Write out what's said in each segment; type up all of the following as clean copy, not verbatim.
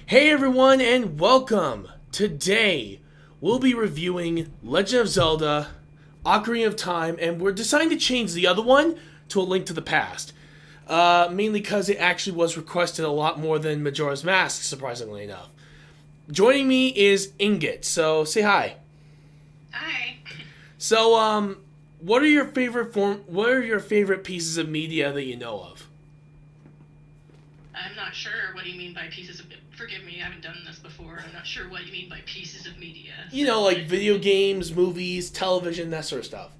Hey everyone and welcome! Today we'll be reviewing Legend of Zelda Ocarina of Time, and we're deciding to change the other one to A Link to the Past. Mainly because it actually was requested a lot more than Majora's Mask, surprisingly enough. Joining me is Ingot, so say hi. Hi. So, what are your favorite pieces of media that you know of? I'm not sure what do you mean by pieces of... Forgive me, I haven't done this before. I'm not sure what you mean by pieces of media. You know, like video games, movies, television, that sort of stuff.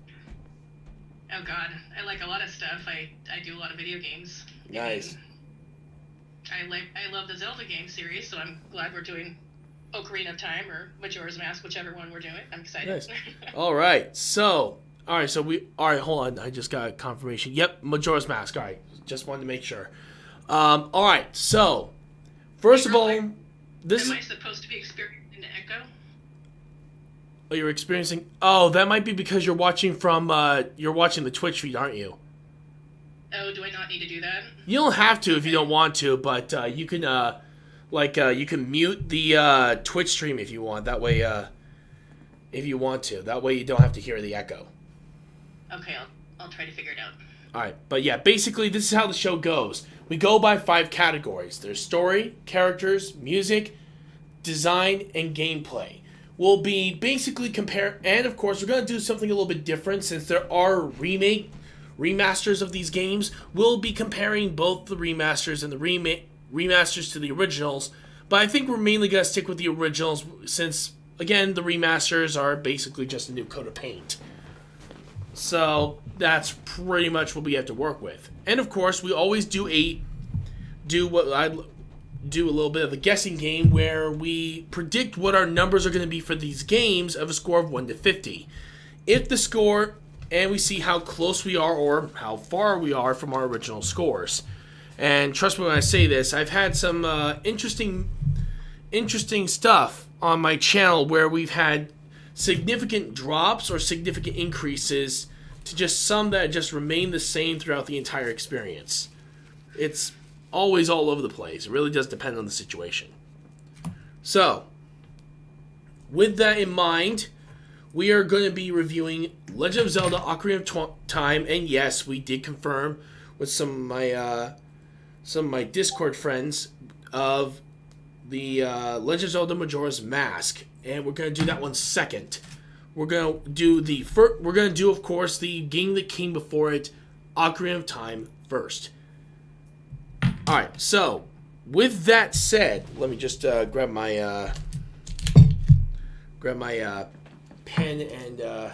Oh god, I like a lot of stuff. I do a lot of video games. Nice. I love the Zelda game series, so I'm glad we're doing Ocarina of Time or Majora's Mask, whichever one we're doing. I'm excited. Nice. Alright, hold on, I just got confirmation. Yep, Majora's Mask, alright, just wanted to make sure. Alright, so, first of all, Am I supposed to be experiencing the echo? Oh, you're experiencing, oh, that might be because you're watching the Twitch feed, aren't you? Oh, do I not need to do that? You don't have to if you don't want to, but, you can mute the, Twitch stream if you want, that way, if you want to. That way you don't have to hear the echo. Okay, I'll try to figure it out. Alright, but yeah, basically this is how the show goes. We go by 5 categories. There's story, characters, music, design, and gameplay. We'll be basically and of course we're going to do something a little bit different since there are remasters of these games. We'll be comparing both the remasters and the remasters to the originals, but I think we're mainly going to stick with the originals since, again, the remasters are basically just a new coat of paint. So that's pretty much what we have to work with. And of course, we always do a little bit of a guessing game where we predict what our numbers are going to be for these games of a score of 1 to 50. If the score, and we see how close we are or how far we are from our original scores. And trust me when I say this, I've had some interesting stuff on my channel where we've had significant drops or significant increases to just some that just remain the same throughout the entire experience. It's always all over the place. It really does depend on the situation. So, with that in mind, we are going to be reviewing Legend of Zelda Ocarina of Time, and yes, we did confirm with some of my Discord friends of the Legend of Zelda Majora's Mask, and we're going to do that one second. We're going to do of course the game that came before it, Ocarina of Time, first. All right. So, with that said, let me just grab my pen and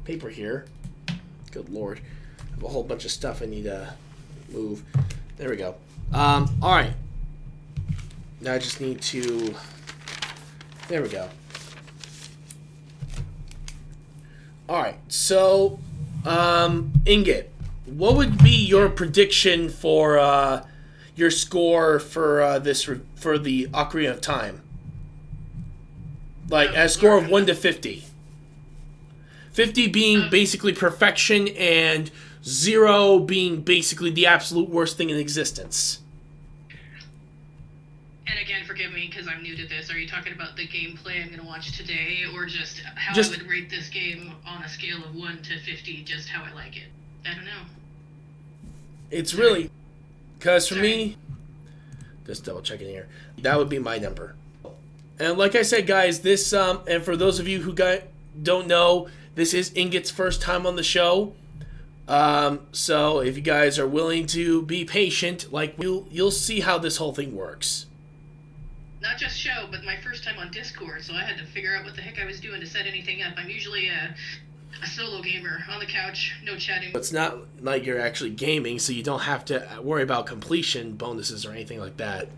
paper here. Good lord, I have a whole bunch of stuff I need to move. There we go. All right. Now I just need to. There we go. Alright, so, Ingot, what would be your prediction for, your score for, for the Ocarina of Time? Like, a score of 1 to 50. 50 being basically perfection, and 0 being basically the absolute worst thing in existence. And again, forgive me because I'm new to this. Are you talking about the gameplay I'm going to watch today, or just how I would rate this game on a scale of 1 to 50, just how I like it? I don't know. It's really... Because for me... Just double checking here. That would be my number. And like I said, guys, this... and for those of you who don't know, this is Ingot's first time on the show. So if you guys are willing to be patient, like you'll see how this whole thing works. Not just show, but my first time on Discord, so I had to figure out what the heck I was doing to set anything up. I'm usually a solo gamer, on the couch, no chatting. It's not like you're actually gaming, so you don't have to worry about completion bonuses or anything like that.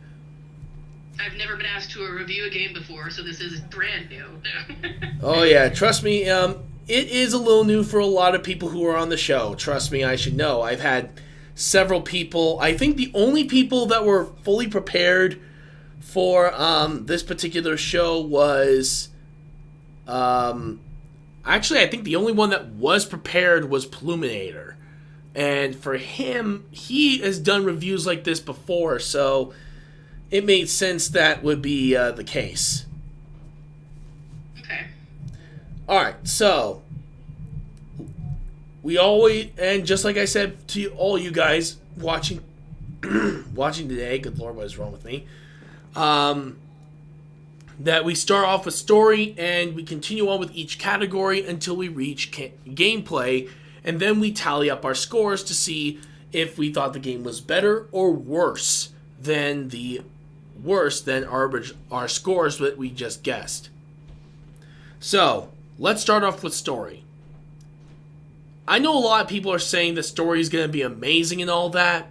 I've never been asked to review a game before, so this is brand new. Oh yeah, trust me, it is a little new for a lot of people who are on the show. Trust me, I should know. I've had several people, I think the only people that were fully prepared for this particular show was actually I think the only one that was prepared was Pluminator. And for him, he has done reviews like this before, so it made sense that would be the case. Okay. All right, so we always, and just like I said to all you guys watching watching today, good lord, what is wrong with me? That we start off with story and we continue on with each category until we reach gameplay, and then we tally up our scores to see if we thought the game was better or worse than our scores that we just guessed. So let's start off with story. I know a lot of people are saying the story is going to be amazing and all that,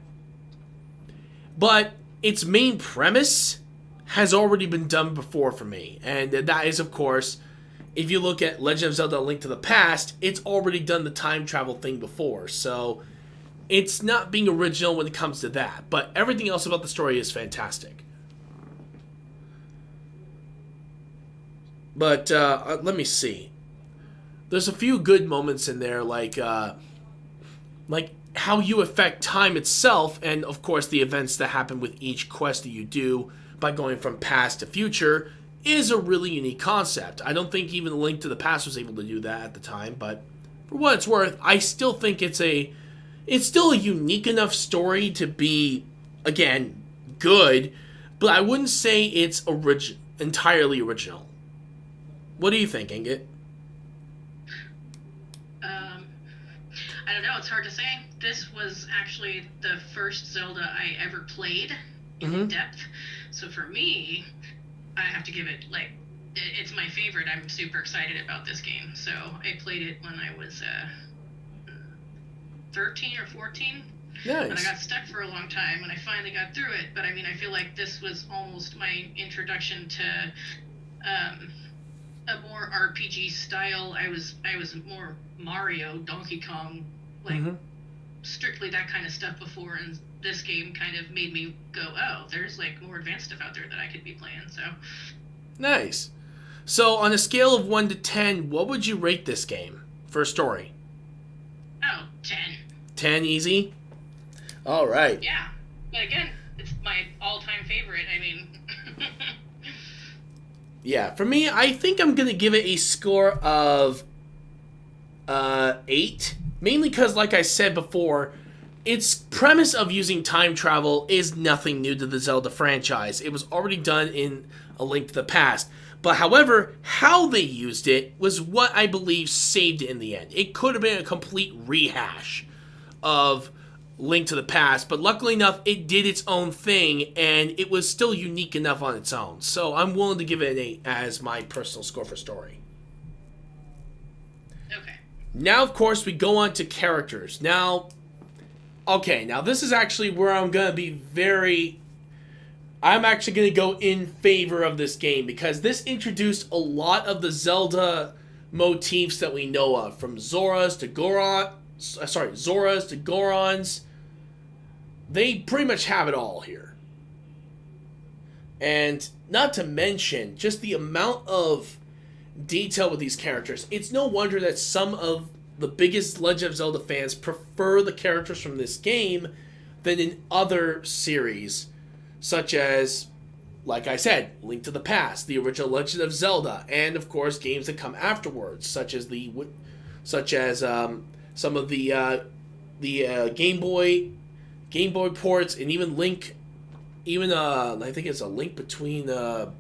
but its main premise has already been done before for me, and that is, of course, if you look at Legend of Zelda: A Link to the Past, it's already done the time travel thing before, so it's not being original when it comes to that, but everything else about the story is fantastic. But let me see. There's a few good moments in there, like how you affect time itself, and of course the events that happen with each quest that you do by going from past to future is a really unique concept. I don't think even Link to the Past was able to do that at the time, but for what it's worth, I still think it's still a unique enough story to be, again, good, but I wouldn't say it's entirely original. What do you think, Ingot? I don't know, it's hard to say. This was actually the first Zelda I ever played in depth. So for me, I have to give it, it's my favorite. I'm super excited about this game. So I played it when I was 13 or 14. Nice. And I got stuck for a long time, and I finally got through it. But I mean, I feel like this was almost my introduction to a more RPG style. I was more Mario, Donkey Kong, strictly that kind of stuff before, and this game kind of made me go, oh, there's more advanced stuff out there that I could be playing. So nice. So on a scale of 1 to 10, what would you rate this game for story? Oh, 10. 10 easy? All right. Yeah. But again, it's my all-time favorite. I mean... Yeah, for me, I think I'm going to give it a score of 8. Mainly because, like I said before, its premise of using time travel is nothing new to the Zelda franchise. It was already done in A Link to the Past. But however, how they used it was what I believe saved it in the end. It could have been a complete rehash of Link to the Past, but luckily enough, it did its own thing, and it was still unique enough on its own. So I'm willing to give it an 8 as my personal score for story. Okay. Now, of course, we go on to characters. Now this is actually where I'm going to be I'm actually going to go in favor of this game, because this introduced a lot of the Zelda motifs that we know of, from Zoras to Gorons. They pretty much have it all here. And not to mention, just the amount of detail with these characters. It's no wonder that some of the biggest Legend of Zelda fans prefer the characters from this game than in other series, such as, like I said, Link to the Past, the original Legend of Zelda, and of course games that come afterwards, such as some of the Game Boy ports, and even Link, I think it's a Link Between. No,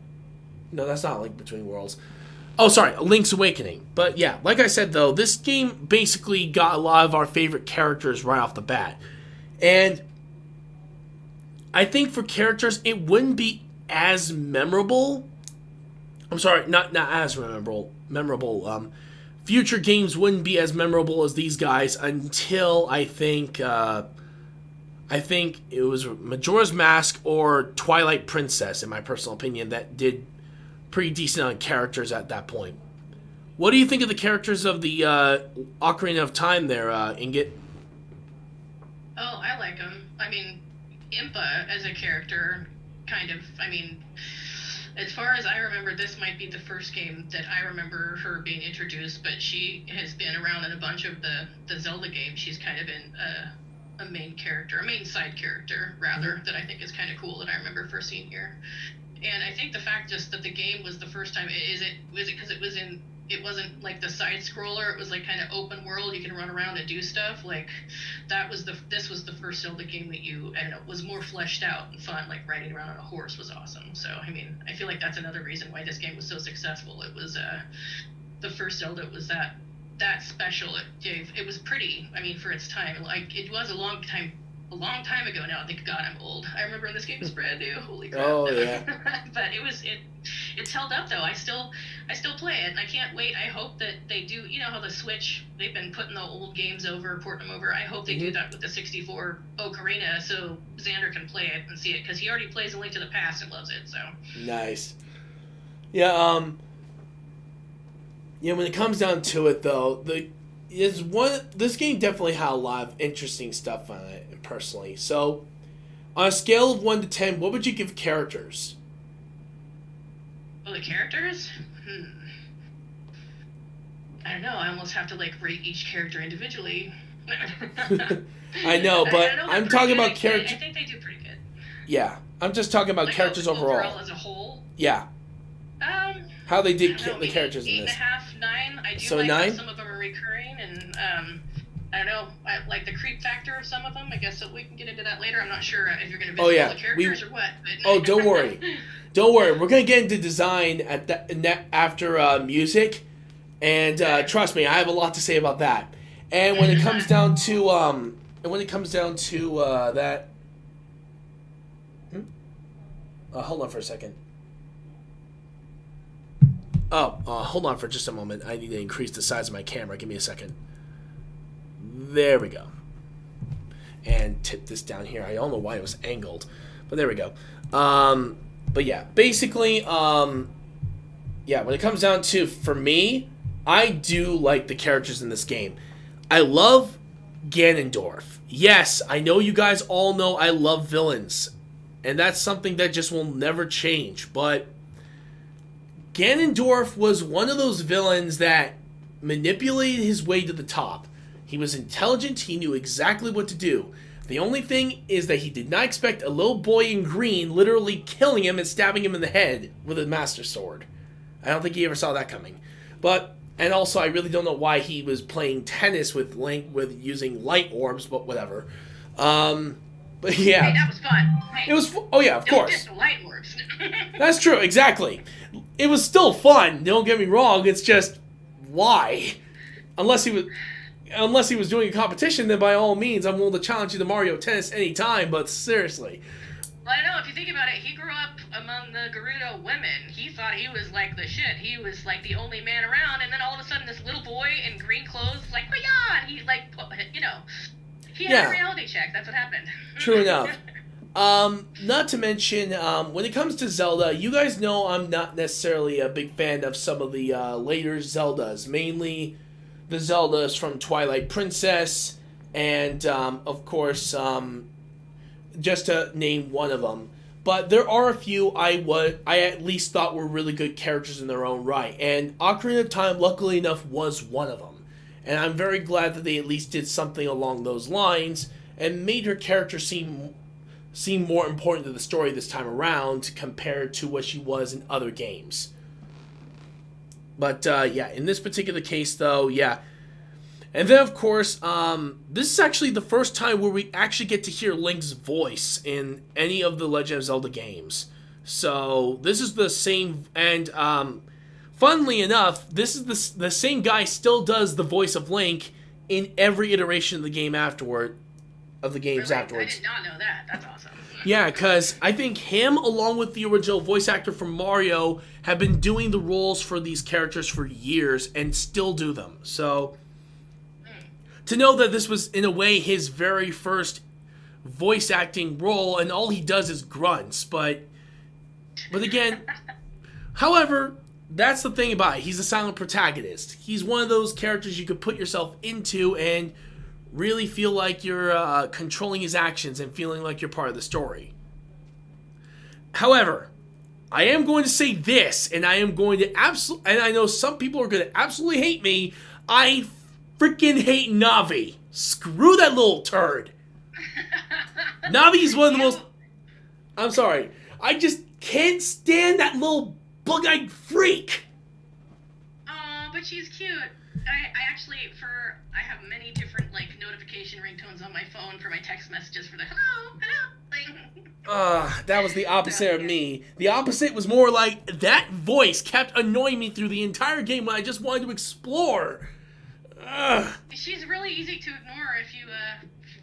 that's not a Link Between Worlds. Oh, sorry, Link's Awakening. But yeah, like I said though, this game basically got a lot of our favorite characters right off the bat, and I think for characters it wouldn't be as memorable. I'm sorry, not as memorable. Future games wouldn't be as memorable as these guys until I think it was Majora's Mask or Twilight Princess, in my personal opinion, that did pretty decent on characters at that point. What do you think of the characters of the Ocarina of Time there, Ingot? Oh, I like them. I mean, Impa as a character, kind of, as far as I remember, this might be the first game that I remember her being introduced, but she has been around in a bunch of the Zelda games. She's kind of been a main character, a main side character rather, that I think is kind of cool that I remember first seeing here. And I think the fact just that the game was the first time, is it because it wasn't like the side scroller, it was like kind of open world, you can run around and do stuff, like this was the first Zelda game that I don't know, was more fleshed out and fun, like riding around on a horse was awesome. So I mean, I feel like that's another reason why this game was so successful. It was the first Zelda was that special. It was pretty, I mean, for its time. Like, it was a long time ago now. I think, God, I'm old. I remember when this game was brand new. Holy crap. Oh, yeah. But it's held up, though. I still play it, and I can't wait. I hope that they do, you know how the Switch, they've been putting the old games over, porting them over. I hope they do that with the 64 Ocarina, so Xander can play it and see it, because he already plays A Link to the Past and loves it, so. Nice. Yeah, when it comes down to it, though, this game definitely had a lot of interesting stuff on it, personally. So, on a scale of 1 to 10, what would you give characters? Oh, the characters? I don't know. I almost have to, like, rate each character individually. I know, but I'm talking about characters. I think they do pretty good. Yeah, I'm just talking about, like, characters overall. As a whole? Yeah. How they did the characters in this. 8.5, 9. I do so like 9? How some of them are recurring, and I don't know, I like the creep factor of some of them. I guess that we can get into that later. I'm not sure if you're going to visit all the characters or what. But... Oh, don't worry. Don't worry. We're going to get into design after music, and trust me, I have a lot to say about that. And when it comes down to that, hold on for a second. Hold on for just a moment. I need to increase the size of my camera. Give me a second. There we go. And tip this down here. I don't know why it was angled, but there we go. But yeah, basically, when it comes down to, for me, I do like the characters in this game. I love Ganondorf. Yes, I know you guys all know I love villains, and that's something that just will never change, but Ganondorf was one of those villains that manipulated his way to the top. He was intelligent, he knew exactly what to do. The only thing is that he did not expect a little boy in green literally killing him and stabbing him in the head with a Master Sword. I don't think he ever saw that coming. And also, I really don't know why he was playing tennis with Link with using light orbs, but whatever. But yeah. Hey, that was fun. Hey, it was, oh yeah, of course. Just the light orbs. That's true, exactly. It was still fun, don't get me wrong, it's just, why? Unless he was doing a competition, then by all means, I'm willing to challenge you to Mario Tennis anytime, but seriously. Well, I know, if you think about it, he grew up among the Gerudo women. He thought he was like the shit. He was like the only man around, and then all of a sudden this little boy in green clothes was like, oh yeah, and he like, you know, he had a reality check. That's what happened. True enough. Not to mention, when it comes to Zelda, you guys know I'm not necessarily a big fan of some of the later Zeldas, mainly the Zeldas from Twilight Princess, and of course, just to name one of them. But there are a few I at least thought were really good characters in their own right, and Ocarina of Time, luckily enough, was one of them. And I'm very glad that they at least did something along those lines and made her character seem more important to the story this time around compared to what she was in other games. But in this particular case, though, yeah. And then, of course, this is actually the first time where we actually get to hear Link's voice in any of the Legend of Zelda games. So, this is the same, and funnily enough, this is the same guy still does the voice of Link in every iteration of the game afterward, of the games really? afterwards. I did not know that. That's awesome. Yeah, because I think him, along with the original voice actor from Mario, have been doing the roles for these characters for years and still do them. So, to know that this was, in a way, his very first voice acting role, and all he does is grunts, but again, however, that's the thing about it. He's a silent protagonist. He's one of those characters you could put yourself into and really feel like you're controlling his actions and feeling like you're part of the story. However, I am going to say this, and I am going to and I know some people are going to absolutely hate me. I freaking hate Navi. Screw that little turd. Navi's one of the You most... know, I'm sorry. I just can't stand that little bug-eyed freak. oh, but she's cute. I actually, I have many different, like, notification ringtones on my phone for my text messages for the hello thing. That was the opposite of me. The opposite was more like that voice kept annoying me through the entire game when I just wanted to explore. She's really easy to ignore if you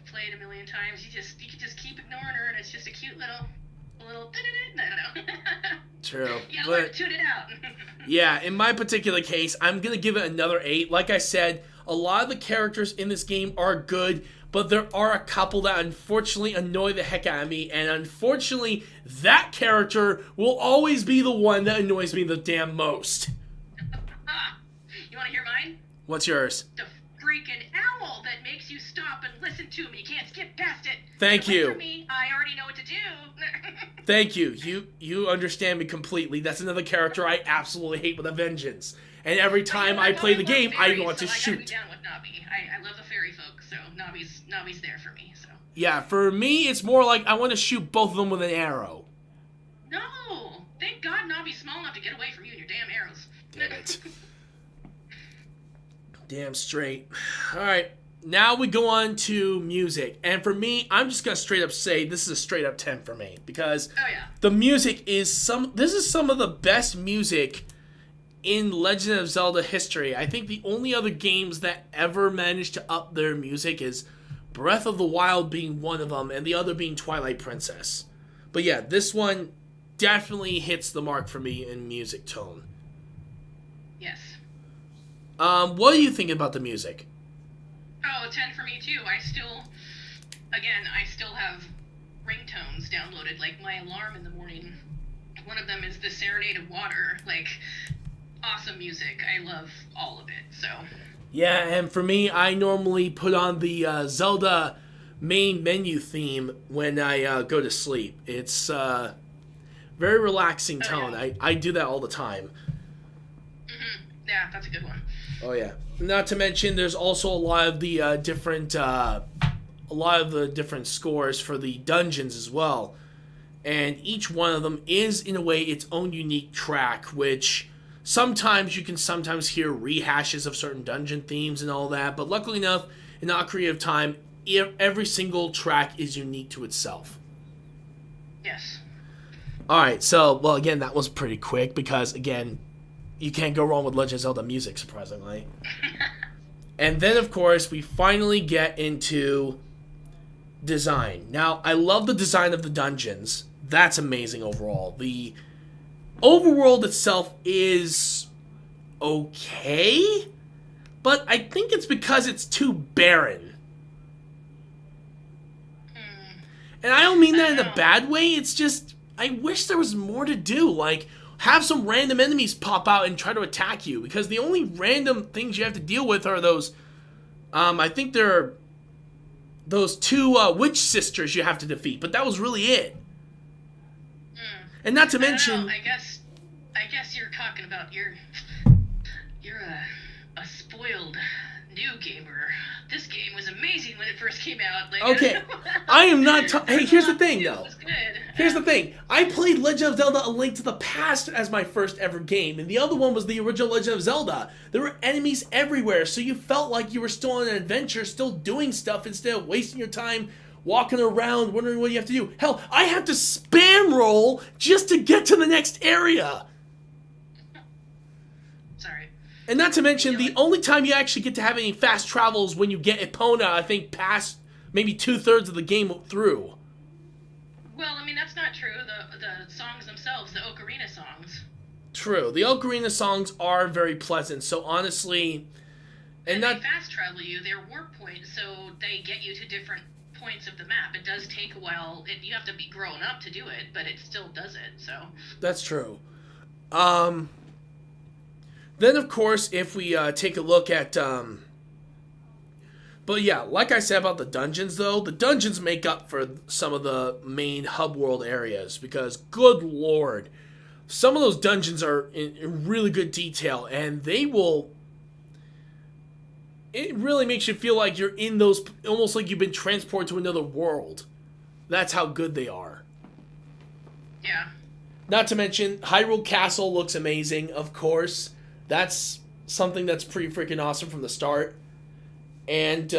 play it a million times. You can just keep ignoring her, and it's just a cute little. I don't know. True. Yeah, but learn to tune it out. yeah, in my particular case, I'm gonna give it another 8. Like I said, a lot of the characters in this game are good, but there are a couple that unfortunately annoy the heck out of me, and unfortunately, that character will always be the one that annoys me the damn most. You want to hear mine? What's yours? The freaking owl that makes you stop and listen to me. You can't skip past it. Thank Wait you. for me. I already know what to do. Thank you. You understand me completely. That's another character I absolutely hate with a vengeance. And every time I play the game, I want to I gotta shoot. be down with Navi. I love the fairy folk, so Navi's there for me. So Yeah, for me, it's more like I want to shoot both of them with an arrow. no, thank God Navi's small enough to get away from you and your damn arrows. Damn it. Damn straight. Alright, now we go on to music. And for me, I'm just going to straight up say this is a straight up 10 for me. Because Oh yeah. the music is this is some of the best music in Legend of Zelda history. I think the only other games that ever managed to up their music is Breath of the Wild being one of them, and the other being Twilight Princess. But yeah, this one definitely hits the mark for me in music tone. Yes. What do you think about the music? Oh, 10 for me too. I still have ringtones downloaded, like my alarm in the morning. One of them is the Serenade of Water. Like, awesome music. I love all of it. So. Yeah, and for me, I normally put on the Zelda main menu theme when I go to sleep. It's very relaxing tone. Yeah. I do that all the time. Yeah, that's a good one. Oh yeah. Not to mention, there's also a lot of the different scores for the dungeons as well, and each one of them is in a way its own unique track, which sometimes you can hear rehashes of certain dungeon themes and all that. But luckily enough, in Ocarina of Time, every single track is unique to itself. Yes. All right. So, well, again, that was pretty quick because again, you can't go wrong with Legend of Zelda music, surprisingly. And then, of course, we finally get into design. Now, I love the design of the dungeons. That's amazing overall. The overworld itself is okay, but I think it's because it's too barren. And I don't mean that in a bad way. It's just, I wish there was more to do. Like, have some random enemies pop out and try to attack you, because the only random things you have to deal with are those, I think they're those two witch sisters you have to defeat, but that was really it. And not to mention, I don't know, I guess you're talking about you're a spoiled new gamer. This game was amazing when it first came out. Like, okay, I am not. Hey, here's the thing, though. It was good. Here's the thing. I played Legend of Zelda: A Link to the Past as my first ever game, and the other one was the original Legend of Zelda. There were enemies everywhere, so you felt like you were still on an adventure, still doing stuff instead of wasting your time walking around wondering what you have to do. Hell, I have to spam roll just to get to the next area. Sorry. And not to mention, the only time you actually get to have any fast travel is when you get Epona, I think, past maybe 2/3 of the game through. Well, I mean, that's not true. The songs themselves, the Ocarina songs. True. The Ocarina songs are very pleasant, so honestly... And they fast travel you. They're warp points, so they get you to different points of the map. It does take a while. You have to be grown up to do it, but it still does it, so... That's true. Then, of course, if we take a look at... But yeah, like I said about the dungeons, though, the dungeons make up for some of the main hub world areas, because, good lord, some of those dungeons are in really good detail, and they will... It really makes you feel like you're in those... Almost like you've been transported to another world. That's how good they are. Yeah. Not to mention, Hyrule Castle looks amazing, of course. That's something that's pretty freaking awesome from the start. And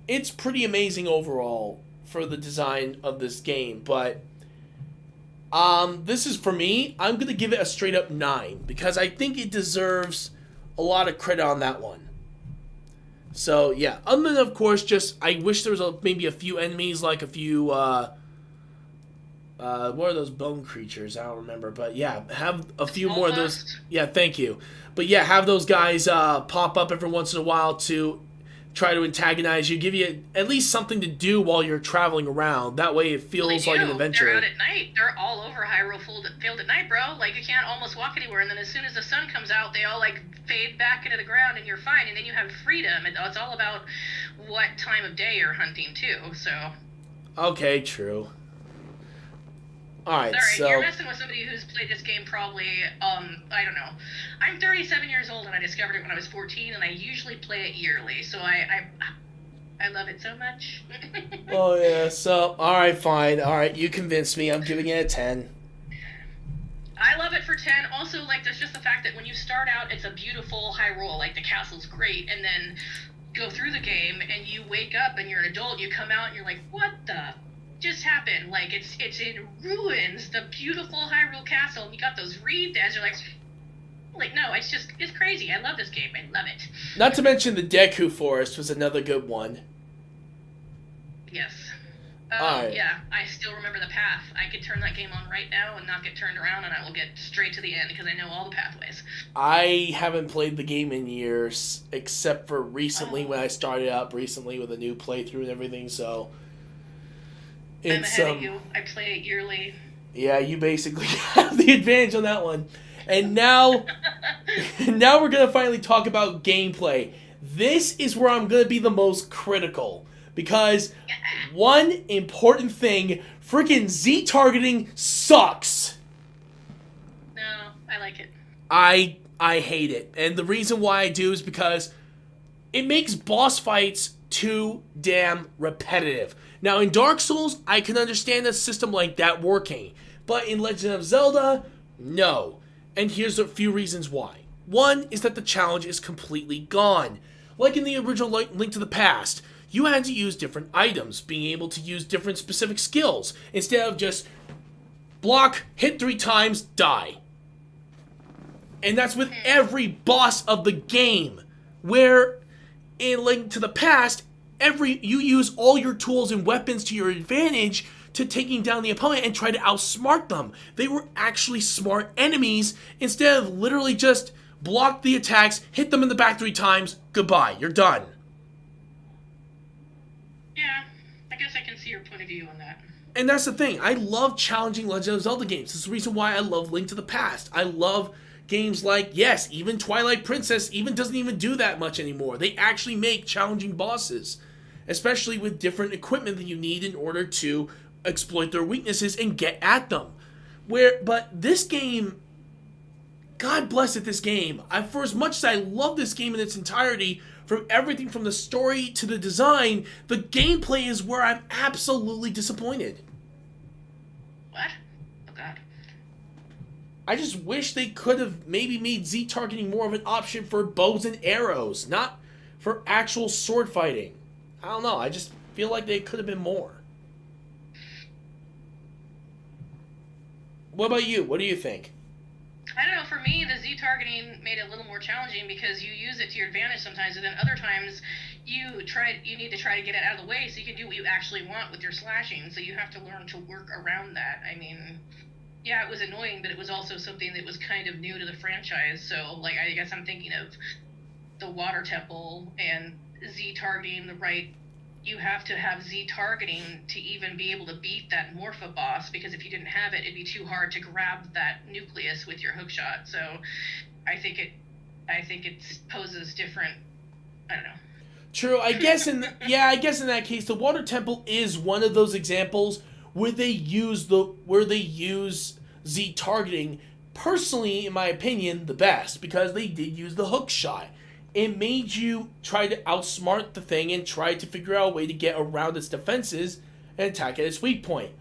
it's pretty amazing overall for the design of this game. But this is, for me, I'm going to give it a straight up 9. Because I think it deserves a lot of credit on that one. So, yeah. Other than, of course, just, I wish there was maybe a few enemies, like a few, what are those bone creatures? I don't remember. But, yeah, have a few more of those. Yeah, thank you. But, yeah, have those guys pop up every once in a while to try to antagonize you, give you at least something to do while you're traveling around. That way it feels like an adventure. They're out at night. They're all over Hyrule Field at night, bro. Like, you can't almost walk anywhere, and then as soon as the sun comes out, they all, like, fade back into the ground, and you're fine, and then you have freedom. It's all about what time of day you're hunting, too, so... Okay, true. Alright, so... You're messing with somebody who's played this game probably, I don't know. I'm 37 years old, and I discovered it when I was 14, and I usually play it yearly, so I love it so much. Oh, yeah, so, alright, fine. Alright, you convinced me. I'm giving it a 10. I love it for 10. Also, like, there's just the fact that when you start out, it's a beautiful Hyrule. Like, the castle's great, and then go through the game, and you wake up, and you're an adult, you come out, and you're like, what the... just happened? Like, it's in ruins, the beautiful Hyrule Castle, and you got those reed beds. You're like, no, it's crazy. I love this game. I love it. Not to mention the Deku Forest was another good one. Yes. Alright. Yeah, I still remember the path. I could turn that game on right now and not get turned around, and I will get straight to the end because I know all the pathways. I haven't played the game in years, except for recently when I started up recently with a new playthrough and everything, so... I'm ahead of you. I play it yearly. Yeah, you basically have the advantage on that one. And now, now we're going to finally talk about gameplay. This is where I'm going to be the most critical. Because one important thing, freaking Z-targeting sucks. No, I like it. I hate it. And the reason why I do is because it makes boss fights too damn repetitive. Now, in Dark Souls, I can understand a system like that working. But in Legend of Zelda, no. And here's a few reasons why. One is that the challenge is completely gone. Like in the original Link to the Past, you had to use different items, being able to use different specific skills, instead of just block, hit 3 times, die. And that's with every boss of the game. Where in Link to the Past, you use all your tools and weapons to your advantage to taking down the opponent and try to outsmart them. They were actually smart enemies instead of literally just block the attacks, hit them in the back 3 times, goodbye, you're done. Yeah, I guess I can see your point of view on that. And that's the thing, I love challenging Legend of Zelda games. This is the reason why I love Link to the Past. I love games like, yes, even Twilight Princess doesn't even do that much anymore. They actually make challenging bosses, especially with different equipment that you need in order to exploit their weaknesses and get at them. But this game, God bless it, this game. For as much as I love this game in its entirety, from everything from the story to the design, the gameplay is where I'm absolutely disappointed. What? Oh, God. I just wish they could have maybe made Z-targeting more of an option for bows and arrows, not for actual sword fighting. I don't know, I just feel like they could have been more. What about you? What do you think? I don't know, for me, the Z-targeting made it a little more challenging because you use it to your advantage sometimes, and then other times you need to try to get it out of the way so you can do what you actually want with your slashing, so you have to learn to work around that. I mean, yeah, it was annoying, but it was also something that was kind of new to the franchise, so, like, I guess I'm thinking of the Water Temple and Z-targeting the right... You have to have Z-targeting to even be able to beat that Morpha boss, because if you didn't have it, it'd be too hard to grab that nucleus with your hookshot. So I think it poses different, I don't know. True, I guess in that case, the Water Temple is one of those examples where they use Z-targeting, personally, in my opinion, the best, because they did use the hookshot. It made you try to outsmart the thing and try to figure out a way to get around its defenses and attack at its weak point.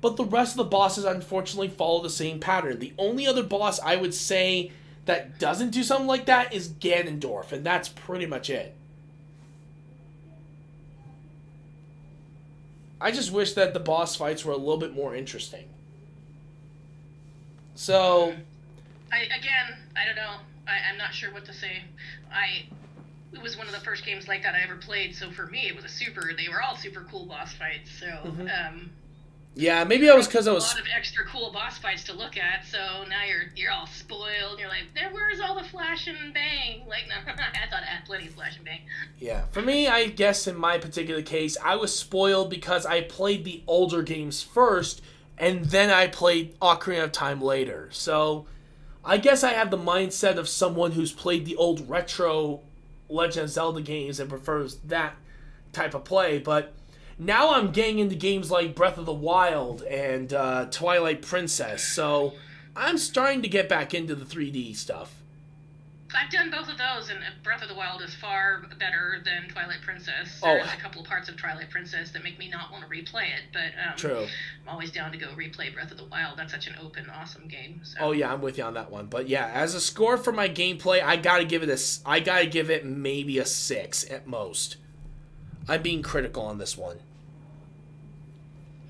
But the rest of the bosses unfortunately follow the same pattern. The only other boss I would say that doesn't do something like that is Ganondorf, and that's pretty much it. I just wish that the boss fights were a little bit more interesting. So... I don't know. I'm not sure what to say. It was one of the first games like that I ever played, so for me it was they were all super cool boss fights, so... Yeah, maybe that was because I was... A lot of extra cool boss fights to look at, so now you're all spoiled. You're like, where's all the flash and bang? Like, no, I thought I had plenty of flash and bang. Yeah, for me, I guess in my particular case, I was spoiled because I played the older games first, and then I played Ocarina of Time later. So, I guess I have the mindset of someone who's played the old retro Legend of Zelda games and prefers that type of play, but... Now I'm getting into games like Breath of the Wild and Twilight Princess, so I'm starting to get back into the 3D stuff. I've done both of those, and Breath of the Wild is far better than Twilight Princess. There's a couple of parts of Twilight Princess that make me not want to replay it, but True. I'm always down to go replay Breath of the Wild. That's such an open, awesome game. So. Oh yeah, I'm with you on that one. But yeah, as a score for my gameplay, I gotta give it maybe a 6 at most. I'm being critical on this one.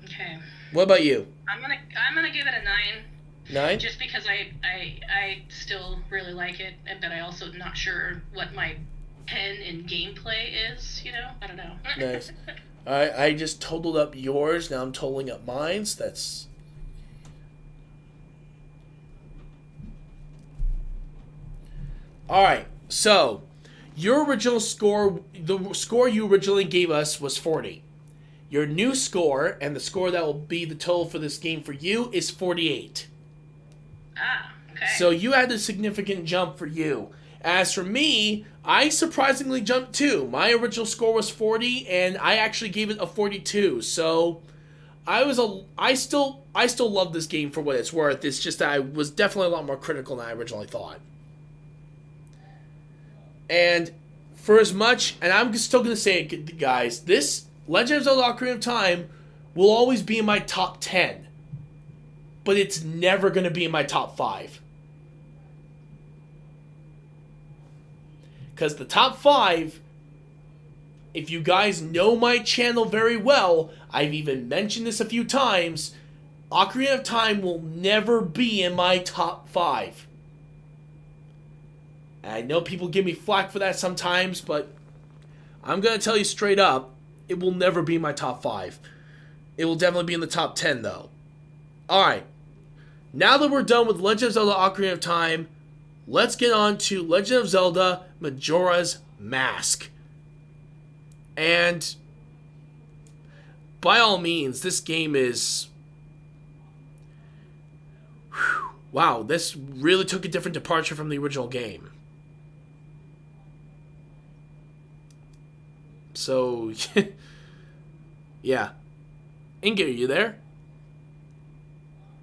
Okay. What about you? I'm gonna give it a 9. 9? Just because I still really like it, but I also not sure what my 10 in gameplay is. I don't know. Nice. All right, I just totaled up yours. Now I'm totaling up mine. So that's. All right. So. Your original score, the score you originally gave us was 40. Your new score, and the score that will be the total for this game for you, is 48. Ah, okay. So you had a significant jump for you. As for me, I surprisingly jumped too. My original score was 40, and I actually gave it a 42. So I still love this game for what it's worth. It's just that I was definitely a lot more critical than I originally thought. And for as much, and I'm still going to say it, guys, this Legend of Zelda Ocarina of Time will always be in my top 10. But it's never going to be in my top 5. Because the top 5, if you guys know my channel very well, I've even mentioned this a few times, Ocarina of Time will never be in my top 5. I know people give me flack for that sometimes, but I'm going to tell you straight up, it will never be in my top 5. It will definitely be in the top 10, though. Alright, now that we're done with Legend of Zelda Ocarina of Time, let's get on to Legend of Zelda Majora's Mask. And, by all means, this game is... Wow, this really took a different departure from the original game. So, yeah. Ingot, are you there?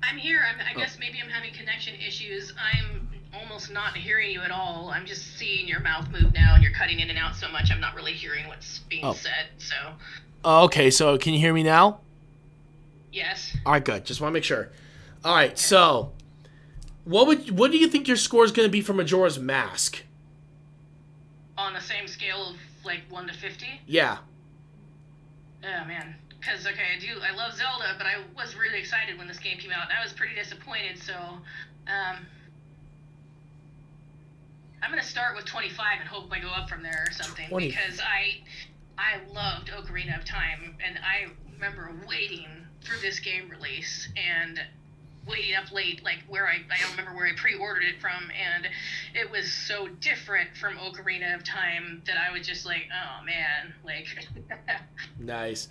I'm here. I guess maybe I'm having connection issues. I'm almost not hearing you at all. I'm just seeing your mouth move now, and you're cutting in and out so much, I'm not really hearing what's being said, so... Okay, so can you hear me now? Yes. Alright, good. Just want to make sure. Alright, so... What do you think your score is going to be for Majora's Mask? On the same scale of, 1 to 50? Yeah. Oh, man. Because, okay, I love Zelda, but I was really excited when this game came out, and I was pretty disappointed, so, I'm going to start with 25 and hope I go up from there or something, because I loved Ocarina of Time, and I remember waiting for this game release, and waiting up late, where I don't remember where I pre-ordered it from, and it was so different from Ocarina of Time that I was just oh man, Nice.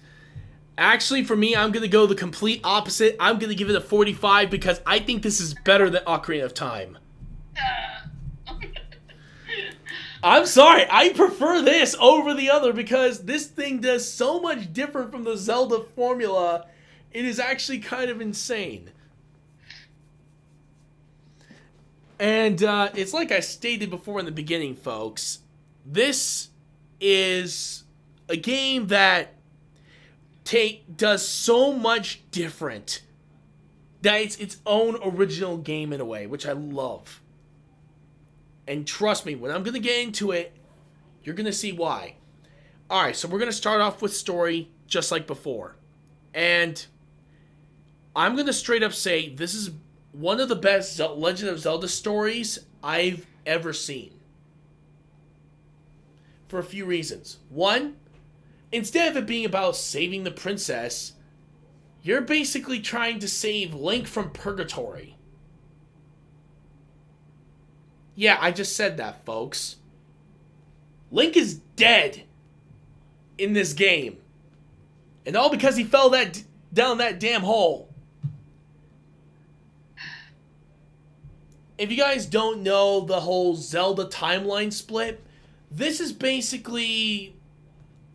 Actually, for me, I'm going to go the complete opposite. I'm going to give it a 45 because I think this is better than Ocarina of Time. I'm sorry, I prefer this over the other because this thing does so much different from the Zelda formula. It is actually kind of insane. And it's like I stated before in the beginning, folks. This is a game that does so much different that it's its own original game in a way, which I love. And trust me, when I'm going to get into it, you're going to see why. Alright, so we're going to start off with story just like before. And I'm going to straight up say this is one of the best Legend of Zelda stories I've ever seen. For a few reasons. One, instead of it being about saving the princess, you're basically trying to save Link from purgatory. Yeah, I just said that, folks. Link is dead in this game. And all because he fell down that damn hole. If you guys don't know the whole Zelda timeline split, this is basically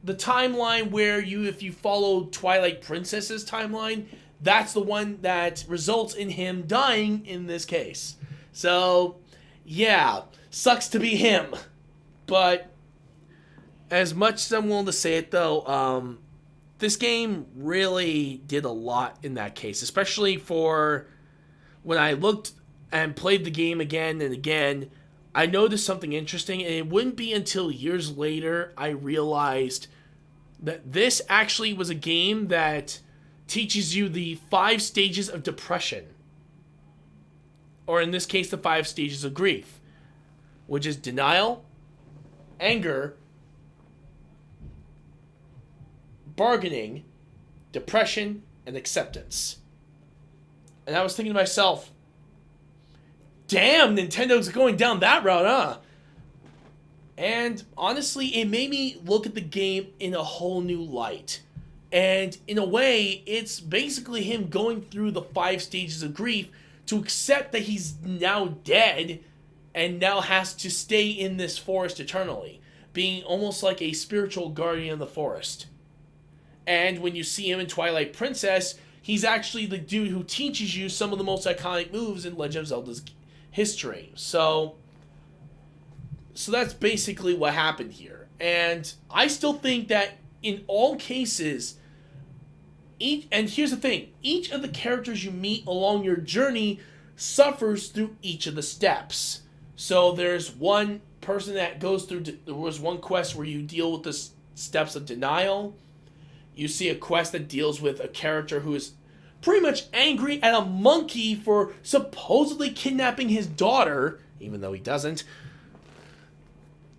the timeline where if you follow Twilight Princess's timeline, that's the one that results in him dying in this case. So, yeah, sucks to be him. But as much as I'm willing to say it, though, this game really did a lot in that case, especially for when I looked and played the game again and again. I noticed something interesting, and it wouldn't be until years later I realized that this actually was a game that teaches you the 5 stages of depression. Or in this case, the 5 stages of grief. Which is denial, anger, bargaining, depression, and acceptance. And I was thinking to myself, damn, Nintendo's going down that route, huh? And honestly, it made me look at the game in a whole new light. And in a way, it's basically him going through the 5 stages of grief to accept that he's now dead and now has to stay in this forest eternally, being almost like a spiritual guardian of the forest. And when you see him in Twilight Princess, he's actually the dude who teaches you some of the most iconic moves in Legend of Zelda's history. So that's basically what happened here. And I still think that in all cases, and here's the thing, each of the characters you meet along your journey suffers through each of the steps. So there's one person that goes through, there was one quest where you deal with the steps of denial. You see a quest that deals with a character who is pretty much angry at a monkey for supposedly kidnapping his daughter, even though he doesn't.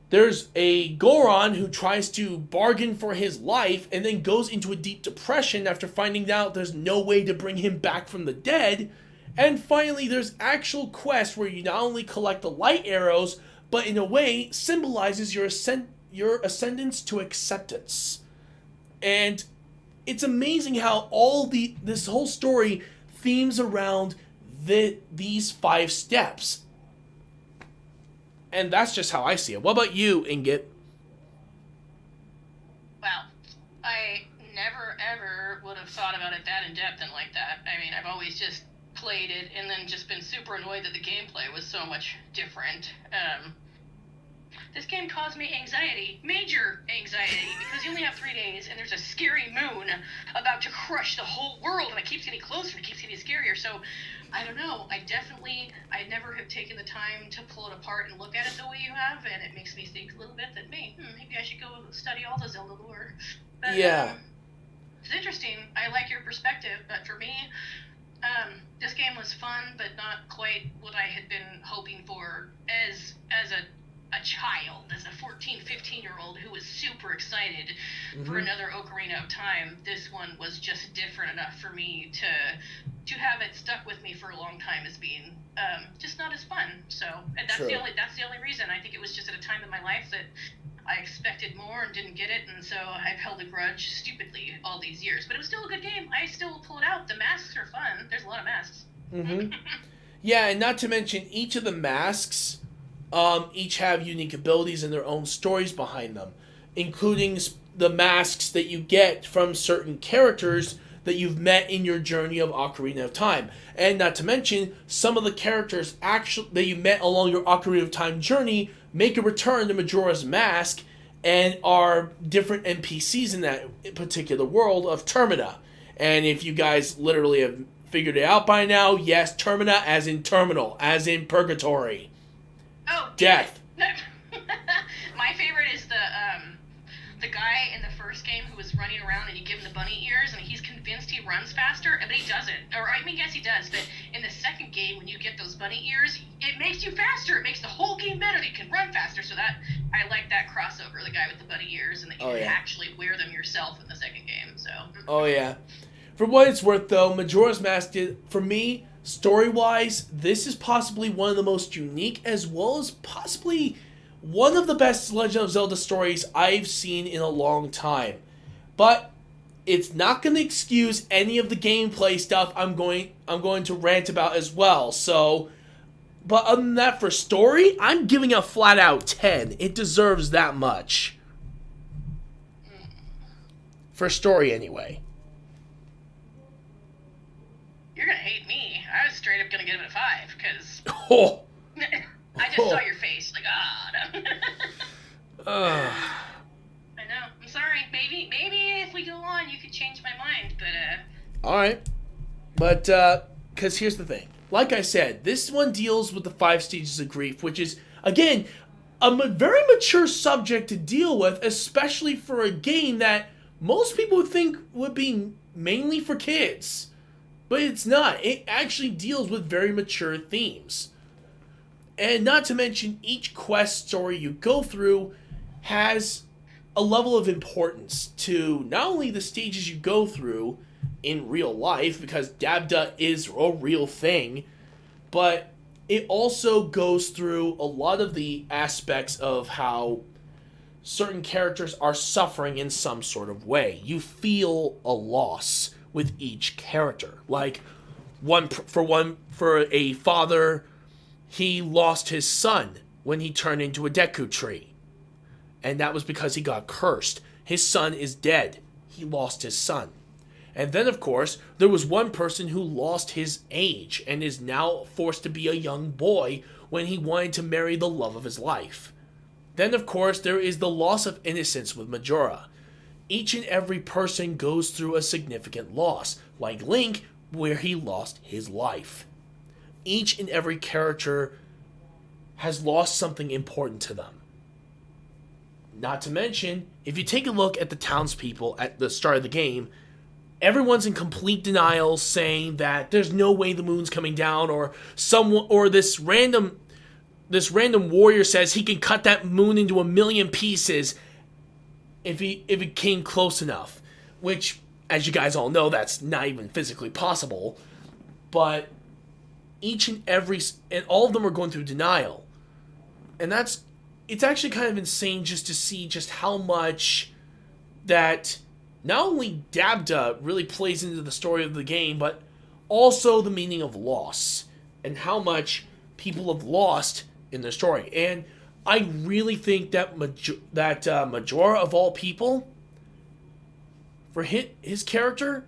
There's a Goron who tries to bargain for his life and then goes into a deep depression after finding out there's no way to bring him back from the dead. And finally, there's actual quests where you not only collect the light arrows, but in a way symbolizes your ascendance to acceptance. And it's amazing how this whole story themes around these 5 steps. And that's just how I see it. What about you, Ingot? Well, I never ever would have thought about it that in depth and like that. I mean, I've always just played it and then just been super annoyed that the gameplay was so much different. This game caused me anxiety, major anxiety, because you only have 3 days and there's a scary moon about to crush the whole world, and it keeps getting closer and it keeps getting scarier. So, I don't know, I never have taken the time to pull it apart and look at it the way you have, and it makes me think a little bit that maybe I should go study all the Zelda lore. But, yeah. It's interesting. I like your perspective, but for me, this game was fun, but not quite what I had been hoping for as a child, as a 14, 15-year-old who was super excited for another Ocarina of Time. This one was just different enough for me to have it stuck with me for a long time as being just not as fun. So, and that's the only reason. I think it was just at a time in my life that I expected more and didn't get it, and so I've held a grudge stupidly all these years. But it was still a good game. I still will pull it out. The masks are fun. There's a lot of masks. Yeah, and not to mention each of the masks each have unique abilities and their own stories behind them, including the masks that you get from certain characters that you've met in your journey of Ocarina of Time. And not to mention, some of the characters that you met along your Ocarina of Time journey make a return to Majora's Mask, and are different NPCs in that particular world of Termina. And if you guys literally have figured it out by now, yes, Termina as in terminal, as in purgatory. Oh, death. My favorite is the guy in the first game who was running around and you give him the bunny ears and he's convinced he runs faster, but he doesn't. Or I mean, yes, he does. But in the second game, when you get those bunny ears, it makes you faster. It makes the whole game better. You can run faster. So that I like that crossover, the guy with the bunny ears, and that you can actually wear them yourself in the second game. So. Oh yeah. For what it's worth, though, Majora's Mask did, for me, story-wise, this is possibly one of the most unique, as well as possibly one of the best Legend of Zelda stories I've seen in a long time. But it's not going to excuse any of the gameplay stuff I'm going to rant about as well. So, but other than that, for story, I'm giving a flat-out 10. It deserves that much. For story, anyway. You're gonna hate me. I was straight up gonna give it a 5 because I just saw your face, like no. I know. I'm sorry. Maybe if we go on, you could change my mind. But all right. But because here's the thing. Like I said, this one deals with the 5 stages of grief, which is again a very mature subject to deal with, especially for a game that most people would think would be mainly for kids. But it's not. It actually deals with very mature themes. And not to mention, each quest story you go through has a level of importance to not only the stages you go through in real life, because Dabda is a real thing, but it also goes through a lot of the aspects of how certain characters are suffering in some sort of way. You feel a loss with each character. Like, for a father, he lost his son when he turned into a Deku tree. And that was because he got cursed. His son is dead. He lost his son. And then, of course, there was one person who lost his age and is now forced to be a young boy when he wanted to marry the love of his life. Then, of course, there is the loss of innocence with Majora. Each and every person goes through a significant loss, like Link, where he lost his life. Each and every character has lost something important to them. Not to mention, if you take a look at the townspeople at the start of the game, everyone's in complete denial, saying that there's no way the moon's coming down, or this random warrior says he can cut that moon into 1,000,000 pieces if it came close enough, which, as you guys all know, that's not even physically possible. But and all of them are going through denial, and it's actually kind of insane just to see just how much that not only Dabda really plays into the story of the game, but also the meaning of loss and how much people have lost in their story. And I really think that Majora, of all people, for his character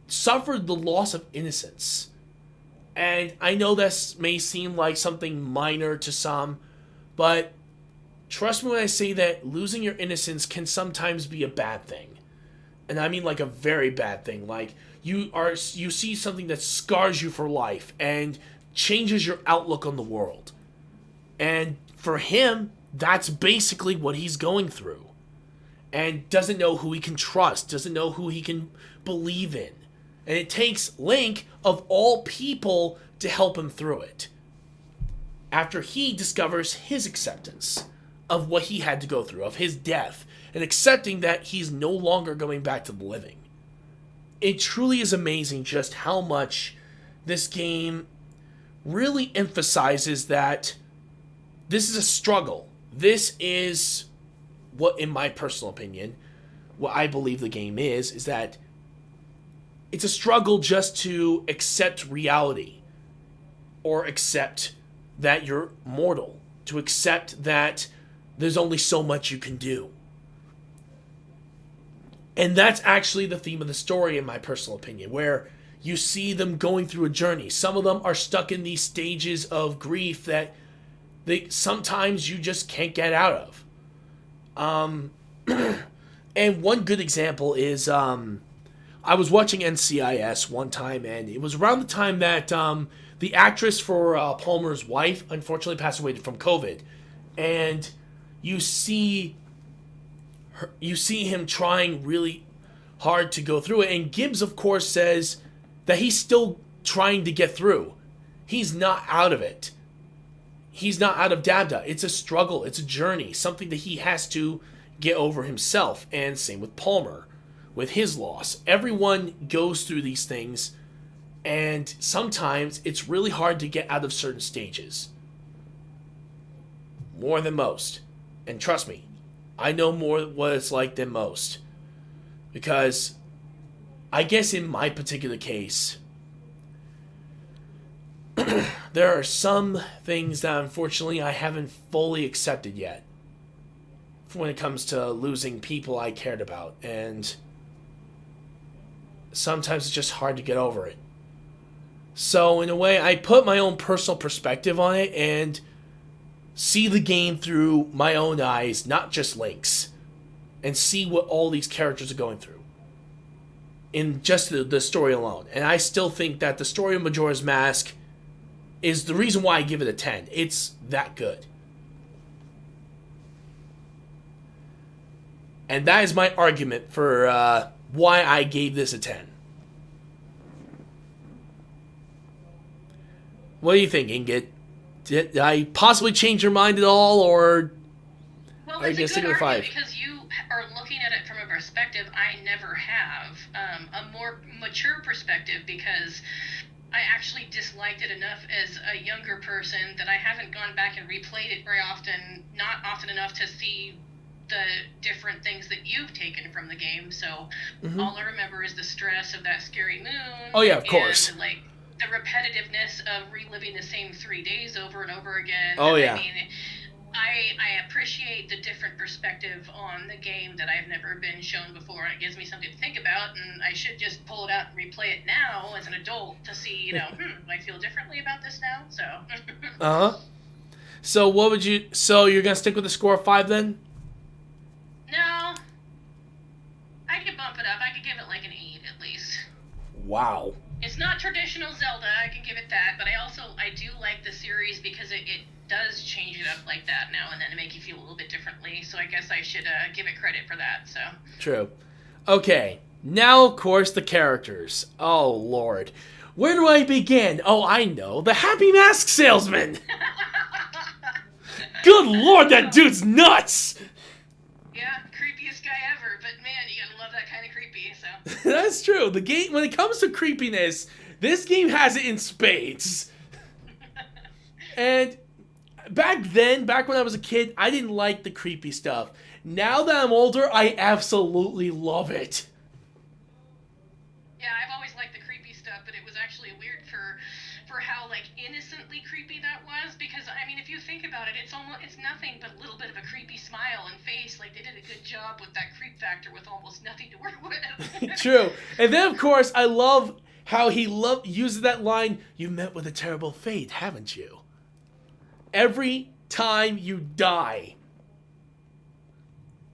suffered the loss of innocence. And I know this may seem like something minor to some, but trust me when I say that losing your innocence can sometimes be a bad thing. And I mean like a very bad thing. Like you see something that scars you for life and changes your outlook on the world. And for him, that's basically what he's going through. And doesn't know who he can trust, doesn't know who he can believe in. And it takes Link, of all people, to help him through it. After he discovers his acceptance of what he had to go through, of his death, and accepting that he's no longer going back to the living. It truly is amazing just how much this game really emphasizes that this is a struggle. This is what, in my personal opinion, what I believe the game is that it's a struggle just to accept reality, or accept that you're mortal, to accept that there's only so much you can do. And that's actually the theme of the story, in my personal opinion, where you see them going through a journey. Some of them are stuck in these stages of grief that sometimes you just can't get out of. And one good example is I was watching NCIS one time, and it was around the time that the actress for Palmer's wife unfortunately passed away from COVID, and you see him trying really hard to go through it, and Gibbs, of course, says that he's still trying to get through. He's not out of it. He's not out of Dabda. It's a struggle. It's a journey. Something that he has to get over himself. And same with Palmer, with his loss. Everyone goes through these things, and sometimes it's really hard to get out of certain stages. More than most. And trust me, I know more what it's like than most. Because I guess in my particular case, there are some things that unfortunately I haven't fully accepted yet when it comes to losing people I cared about, and sometimes it's just hard to get over it. So in a way, I put my own personal perspective on it and see the game through my own eyes, not just Link's, and see what all these characters are going through in just the story alone. And I still think that the story of Majora's Mask is the reason why I give it a 10. It's that good. And that is my argument for why I gave this a 10. What do you think, Ingot? Did I possibly change your mind at all, or well, are you it's a going to good stick with 5? argument because you are looking at it from a perspective I never have, a more mature perspective, because I actually disliked it enough as a younger person that I haven't gone back and replayed it very often, not often enough to see the different things that you've taken from the game. So all I remember is the stress of that scary moon. Oh yeah, of course. And, like, the repetitiveness of reliving the same 3 days over and over again. Oh yeah. I mean, I appreciate the different perspective on the game that I've never been shown before, and it gives me something to think about, and I should just pull it out and replay it now as an adult to see, do I feel differently about this now? So. Uh-huh. So what would you... So you're going to stick with the score of 5 then? No. I could bump it up. I could give it like an 8 at least. Wow. It's not traditional Zelda, I can give it that, but I do like the series because it does change it up like that now and then to make you feel a little bit differently, so I guess I should give it credit for that, so. True. Okay, now of course the characters. Oh lord. Where do I begin? Oh, I know. The Happy Mask Salesman! Good lord, that dude's nuts! Yeah, creepiest guy ever, but man, you gotta love that kind of creepy, so. That's true. The game, when it comes to creepiness, this game has it in spades. And back when I was a kid, I didn't like the creepy stuff. Now that I'm older, I absolutely love it. Yeah, I've always liked the creepy stuff, but it was actually weird for how, like, innocently creepy that was, because, I mean, if you think about it, it's nothing but a little bit of a creepy smile and face. Like, they did a good job with that creep factor with almost nothing to work with. True. And then, of course, I love how he uses that line, "You met with a terrible fate, haven't you?" Every time you die.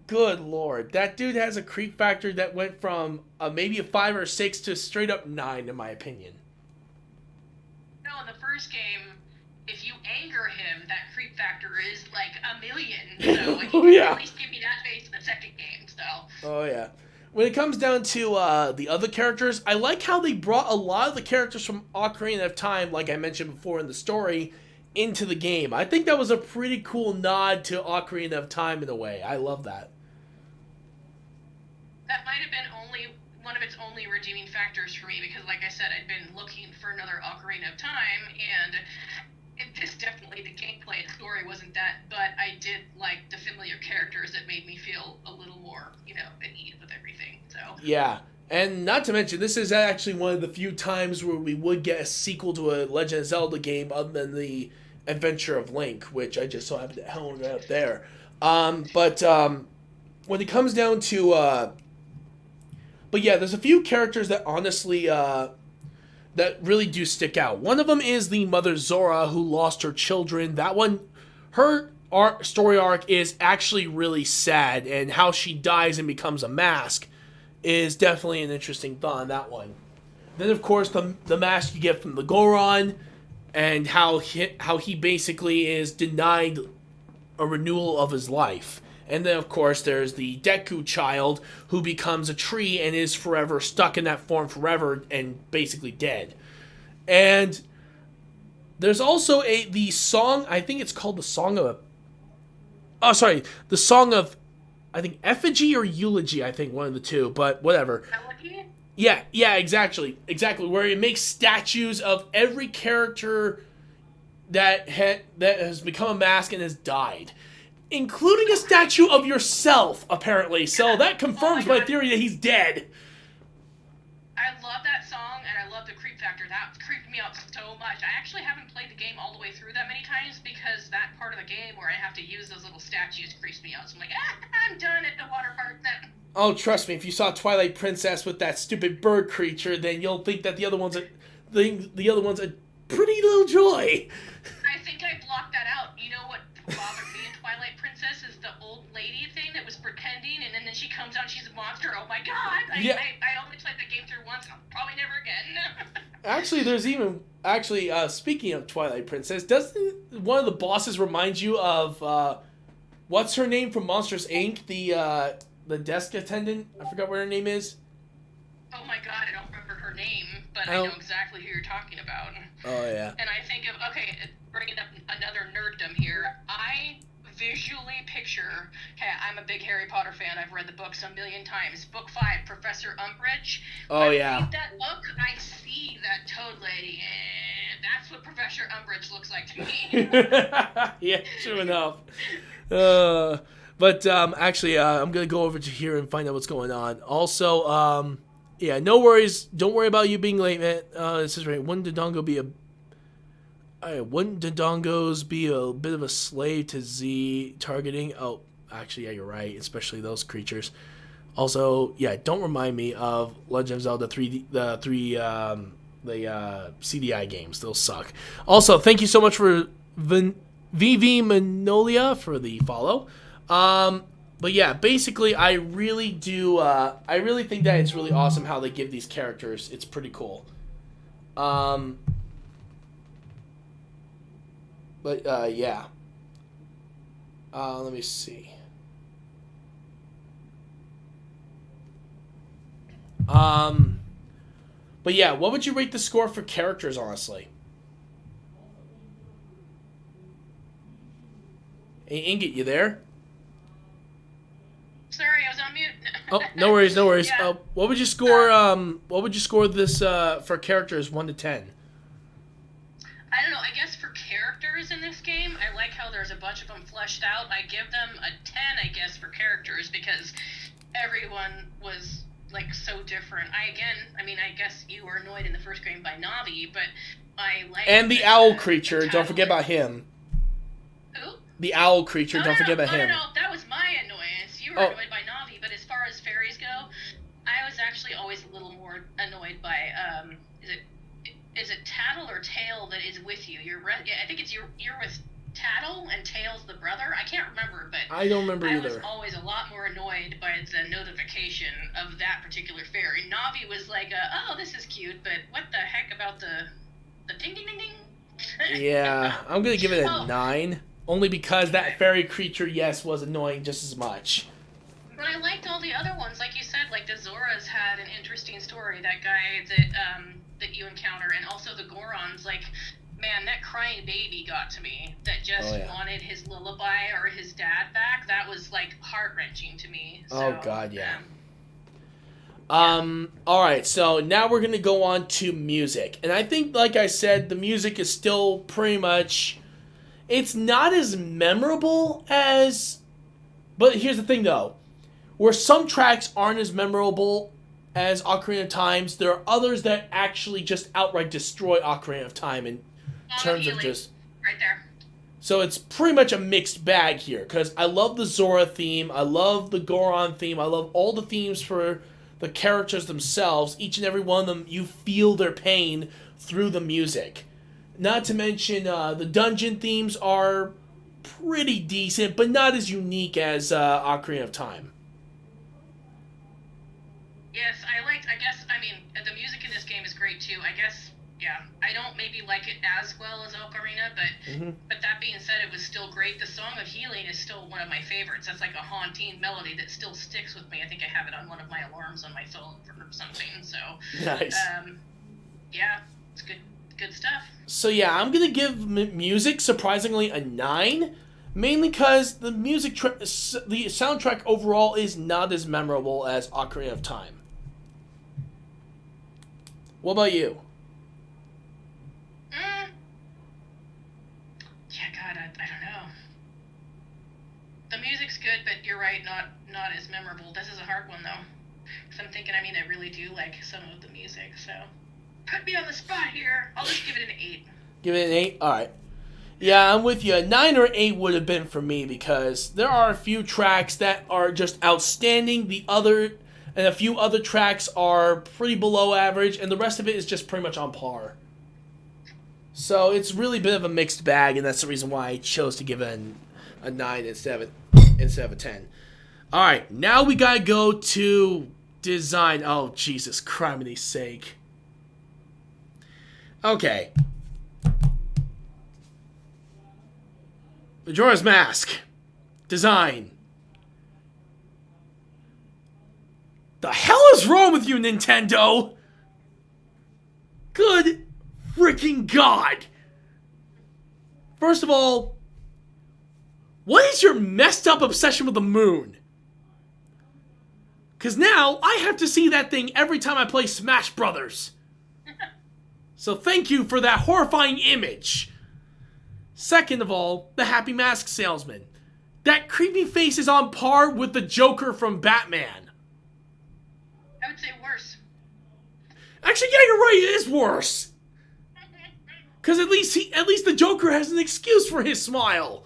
Good lord. That dude has a creep factor that went from maybe a 5 or 6 to straight up 9, in my opinion. No, in the first game, if you anger him, that creep factor is like 1,000,000. So like, you can at least give me that face in the second game. So. Oh yeah. When it comes down to the other characters, I like how they brought a lot of the characters from Ocarina of Time, like I mentioned before in the story, into the game. I think that was a pretty cool nod to Ocarina of Time in a way. I love that. That might have been one of its only redeeming factors for me, because like I said, I'd been looking for another Ocarina of Time, and this definitely, the gameplay and story wasn't that, but I did like the familiar characters that made me feel a little more, at ease with everything, so. Yeah, and not to mention, this is actually one of the few times where we would get a sequel to a Legend of Zelda game other than the Adventure of Link, which I just so happened to hone right up there. But when it comes down to... But yeah, there's a few characters that honestly, that really do stick out. One of them is the mother Zora who lost her children. That one her story arc is actually really sad, and how she dies and becomes a mask is definitely an interesting thought on that one. Then, of course, the mask you get from the Goron, and how he basically is denied a renewal of his life. And then, of course, there's the Deku child, who becomes a tree and is forever stuck in that form forever and basically dead. And there's also the song, I think it's called the Song of... Oh, sorry, the Song of, I think, Effigy or Eulogy, I think, one of the two, but whatever. Elegy? Yeah, exactly, where it makes statues of every character that has become a mask and has died, including a statue of yourself, apparently. So that confirms my theory that he's dead. I love that song, and I love the creep factor. That creeped me out so much. I actually haven't played the game all the way through that many times, because that part of the game where I have to use those little statues creeps me out. So I'm like, I'm done at the water park then. Oh, trust me, if you saw Twilight Princess with that stupid bird creature, then you'll think that the other one's a pretty little joy. I think I blocked that out. You know what bothered me in Twilight Princess is the old lady thing that was pretending, and then she comes out and she's a monster. Oh my god! I only played the game through once, and I'll probably never again. Actually, there's even... Actually, speaking of Twilight Princess, doesn't one of the bosses remind you of... what's her name from Monsters, Inc.? The desk attendant? I forgot what her name is. Oh my god, I don't remember her name, but I know exactly who you're talking about. Oh, yeah. And I think of... Okay, bringing up another nerddom here. I visually picture... Okay, I'm a big Harry Potter fan. I've read the books a million times. Book 5, Professor Umbridge. Oh, yeah. I read that book, I see that Toad Lady, and that's what Professor Umbridge looks like to me. Yeah, true enough. But actually, I'm going to go over to here and find out what's going on. Also, yeah, no worries. Don't worry about you being late, man. This is right. Wouldn't Dodongo be a bit of a slave to Z targeting? Oh, actually, yeah, you're right. Especially those creatures. Also, yeah, don't remind me of Legend of Zelda 3D, the CDI games. They'll suck. Also, thank you so much for VV Manolia for the follow. But yeah, basically, I really think that it's really awesome how they give these characters. It's pretty cool. But yeah. Let me see. But yeah, what would you rate the score for characters, honestly? Hey, Ingot, you there? Sorry, I was on mute. Oh, no worries. Yeah. What would you score? What would you score this for characters 1 to 10? I don't know. I guess for characters in this game, I like how there's a bunch of them fleshed out. I give them a 10, I guess, for characters, because everyone was like so different. I guess you were annoyed in the first game by Navi, but I like. And the owl creature. Don't forget about him. Who? The owl creature. Don't forget about him. No, that was my annoyance. You were annoyed by Navi, but as far as fairies go, I was actually always a little more annoyed by is it Tattle or Tail that is with you? I think it's you're with Tattle and Tail's the brother. I can't remember, but I don't remember either. I was always a lot more annoyed by the notification of that particular fairy. Navi was like, oh, this is cute, but what the heck about the ding ding ding ding? Yeah, I'm gonna give it a 9. Only because that fairy creature, yes, was annoying just as much. But I liked all the other ones, like you said, like the Zoras had an interesting story. That guy that you encounter, and also the Gorons. Like, man, that crying baby got to me. That just wanted his lullaby or his dad back. That was like heart wrenching to me. So, oh God, yeah. All right, so now we're gonna go on to music, and I think, like I said, the music is still pretty much. It's not as memorable as... But here's the thing, though. Where some tracks aren't as memorable as Ocarina of Time's, there are others that actually just outright destroy Ocarina of Time in terms of just... Right there. So it's pretty much a mixed bag here, because I love the Zora theme, I love the Goron theme, I love all the themes for the characters themselves. Each and every one of them, you feel their pain through the music. Not to mention, the dungeon themes are pretty decent, but not as unique as Ocarina of Time. Yes, I mean, the music in this game is great too. I guess, yeah, I don't maybe like it as well as Ocarina, but that being said, it was still great. The Song of Healing is still one of my favorites. That's like a haunting melody that still sticks with me. I think I have it on one of my alarms on my phone or something, so. Nice. Yeah, it's good stuff. So yeah, I'm gonna give music surprisingly a 9, mainly because the the soundtrack overall is not as memorable as Ocarina of Time. What about you? Yeah, God, I don't know. The music's good, but you're right, not as memorable. This is a hard one though, because I'm thinking. I mean, I really do like some of the music, so. Put me on the spot here. I'll just give it an 8. Give it an 8? Alright. Yeah, I'm with you. A 9 or 8 would have been for me because there are a few tracks that are just outstanding. And a few other tracks are pretty below average, and the rest of it is just pretty much on par. So it's really a bit of a mixed bag, and that's the reason why I chose to give it a 9 instead of a 10. Alright, now we gotta go to design. Oh, Jesus criminy sake. Okay. Majora's Mask. Design. The hell is wrong with you, Nintendo? Good freaking God. First of all, what is your messed up obsession with the moon? Because now I have to see that thing every time I play Smash Brothers. So thank you for that horrifying image. Second of all, the Happy Mask Salesman. That creepy face is on par with the Joker from Batman. I would say worse. Actually, yeah, you're right, it is worse. Because at least the Joker has an excuse for his smile.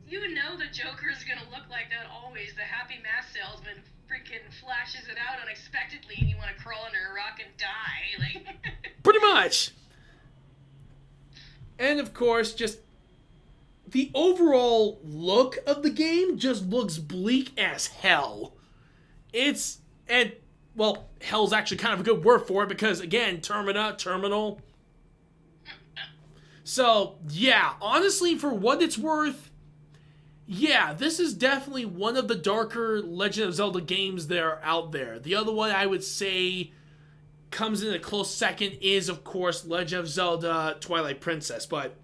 You know the Joker is gonna look like that always. The Happy Mask Salesman freaking flashes it out unexpectedly and you want to crawl under a rock and die. Like Pretty much. And of course, just the overall look of the game just looks bleak as hell. Well, hell's actually kind of a good word for it because, again, terminal. So, yeah, honestly, for what it's worth, yeah, this is definitely one of the darker Legend of Zelda games that are out there. The other one I would say comes in a close second is, of course, Legend of Zelda Twilight Princess. But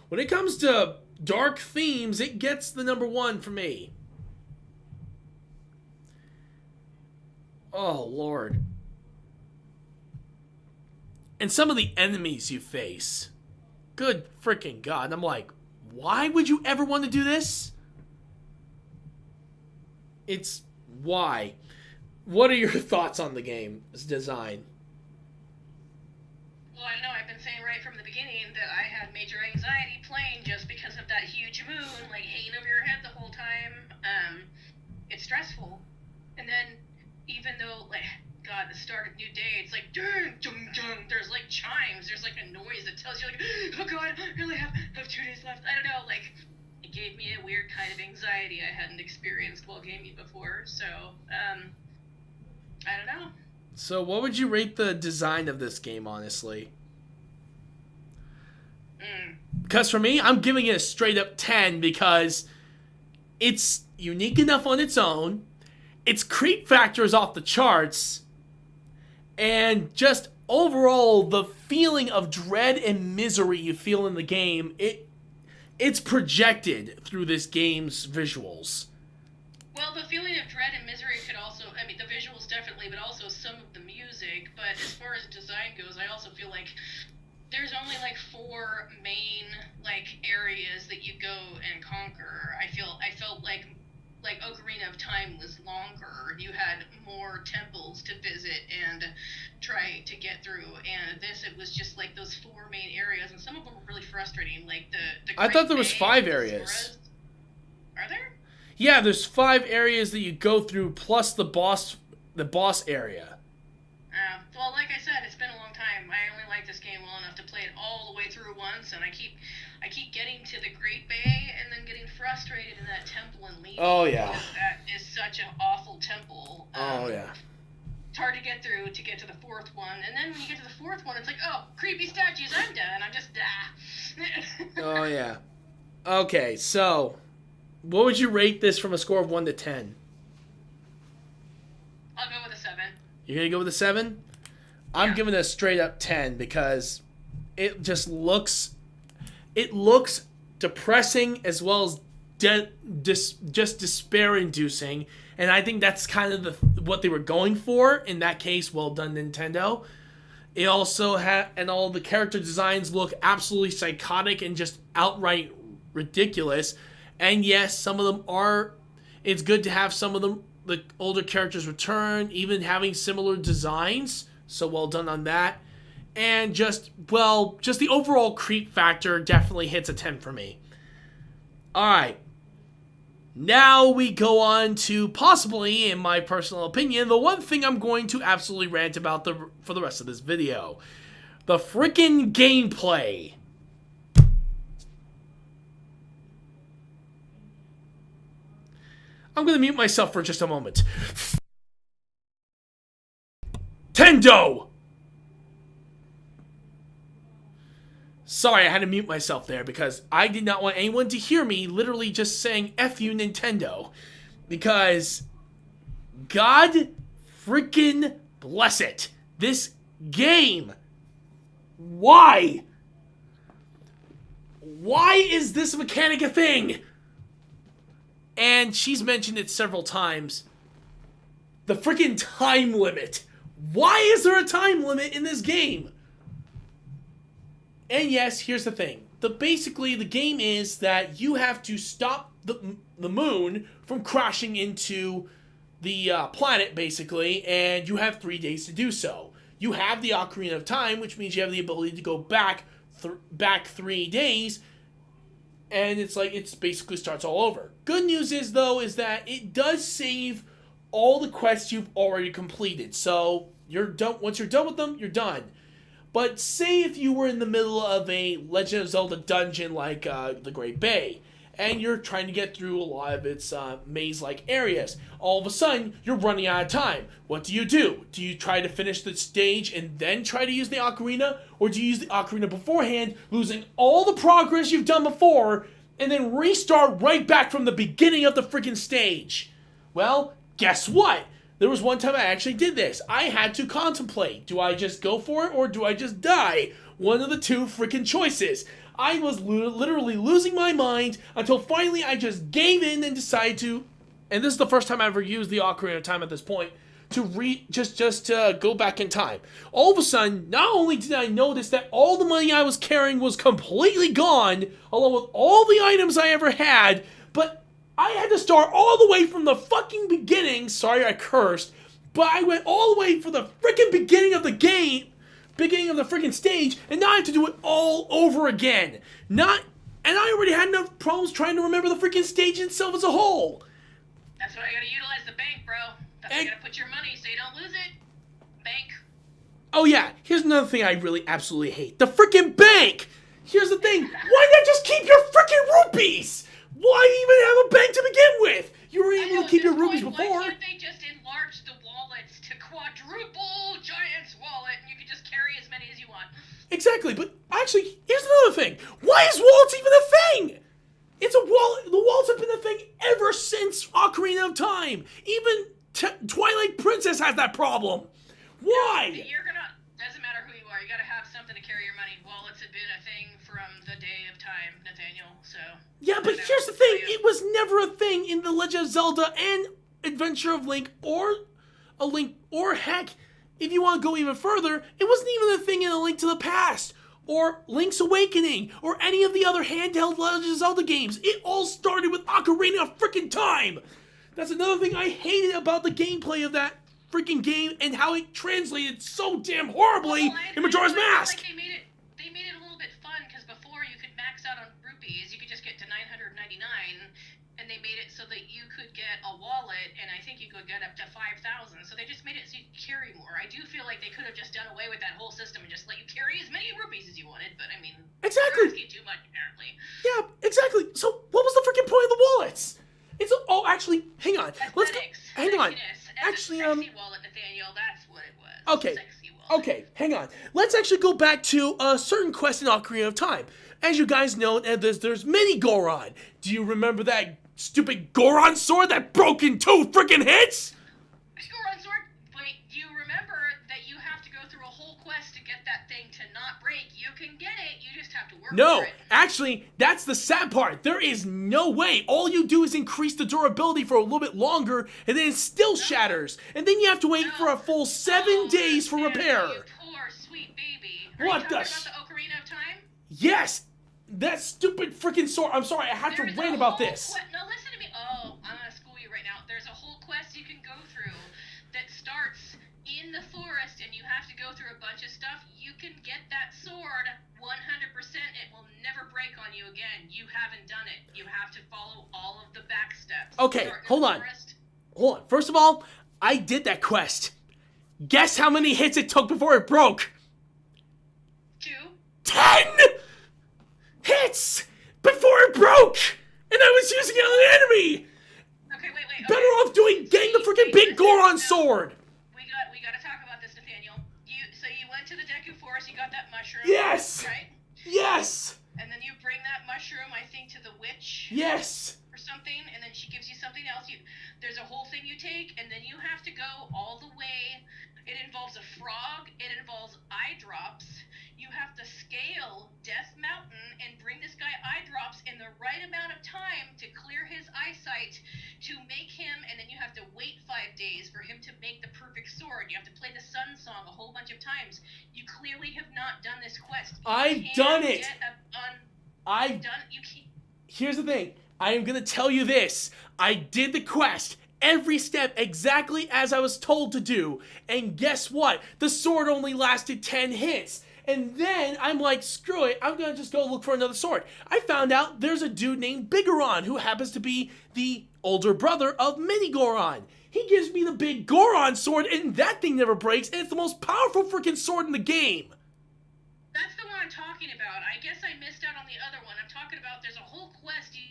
when it comes to dark themes, it gets the number 1 for me. Oh, Lord. And some of the enemies you face. Good freaking God. And I'm like, why would you ever want to do this? It's why. What are your thoughts on the game's design? Well, I know I've been saying right from the beginning that I had major anxiety playing just because of that huge moon, like, hanging over your head the whole time. It's stressful. And then, even though, like, God, the start of New Day, it's like, dun, dun, dun, there's, like, chimes, there's, like, a noise that tells you, like, oh, God, I only have 2 days left. I don't know, like, it gave me a weird kind of anxiety I hadn't experienced while gaming before, so, I don't know. So what would you rate the design of this game, honestly? Because for me, I'm giving it a straight up 10 because it's unique enough on its own, its creep factor is off the charts, and just overall, the feeling of dread and misery you feel in the game, it's projected through this game's visuals. Well, the feeling of dread and misery could also, I mean, the visuals definitely, but also some of the music. But as far as design goes, I also feel like there's only like 4 main like areas that you go and conquer. I felt like Ocarina of Time was longer. You had more temples to visit and try to get through. And this, it was just like those 4 main areas, and some of them were really frustrating. Like the I thought there was 5 areas. Are there? Yeah, there's 5 areas that you go through plus the boss area. Well, like I said, it's been a long time. I only like this game well enough to play it all the way through once, and I I keep getting to the Great Bay and then getting frustrated in that temple and leaving. Oh, yeah. Because that is such an awful temple. Oh, yeah. It's hard to get through to get to the fourth one, and then when you get to the fourth one, it's like, oh, creepy statues, I'm done. I'm just Oh, yeah. Okay, so what would you rate this from a score of 1 to 10? I'll go with a 7. You're gonna go with a 7? I'm Yeah. giving it a straight up 10 because it just looks depressing as well as just despair inducing, and I think that's kind of what they were going for in that case. Well done, Nintendo. It also and all the character designs look absolutely psychotic and just outright ridiculous. And yes, some of them are. It's good to have some of them, the older characters, return, even having similar designs. So well done on that. And just the overall creep factor definitely hits a 10 for me. All right. Now we go on to possibly, in my personal opinion, the one thing I'm going to absolutely rant about for the rest of this video. The freaking gameplay. I'm going to mute myself for just a moment. Nintendo! Sorry, I had to mute myself there because I did not want anyone to hear me literally just saying F you, Nintendo. Because, God freaking bless it. This game. Why? Why is this mechanic a thing? And she's mentioned it several times. The freaking time limit. Why is there a time limit in this game? And yes, here's the thing. Basically, the game is that you have to stop the moon from crashing into the planet, basically, and you have 3 days to do so. You have the Ocarina of Time, which means you have the ability to go back 3 days, and it's basically starts all over. Good news is, though, is that it does save all the quests you've already completed. So you're done. Once you're done with them, you're done. But say if you were in the middle of a Legend of Zelda dungeon like the Great Bay, and you're trying to get through a lot of its maze-like areas, all of a sudden, you're running out of time. What do? Do you try to finish the stage and then try to use the Ocarina? Or do you use the Ocarina beforehand, losing all the progress you've done before, and then restart right back from the beginning of the freaking stage? Well, guess what? There was one time I actually did this. I had to contemplate. Do I just go for it or do I just die? One of the two freaking choices. I was literally losing my mind until finally I just gave in and decided to, and this is the first time I ever used the Ocarina of Time at this point, to just go back in time. All of a sudden, not only did I notice that all the money I was carrying was completely gone, along with all the items I ever had, but I had to start all the way from the fucking beginning. Sorry I cursed, but I went all the way for the freaking beginning of the game, beginning of the freaking stage, and now I have to do it all over again. And I already had enough problems trying to remember the freaking stage itself as a whole. That's why you gotta utilize the bank, bro. That's why you gotta put your money so you don't lose it. Bank. Oh yeah, here's another thing I really absolutely hate. The freaking bank! Here's the thing, why not just keep your freaking rupees? Why even have a bank to begin with? You were able to keep your rupees before. Why can't they just enlarge the wallets to quadruple Giant's wallet and you can just carry as many as you want? Exactly, but actually, here's another thing. Why is wallets even a thing? It's a wallet. The wallets have been a thing ever since Ocarina of Time. Even Twilight Princess has that problem. Why? Doesn't matter who you are, you gotta have something to carry your money. Wallets have been a thing from the day of time, Nathaniel, so... Yeah, but here's the thing. It was never a thing in The Legend of Zelda and Adventure of Link or heck, if you want to go even further, it wasn't even a thing in A Link to the Past or Link's Awakening or any of the other handheld Legend of Zelda games. It all started with Ocarina of freaking Time. That's another thing I hated about the gameplay of that freaking game and how it translated so damn horribly in Majora's Mask. Like they made it a little bit fun because before you could max out on rupees, you could just get to 999, and they made it so that you could get a wallet, and I think you could get up to 5,000. So they just made it so you could carry more. I do feel like they could have just done away with that whole system and just let you carry as many rupees as you wanted, but I mean, exactly. Too much apparently. exactly. Yeah, exactly. So what was the freaking point of the wallets? Actually, hang on. Let's go. Hang on. Actually, sexy wallet, Nathaniel. That's what it was. Okay. Sexy wallet. Okay, hang on. Let's actually go back to a certain quest in Ocarina of Time. As you guys know, there's many Goron. Do you remember that stupid Goron sword that broke in 2 freaking hits? Goron sword. Wait, you remember that you have to go through a whole quest to get that thing to not break? You can get it. You just have to work for it. Actually, that's the sad part. There is no way. All you do is increase the durability for a little bit longer, and then it still shatters. And then you have to wait for a full 7 days for repair. You poor sweet baby. What you the talking about the Ocarina of Time? Yes! That stupid freaking sword. I'm sorry, I have to rant about this. No, listen to me. Oh, I'm gonna school you right now. There's a whole quest you can go through that starts in the forest, and you have to go through a bunch of stuff. You can get that sword 100%. It will never break on you again. You haven't done it. You have to follow all of the back steps. Okay, hold on. Hold on. First of all, I did that quest. Guess how many hits it took before it broke? 2. 10 hits before it broke! And I was using it on an enemy! Okay, wait. Better off getting the freaking big Goron sword! We gotta talk about this, Nathaniel. So you went to the Deku Forest, you got that mushroom. Yes! Right? Yes! And then you bring that mushroom, I think, to the witch. Yes! Or something, and then she gives you something else. There's a whole thing you take, and then you have to go all the way. It involves a frog. It involves eye drops. You have to scale Death Mountain and bring this guy eye drops in the right amount of time to clear his eyesight to make him, and then you have to wait 5 days for him to make the perfect sword. You have to play the Sun Song a whole bunch of times. You clearly have not done this quest. I've done it. You can't. Here's the thing. I am going to tell you this. I did the quest. Every step exactly as I was told to do. And guess what? The sword only lasted 10 hits. And then I'm like, screw it, I'm gonna just go look for another sword. I found out there's a dude named Bigoron who happens to be the older brother of Mini Goron. He gives me the big Goron sword, and that thing never breaks, and it's the most powerful freaking sword in the game. That's the one I'm talking about. I guess I missed out on the other one. I'm talking about there's a whole quest you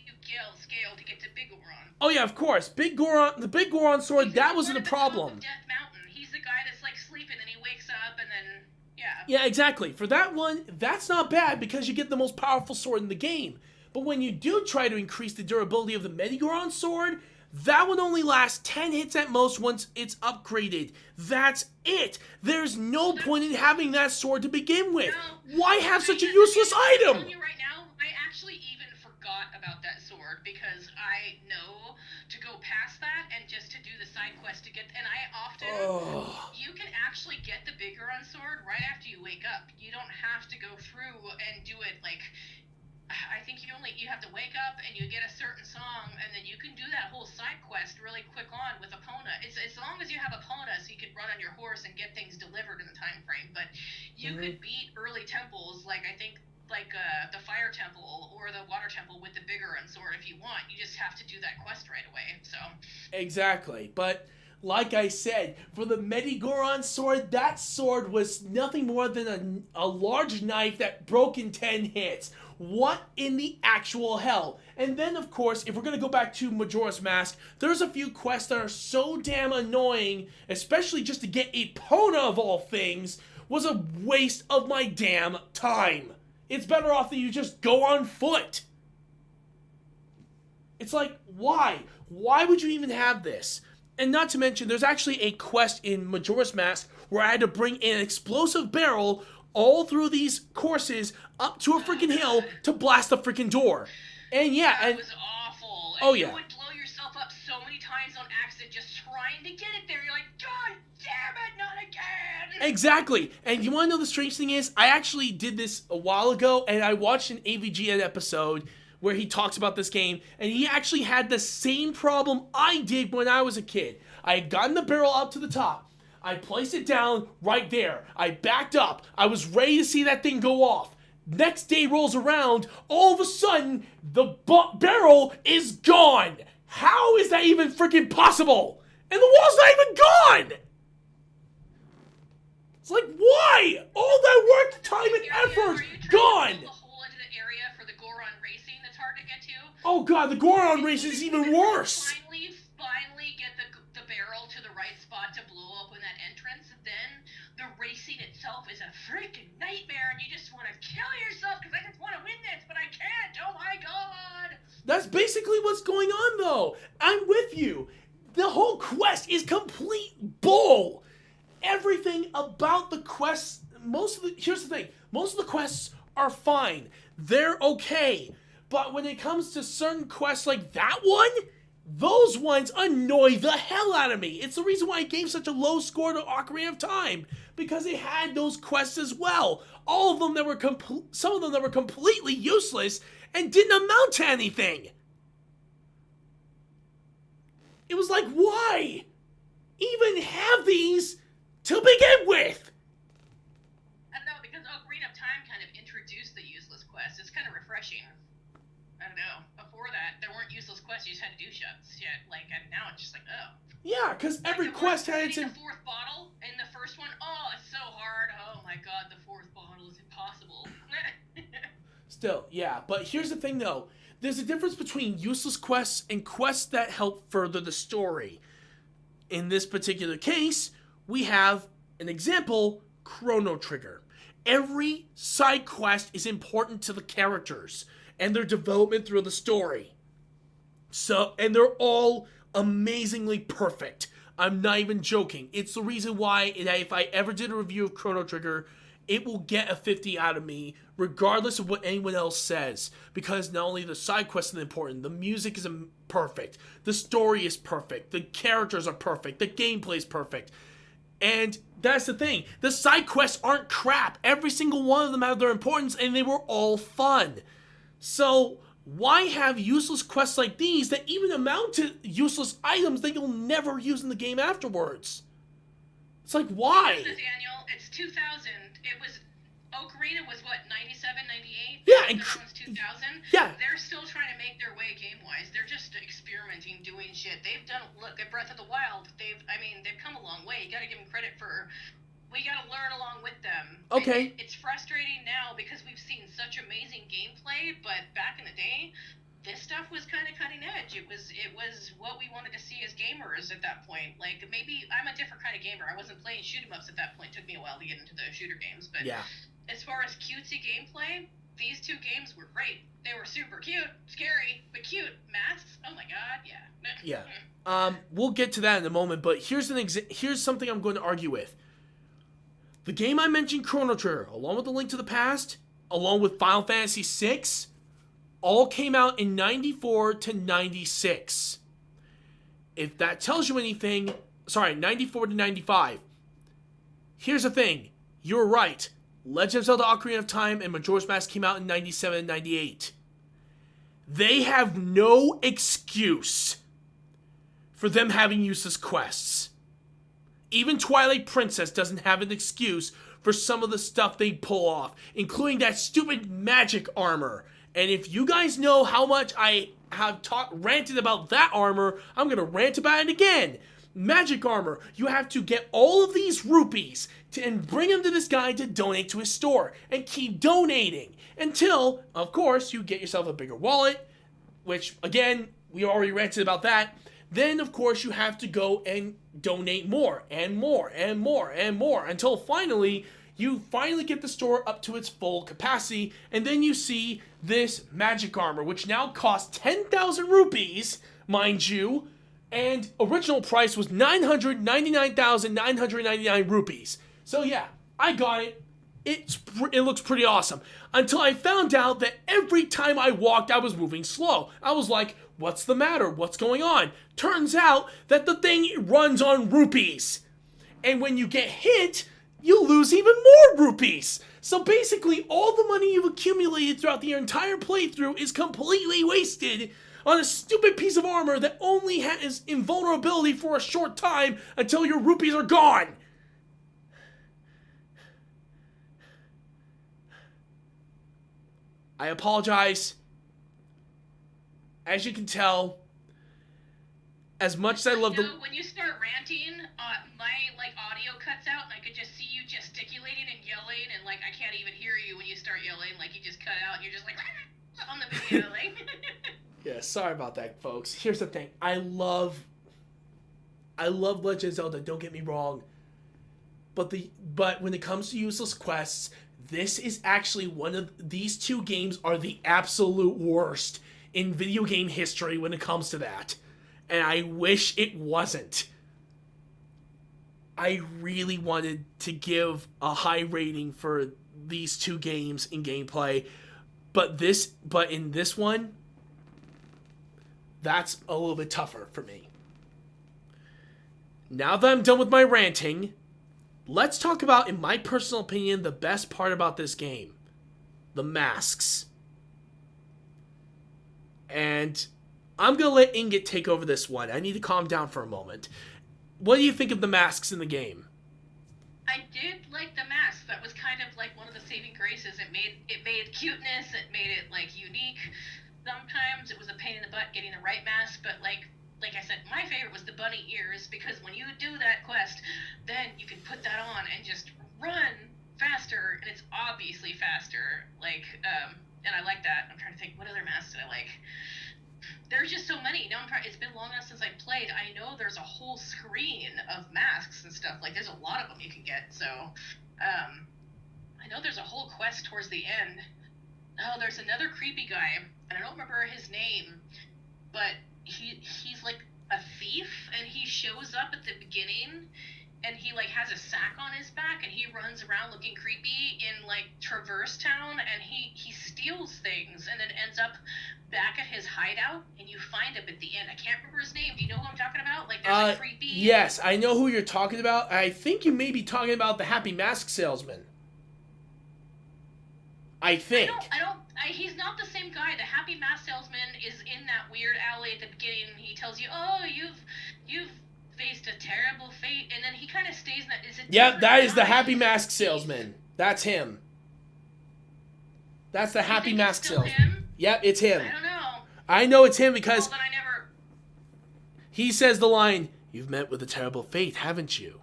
scale to get to Big Goron. Oh yeah, of course. The big Goron sword, that wasn't a problem. Death Mountain. He's the guy that's like sleeping and he wakes up and then, yeah. Yeah, exactly. For that one, that's not bad because you get the most powerful sword in the game. But when you do try to increase the durability of the Medigoron sword, that one only lasts 10 hits at most once it's upgraded. That's it. There's no point in having that sword to begin with. No, why have such a useless item? I'm telling you right now, I actually even forgot about that sword because I know to go past that and just to do the side quest to get. And I often, you can actually get the Bigoron sword right after you wake up. You don't have to go through and do it like. I think you have to wake up and you get a certain song and then you can do that whole side quest really quick on with Epona. It's as long as you have Epona so you can run on your horse and get things delivered in the time frame. But you could beat early temples like I think the Fire Temple or the Water Temple with the Bigoron sword if you want. You just have to do that quest right away. So exactly, but. Like I said, for the Medigoron sword, that sword was nothing more than a large knife that broke in 10 hits. What in the actual hell? And then, of course, if we're going to go back to Majora's Mask, there's a few quests that are so damn annoying, especially just to get Epona of all things, was a waste of my damn time. It's better off that you just go on foot. It's like, why? Why would you even have this? And not to mention, there's actually a quest in Majora's Mask where I had to bring an explosive barrel all through these courses up to a freaking hill to blast the freaking door. And yeah, that was awful. And you would blow yourself up so many times on accident just trying to get it there. You're like, God damn it, not again! Exactly. And you want to know the strange thing is, I actually did this a while ago, and I watched an AVGN episode where he talks about this game, and he actually had the same problem I did when I was a kid. I had gotten the barrel up to the top. I placed it down right there. I backed up. I was ready to see that thing go off. Next day rolls around, all of a sudden, the barrel is gone. How is that even freaking possible? And the wall's not even gone! It's like, why? All that work, time, and effort, gone! hard to get to. Oh god, the Goron race is even worse! Finally get the barrel to the right spot to blow open that entrance, then the racing itself is a freaking nightmare, and you just want to kill yourself because I just want to win this, but I can't. Oh my god! That's basically what's going on, though. I'm with you. The whole quest is complete bull. Everything about the quests, here's the thing, most of the quests are fine. They're okay. But when it comes to certain quests like that one, those ones annoy the hell out of me. It's the reason why I gave such a low score to Ocarina of Time, because it had those quests as well. All of them that were some of them that were completely useless and didn't amount to anything. It was like, why even have these to begin with? I don't know, because Ocarina of Time kind of introduced the useless quest. It's kind of refreshing. I don't know. Before that, there weren't useless quests. You just had to do shit. Like, and now it's just like, oh. Yeah, because every quest had its... The fourth bottle in the first one, oh, it's so hard. Oh my god, the fourth bottle is impossible. Still, yeah. But here's the thing, though. There's a difference between useless quests and quests that help further the story. In this particular case, we have an example, Chrono Trigger. Every side quest is important to the characters and their development through the story. And they're all amazingly perfect. I'm not even joking. It's the reason why if I ever did a review of Chrono Trigger, it will get a 50 out of me, regardless of what anyone else says. Because not only the side quests are important, the music is perfect, the story is perfect, the characters are perfect, the gameplay is perfect. And that's the thing. The side quests aren't crap. Every single one of them have their importance, and they were all fun. So why have useless quests like these that even amount to useless items that you'll never use in the game afterwards? It's like, why? Daniel, it's 2000. It was... Ocarina was what, 97, 98? Yeah, and this one's 2000? Yeah. They're still trying to make their way game-wise. They're just experimenting, doing shit. They've done... Look, at Breath of the Wild, they've come a long way. You gotta give them credit for... We gotta learn along with them. Okay. It's frustrating now because we've seen such amazing gameplay, but back in the day, this stuff was kind of cutting edge. It was what we wanted to see as gamers at that point. Like, maybe I'm a different kind of gamer. I wasn't playing shoot 'em ups at that point. It took me a while to get into the shooter games, but yeah. As far as cutesy gameplay, these two games were great. They were super cute, scary, but cute. Masks, oh my god, yeah. Yeah. We'll get to that in a moment, but here's something I'm going to argue with. The game I mentioned, Chrono Trigger, along with the Link to the Past, along with Final Fantasy VI, all came out in 94 to 96. If that tells you anything, 94 to 95. Here's the thing. You're right. Legend of Zelda Ocarina of Time and Majora's Mask came out in 97 and 98. They have no excuse for them having useless quests. Even Twilight Princess doesn't have an excuse for some of the stuff they pull off, including that stupid magic armor. And if you guys know how much I have ranted about that armor, I'm going to rant about it again. Magic armor. You have to get all of these rupees and bring them to this guy to donate to his store. And keep donating until, of course, you get yourself a bigger wallet, which, again, we already ranted about that. Then, of course, you have to go and donate more and more and more and more until finally you get the store up to its full capacity, and then you see this magic armor, which now costs 10,000 rupees, mind you, and original price was 999,999 rupees. So yeah, I got it. It looks pretty awesome. Until I found out that every time I walked, I was moving slow. I was like, what's the matter? What's going on? Turns out that the thing runs on rupees. And when you get hit, you lose even more rupees. So basically, all the money you've accumulated throughout the entire playthrough is completely wasted on a stupid piece of armor that only has invulnerability for a short time until your rupees are gone. I apologize. As you can tell, as much as I love the... When you start ranting, my audio cuts out, and I could just see you gesticulating and yelling, and I can't even hear you when you start yelling. You just cut out, and you're just on the video, sorry about that, folks. Here's the thing. I love Legend of Zelda, don't get me wrong. But when it comes to useless quests, this is actually these two games are the absolute worst in video game history when it comes to that. And I wish it wasn't. I really wanted to give a high rating for these two games in gameplay, but in this one, that's a little bit tougher for me. Now that I'm done with my ranting, let's talk about, in my personal opinion, the best part about this game. The masks. And I'm going to let Ingot take over this one. I need to calm down for a moment. What do you think of the masks in the game? I did like the mask. That was kind of like one of the saving graces. It made cuteness. It made it like unique. Sometimes it was a pain in the butt getting the right mask, but like I said, my favorite was the bunny ears, because when you do that quest, then you can put that on and just run faster, and it's obviously faster. And I like that. I'm trying to think, what other masks did I like? There's just so many. It's been long enough since I played. I know there's a whole screen of masks and stuff. Like, there's a lot of them you can get. So, I know there's a whole quest towards the end. Oh, there's another creepy guy, and I don't remember his name, but he's like a thief, and he shows up at the beginning, and he like has a sack on his back, and he runs around looking creepy in like Traverse Town, and he steals things, and then ends up back at his hideout, and you find him at the end. I can't remember his name. Do you know who I'm talking about? Like, there's a creepy... Yes, I know who you're talking about. I think you may be talking about the Happy Mask Salesman. I think. He's not the same guy. The Happy Mask Salesman is in that weird alley at the beginning. He tells you, "Oh, you've faced a terrible fate," and then he kind of stays in that. Is it? Yep, that is the Happy Mask Salesman. That's him. That's the Happy Mask Salesman. Him? Yep, it's him. I don't know. I know it's him because then I never... he says the line, "You've met with a terrible fate, haven't you?"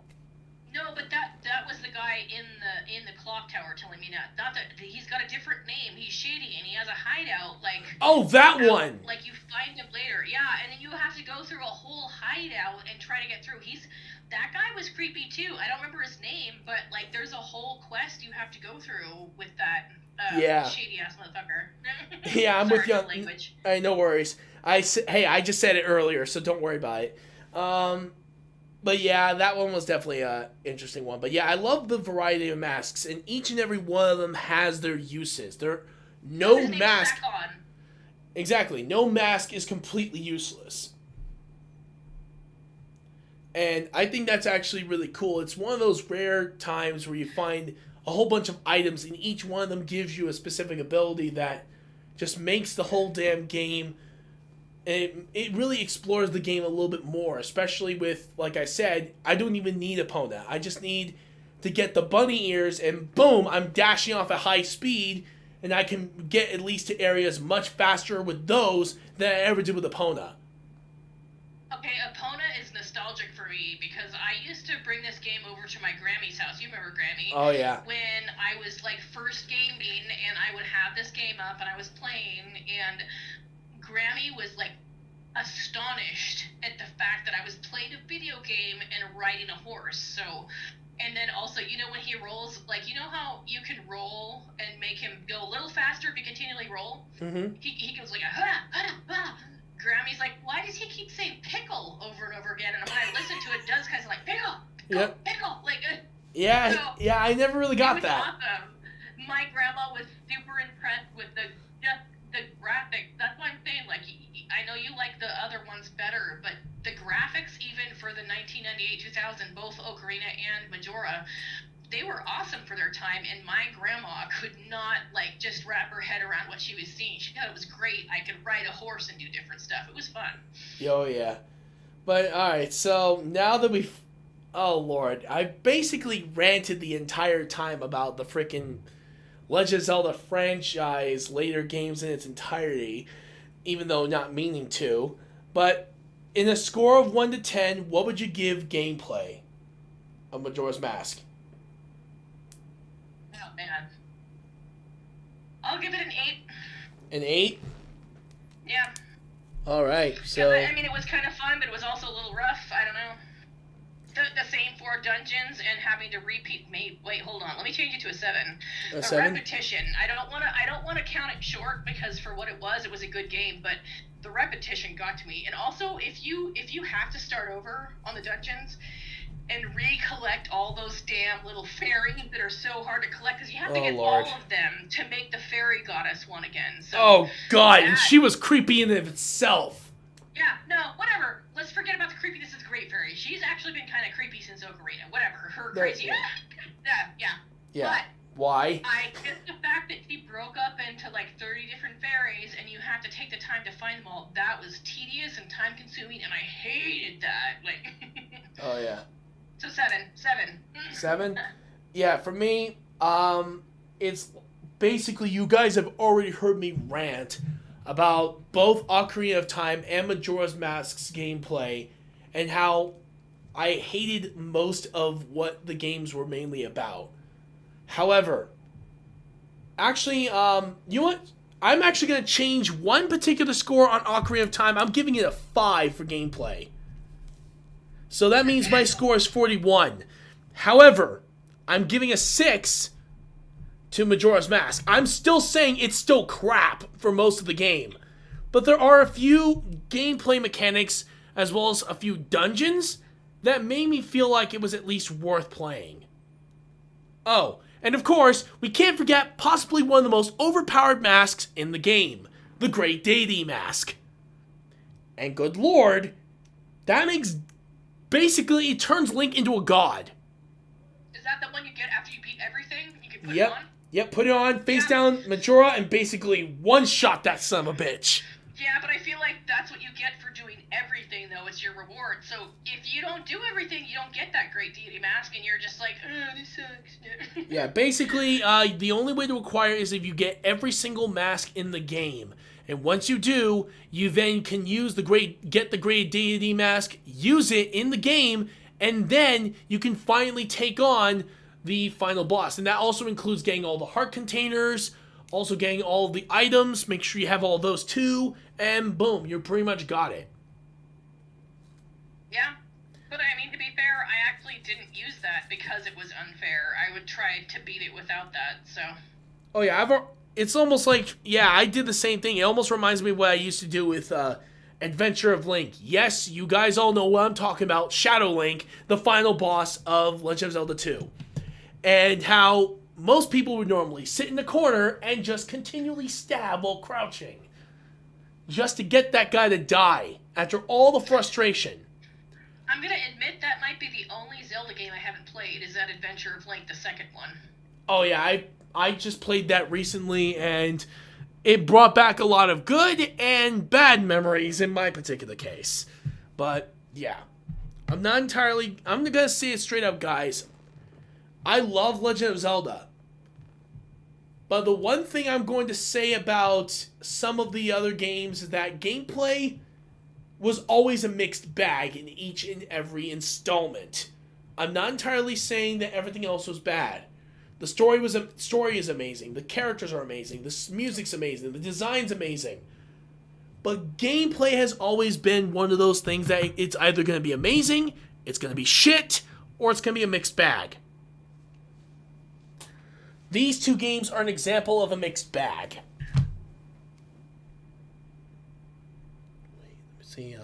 No, but that was the guy in the clock tower telling me that. Not that he's got a different name. He's shady and he has a hideout. Like, oh, that one. Like, you find him later, yeah, and then you have to go through a whole hideout and try to get through. That guy was creepy too. I don't remember his name, but like, there's a whole quest you have to go through with that shady ass motherfucker. Yeah, I'm with you. Language. No worries. I just said it earlier, so don't worry about it. But yeah, that one was definitely an interesting one. But yeah, I love the variety of masks, and each and every one of them has their uses. No mask. Exactly, no mask is completely useless. And I think that's actually really cool. It's one of those rare times where you find a whole bunch of items, and each one of them gives you a specific ability that just makes the whole damn game. And it really explores the game a little bit more, especially with, like I said, I don't even need Epona. I just need to get the bunny ears, and boom, I'm dashing off at high speed, and I can get at least to areas much faster with those than I ever did with Epona. Okay, Epona is nostalgic for me because I used to bring this game over to my Grammy's house. You remember Grammy? Oh, yeah. When I was, like, first gaming, and I would have this game up, and I was playing, and Grammy was, like, astonished at the fact that I was playing a video game and riding a horse. So, and then also, you know, when he rolls, like, you know how you can roll and make him go a little faster if you continually roll? Mm-hmm. He goes like Grammy's like, why does he keep saying pickle over and over again? And when I listen to it, it does kind of like, pickle, pickle, like... Yeah, so, yeah, I never really got that. Awesome. My grandma was super impressed with the graphics. That's what I'm saying. Like, I know you like the other ones better, but the graphics, even for the 1998-2000, both Ocarina and Majora, they were awesome for their time, and my grandma could not, like, just wrap her head around what she was seeing. She thought it was great. I could ride a horse and do different stuff. It was fun. Oh, yeah. But, alright, so now that we've... Oh, Lord. I basically ranted the entire time about the frickin' Legend of Zelda franchise, later games in its entirety, even though not meaning to. But in a score of 1 to 10, what would you give gameplay of Majora's Mask? Oh, man. I'll give it an 8. An 8? Yeah. All right, so I mean, it was kind of fun, but it was also a little rough. I don't know. The same 4 dungeons and having to repeat. Wait, hold on. Let me change it to a 7. A 7? Repetition. I don't want to count it short because for what it was a good game. But the repetition got to me. And also, if you have to start over on the dungeons and recollect all those damn little fairies that are so hard to collect, because you have to get Lord. all of them to make the fairy goddess one again. So oh God, and she was creepy in and of itself. Yeah, no, whatever. Let's forget about the creepiness of the Great Fairy. She's actually been kind of creepy since Ocarina. Whatever. Her crazy. Yeah. Yeah. But why? I get the fact that she broke up into like 30 different fairies and you have to take the time to find them all. That was tedious and time consuming, and I hated that. Like. Oh yeah. So 7. 7? Yeah, for me, it's basically you guys have already heard me rant about both Ocarina of Time and Majora's Mask's gameplay and how I hated most of what the games were mainly about. However, actually, you know what? I'm actually going to change one particular score on Ocarina of Time. I'm giving it a 5 for gameplay. So that means my score is 41. However, I'm giving a 6 to Majora's Mask. I'm still saying it's still crap for most of the game. But there are a few gameplay mechanics as well as a few dungeons that made me feel like it was at least worth playing. Oh, and of course, we can't forget possibly one of the most overpowered masks in the game, the Great Deity Mask. And good lord, that makes... basically, it turns Link into a god. Is that the one you get after you beat everything? You can put Yep. it on? Yep, put it on, face down Majora, and basically one-shot that son of a bitch. Yeah, but I feel like that's what you get for doing everything, though. It's your reward. So if you don't do everything, you don't get that Great Deity Mask, and you're just like, oh, this sucks. Yeah, basically, the only way to acquire is if you get every single mask in the game. And once you do, you then can use get the Great Deity Mask, use it in the game, and then you can finally take on the final boss. And that also includes getting all the heart containers, also getting all the items, make sure you have all those too, and boom, you pretty much got it. Yeah, but I mean, to be fair, I actually didn't use that because it was unfair. I would try to beat it without that, so... Oh yeah, it's almost like, yeah, I did the same thing. It almost reminds me of what I used to do with Adventure of Link. Yes, you guys all know what I'm talking about. Shadow Link, the final boss of Legend of Zelda 2. And how most people would normally sit in the corner and just continually stab while crouching. Just to get that guy to die after all the frustration. I'm gonna admit that might be the only Zelda game I haven't played, is that Adventure of Link, the second one. Oh yeah, I just played that recently, and it brought back a lot of good and bad memories in my particular case. But, yeah. I'm gonna say it straight up, guys. I love Legend of Zelda. But the one thing I'm going to say about some of the other games is that gameplay was always a mixed bag in each and every installment. I'm not entirely saying that everything else was bad. The story is amazing. The characters are amazing. The music's amazing. The design's amazing. But gameplay has always been one of those things that it's either going to be amazing, it's going to be shit, or it's going to be a mixed bag. These two games are an example of a mixed bag. Wait, let me see.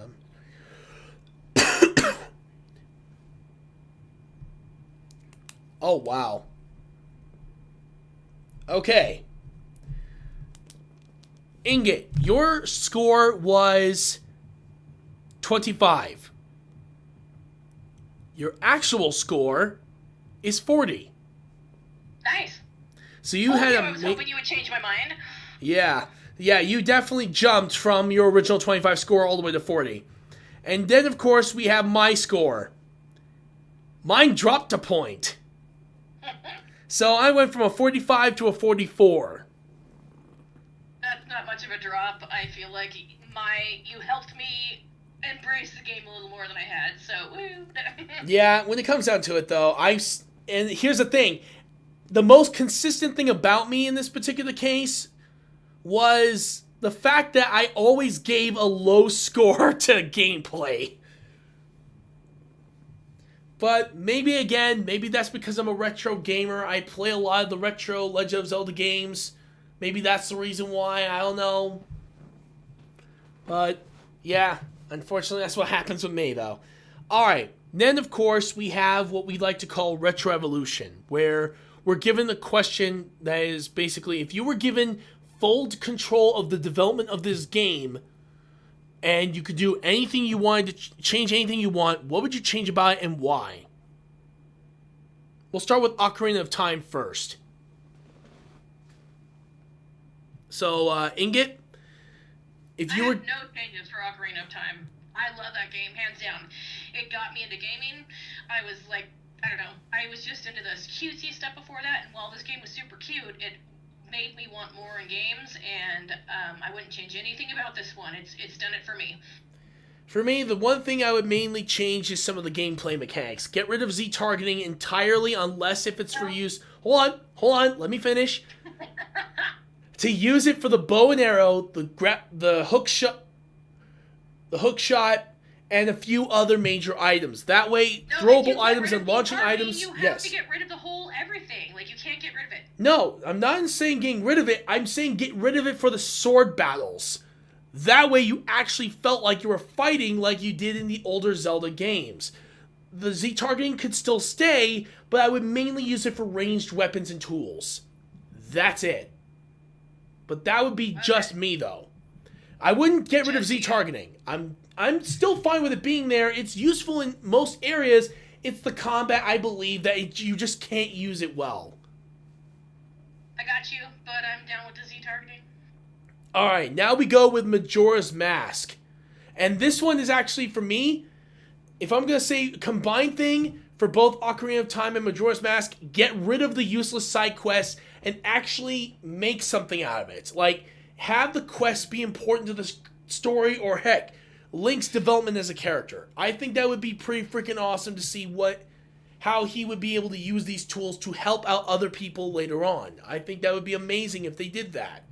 Oh, wow. Okay. Ingot, your score was 25. Your actual score is 40. Nice. So you I was hoping you would change my mind. Yeah, you definitely jumped from your original 25 score all the way to 40. And then, of course, we have my score. Mine dropped a point. So I went from a 45 to a 44. That's not much of a drop. I feel like you helped me embrace the game a little more than I had, so woo. Yeah, when it comes down to it, though, and here's the thing. The most consistent thing about me in this particular case was the fact that I always gave a low score to gameplay. But maybe that's because I'm a retro gamer. I play a lot of the retro Legend of Zelda games. Maybe that's the reason why. I don't know. But, yeah. Unfortunately, that's what happens with me, though. Alright. Then, of course, we have what we like to call Retro Evolution, where we're given the question that is basically, if you were given full control of the development of this game, and you could do anything you wanted to change anything you want, what would you change about it and why? We'll start with Ocarina of Time first. So, Ingot, if you were... I have no changes for Ocarina of Time. I love that game, hands down. It got me into gaming. I was like, I don't know, I was just into this cutesy stuff before that, and while this game was super cute, it made me want more in games, and I wouldn't change anything about this one. It's done it for me. For me, the one thing I would mainly change is some of the gameplay mechanics. Get rid of Z targeting entirely, unless if it's for use... Hold on, let me finish. To use it for the bow and arrow, the hook shot, and a few other major items. That way, throwable items and launching items... You have to get rid of the whole everything. Like, you can't get rid of it. No, I'm not saying getting rid of it. I'm saying get rid of it for the sword battles. That way you actually felt like you were fighting like you did in the older Zelda games. The Z targeting could still stay, but I would mainly use it for ranged weapons and tools. That's it. But that would be just me, though. I wouldn't get rid of Z targeting. I'm still fine with it being there. It's useful in most areas. It's the combat, I believe, that you just can't use it well. I got you, but I'm down with the Z targeting. Alright, now we go with Majora's Mask. And this one is actually, for me, if I'm going to say combined thing for both Ocarina of Time and Majora's Mask, get rid of the useless side quests and actually make something out of it. Like, have the quests be important to the story, or heck, Link's development as a character. I think that would be pretty freaking awesome to see how he would be able to use these tools to help out other people later on. I think that would be amazing if they did that.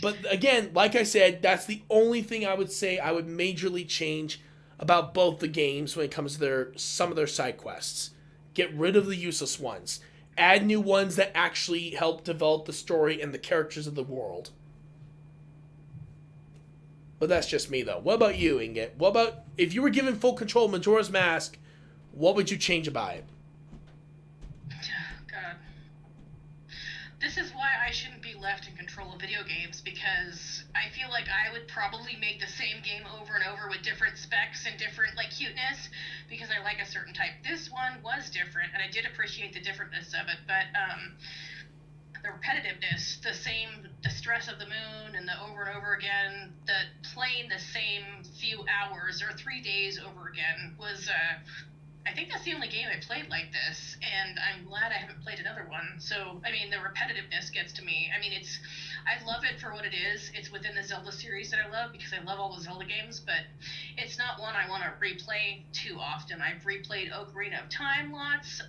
But again, like I said, that's the only thing I would say I would majorly change about both the games when it comes to some of their side quests. Get rid of the useless ones. Add new ones that actually help develop the story and the characters of the world. But that's just me, though. What about you, Ingot? What about, if you were given full control of Majora's Mask, what would you change about it? God. This is why I shouldn't be left in control of video games, because I feel like I would probably make the same game over and over with different specs and different, like, cuteness, because I like a certain type. This one was different, and I did appreciate the differentness of it, but, the repetitiveness, the stress of the moon, and the over and over again, the playing the same few hours or 3 days over again was, I think that's the only game I played like this, and I'm glad I haven't played another one. So, I mean, the repetitiveness gets to me. I mean, I love it for what it is. It's within the Zelda series that I love, because I love all the Zelda games, but it's not one I want to replay too often. I've replayed Ocarina of Time lots.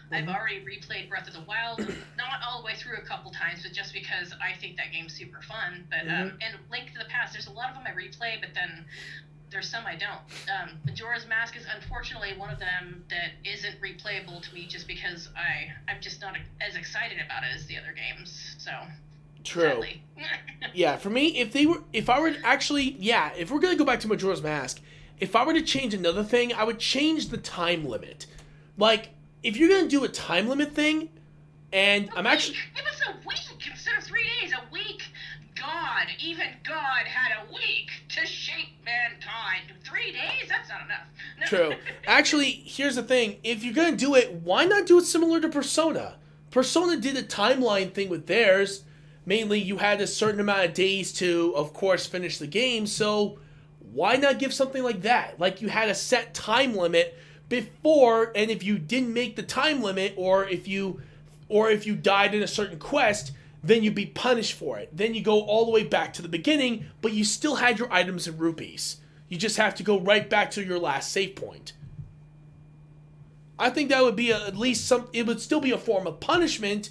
I've already replayed Breath of the Wild, not all the way through a couple times, but just because I think that game's super fun. But and Link to the Past, there's a lot of them I replay, but then there's some I don't. Majora's Mask is unfortunately one of them that isn't replayable to me, just because I'm just not as excited about it as the other games. So true. Yeah, for me, if we're gonna go back to Majora's Mask, if I were to change another thing, I would change the time limit. Like, if you're gonna do a time limit thing, and it was a week instead of 3 days. A week. Even God had a week to shape mankind. 3 days? That's not enough. No. True. Actually, here's the thing. If you're going to do it, why not do it similar to Persona? Persona did a timeline thing with theirs. Mainly, you had a certain amount of days to, of course, finish the game. So, why not give something like that? Like, you had a set time limit before, and if you didn't make the time limit, or if you died in a certain quest, then you'd be punished for it. Then you go all the way back to the beginning, but you still had your items and rupees. You just have to go right back to your last save point. I think that would be it would still be a form of punishment,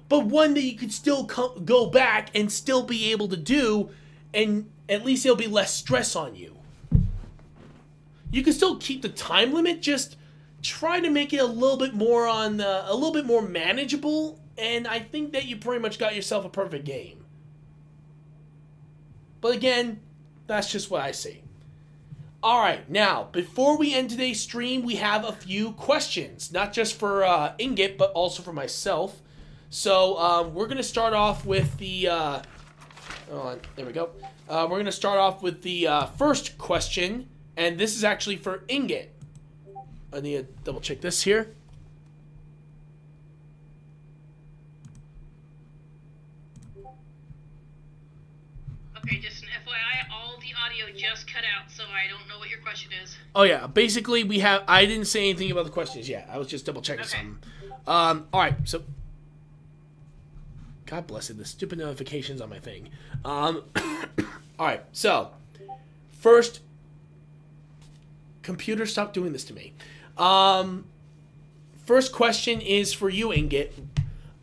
but one that you could still go back and still be able to do and at least it'll be less stress on you. You can still keep the time limit, just try to make it a little bit more manageable, and I think that you pretty much got yourself a perfect game. But again, that's just what I see. Alright, now, before we end today's stream, we have a few questions. Not just for Ingot, but also for myself. So, we're going to start off with the... there we go. We're going to start off with the first question, and this is actually for Ingot. I need to double check this here. Okay, just an FYI, all the audio just cut out, so I don't know what your question is. Oh yeah, basically I didn't say anything about the questions yet. I was just double checking something. Alright, so... God bless it, the stupid notifications on my thing. Alright, so... First... Computer, stop doing this to me. First question is for you, Ingot.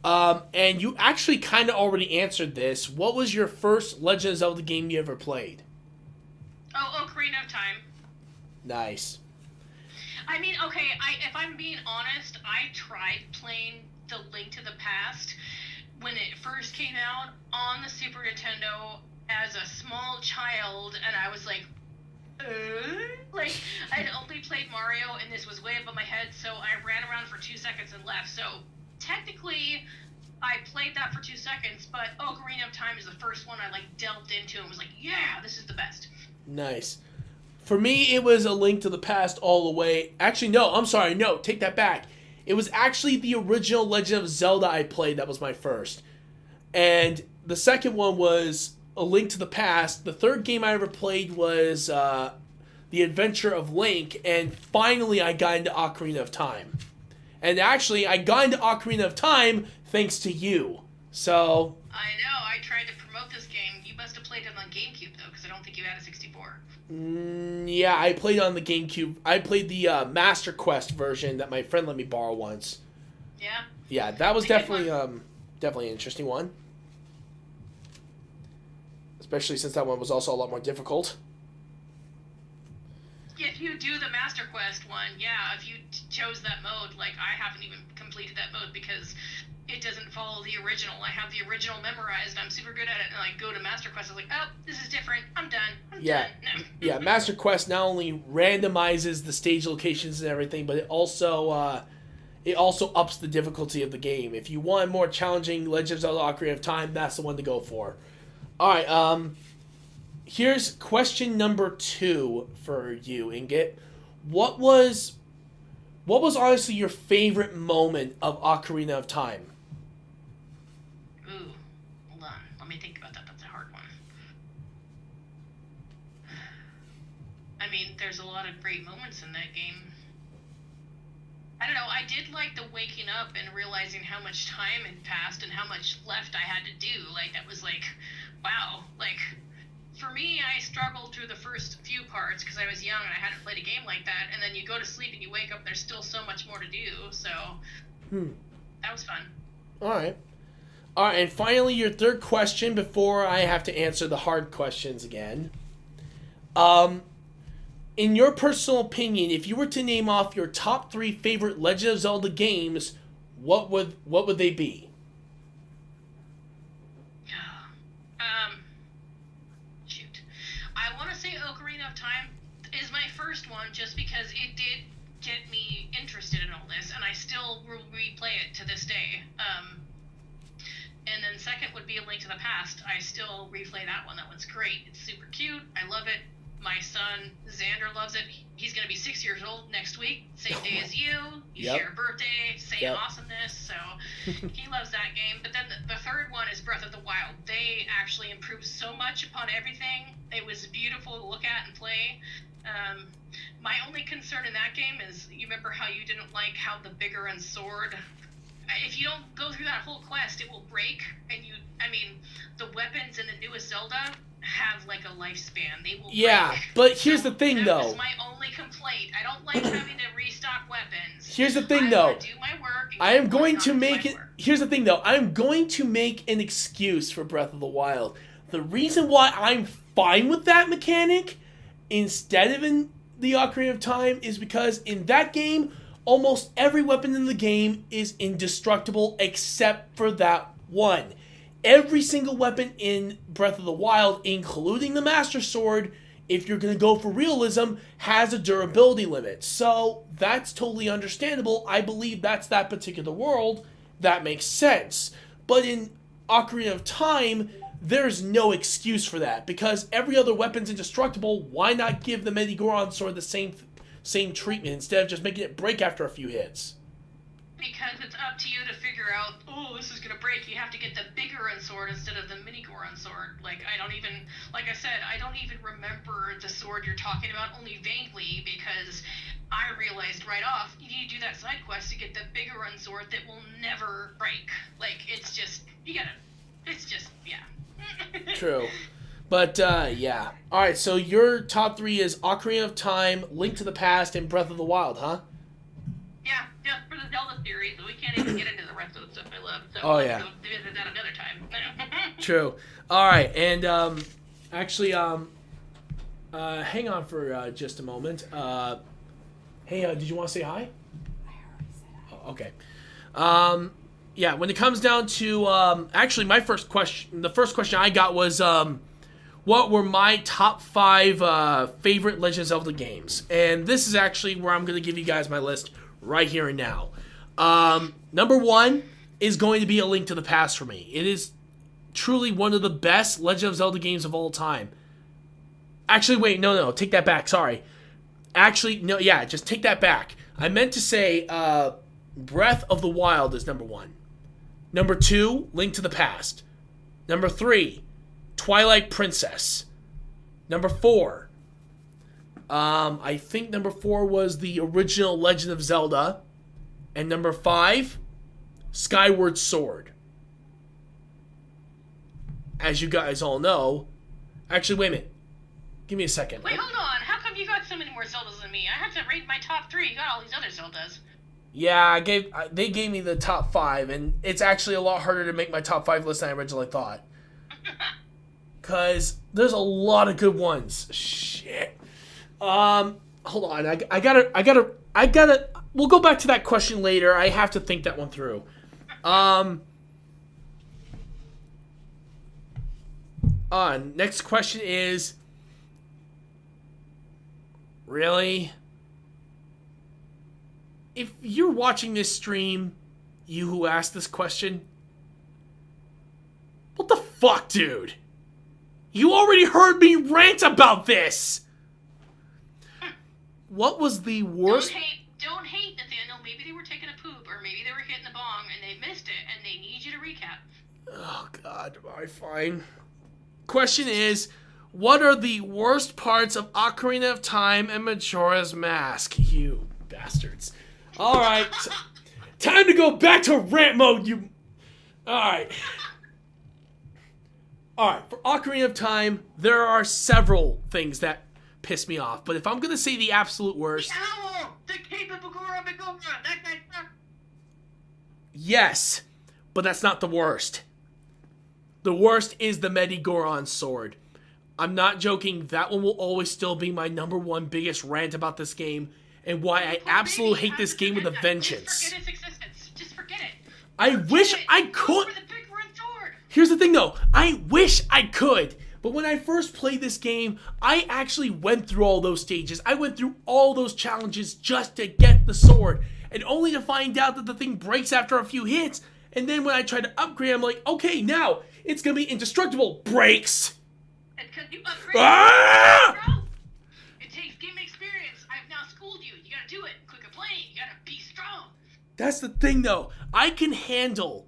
And you actually kind of already answered this. What was your first Legend of Zelda game you ever played? Oh, Ocarina of Time. Nice. I mean, okay, if I'm being honest, I tried playing The Link to the Past when it first came out on the Super Nintendo as a small child, and I was like, like, I'd only played Mario, and this was way above my head, so I ran around for 2 seconds and left. So, technically, I played that for 2 seconds, but Ocarina of Time is the first one I, like, delved into and was like, yeah, this is the best. Nice. For me, it was A Link to the Past all the way. Actually, no, I'm sorry, no, take that back. It was actually the original Legend of Zelda I played that was my first. And the second one was A Link to the Past. The third game I ever played was The Adventure of Link, and finally I got into Ocarina of Time. And actually, I got into Ocarina of Time thanks to you. So... I know, I tried to promote this game. You must have played it on GameCube, though, because I don't think you had a 64. Yeah, I played on the GameCube. I played the Master Quest version that my friend let me borrow once. Yeah? Yeah, that was definitely an interesting one. Especially since that one was also a lot more difficult. If you do the Master Quest one, yeah, if you chose that mode, like, I haven't even completed that mode because it doesn't follow the original. I have the original memorized, I'm super good at it, and I go to Master Quest, I was like, oh, this is different, I'm done, done. No. Yeah, Master Quest not only randomizes the stage locations and everything, but it also ups the difficulty of the game. If you want more challenging Legend of Zelda Ocarina of Time, that's the one to go for. Alright, here's question number 2 for you, Ingot. What was honestly your favorite moment of Ocarina of Time? Ooh, hold on. Let me think about that. That's a hard one. I mean, there's a lot of great moments in that game. I don't know, I did like the waking up and realizing how much time had passed and how much left I had to do. Like, that was like, wow. Like, for me, I struggled through the first few parts because I was young and I hadn't played a game like that. And then you go to sleep and you wake up and there's still so much more to do. So, that was fun. Alright, and finally, your third question before I have to answer the hard questions again. In your personal opinion, if you were to name off your top 3 favorite Legend of Zelda games, what would they be? Shoot. I want to say Ocarina of Time is my first one just because it did get me interested in all this, and I still will replay it to this day. And then second would be A Link to the Past. I still replay that one. That one's great. It's super cute. I love it. My son, Xander, loves it. He's going to be 6 years old next week. Same day as you. You share a birthday. Same awesomeness. So he loves that game. But then the third one is Breath of the Wild. They actually improved so much upon everything. It was beautiful to look at and play. My only concern in that game is, you remember how you didn't like how the Biggoron sword... If you don't go through that whole quest, it will break. And the weapons in the newest Zelda have like a lifespan. They will break. But here's the thing, though. That's my only complaint. I don't like having to restock weapons. Here's the thing, though. Do my work. I am going to make it. Here's the thing, though. I'm going to make an excuse for Breath of the Wild. The reason why I'm fine with that mechanic instead of in the Ocarina of Time is because in that game, almost every weapon in the game is indestructible except for that one. Every single weapon in Breath of the Wild, including the Master Sword, if you're going to go for realism, has a durability limit. So that's totally understandable. I believe that's that particular world. That makes sense. But in Ocarina of Time, there's no excuse for that. Because every other weapon's indestructible, why not give the Medigoron sword the same treatment instead of just making it break after a few hits? Because it's up to you to figure out, oh, this is going to break. You have to get the Bigoron sword instead of the Mini-Goron sword. Like I said, I don't even remember the sword you're talking about, only vaguely, because I realized right off, you need to do that side quest to get the Bigoron sword that will never break. Like, it's just, yeah. True. But, yeah. Alright, so your top 3 is Ocarina of Time, Link to the Past, and Breath of the Wild, huh? Yeah, for the Zelda series, so we can't even get into the rest of the stuff I love. So oh, yeah. We'll visit that another time. True. Alright, and, actually, hang on for, just a moment. Hey, did you want to say hi? I already said hi. Oh, okay. Yeah, when it comes down to, actually, the first question I got was, what were my top 5 favorite Legend of Zelda games? And this is actually where I'm going to give you guys my list right here and now. Number 1 is going to be A Link to the Past for me. It is truly one of the best Legend of Zelda games of all time. Actually, wait, no, take that back, sorry. Actually, no, yeah, just take that back. I meant to say Breath of the Wild is number 1. Number 2, Link to the Past. Number 3, Twilight Princess. Number 4, I think number 4 was the original Legend of Zelda. And number 5, Skyward Sword. As you guys all know... Actually, wait a minute. Give me a second. Wait, hold on. How come you got so many more Zeldas than me? I have to rate my top 3. You got all these other Zeldas. Yeah, they gave me the top 5, and it's actually a lot harder to make my top 5 list than I originally thought. Because there's a lot of good ones. Shit. Hold on. I gotta... We'll go back to that question later. I have to think that one through. Next question is... Really? If you're watching this stream, you who asked this question, what the fuck, dude? You already heard me rant about this! What was the worst... Don't hate, Nathaniel. Maybe they were taking a poop, or maybe they were hitting the bong, and they missed it, and they need you to recap. Oh, God. Alright, fine. Question is, what are the worst parts of Ocarina of Time and Majora's Mask? You bastards. Alright. Time to go back to rant mode, you... Alright. Alright, for Ocarina of Time, there are several things that piss me off. But if I'm going to say the absolute worst... The owl! The Cape of Bagora Bagora! That guy sucked! Yes, but that's not the worst. The worst is the Medigoron sword. I'm not joking, that one will always still be my number 1 biggest rant about this game, and why I absolutely hate this game with a vengeance. Just forget its existence. Just forget it. I wish I could. Go for the Bigoron sword. Here's the thing though, I wish I could. But when I first played this game, I actually went through all those stages. I went through all those challenges just to get the sword. And only to find out that the thing breaks after a few hits. And then when I tried to upgrade, I'm like, okay, now it's going to be indestructible. Breaks. Because you upgrade. Ah! It takes game experience. I've now schooled you. You got to do it. Quicker playing. You got to be strong. That's the thing though. I can handle,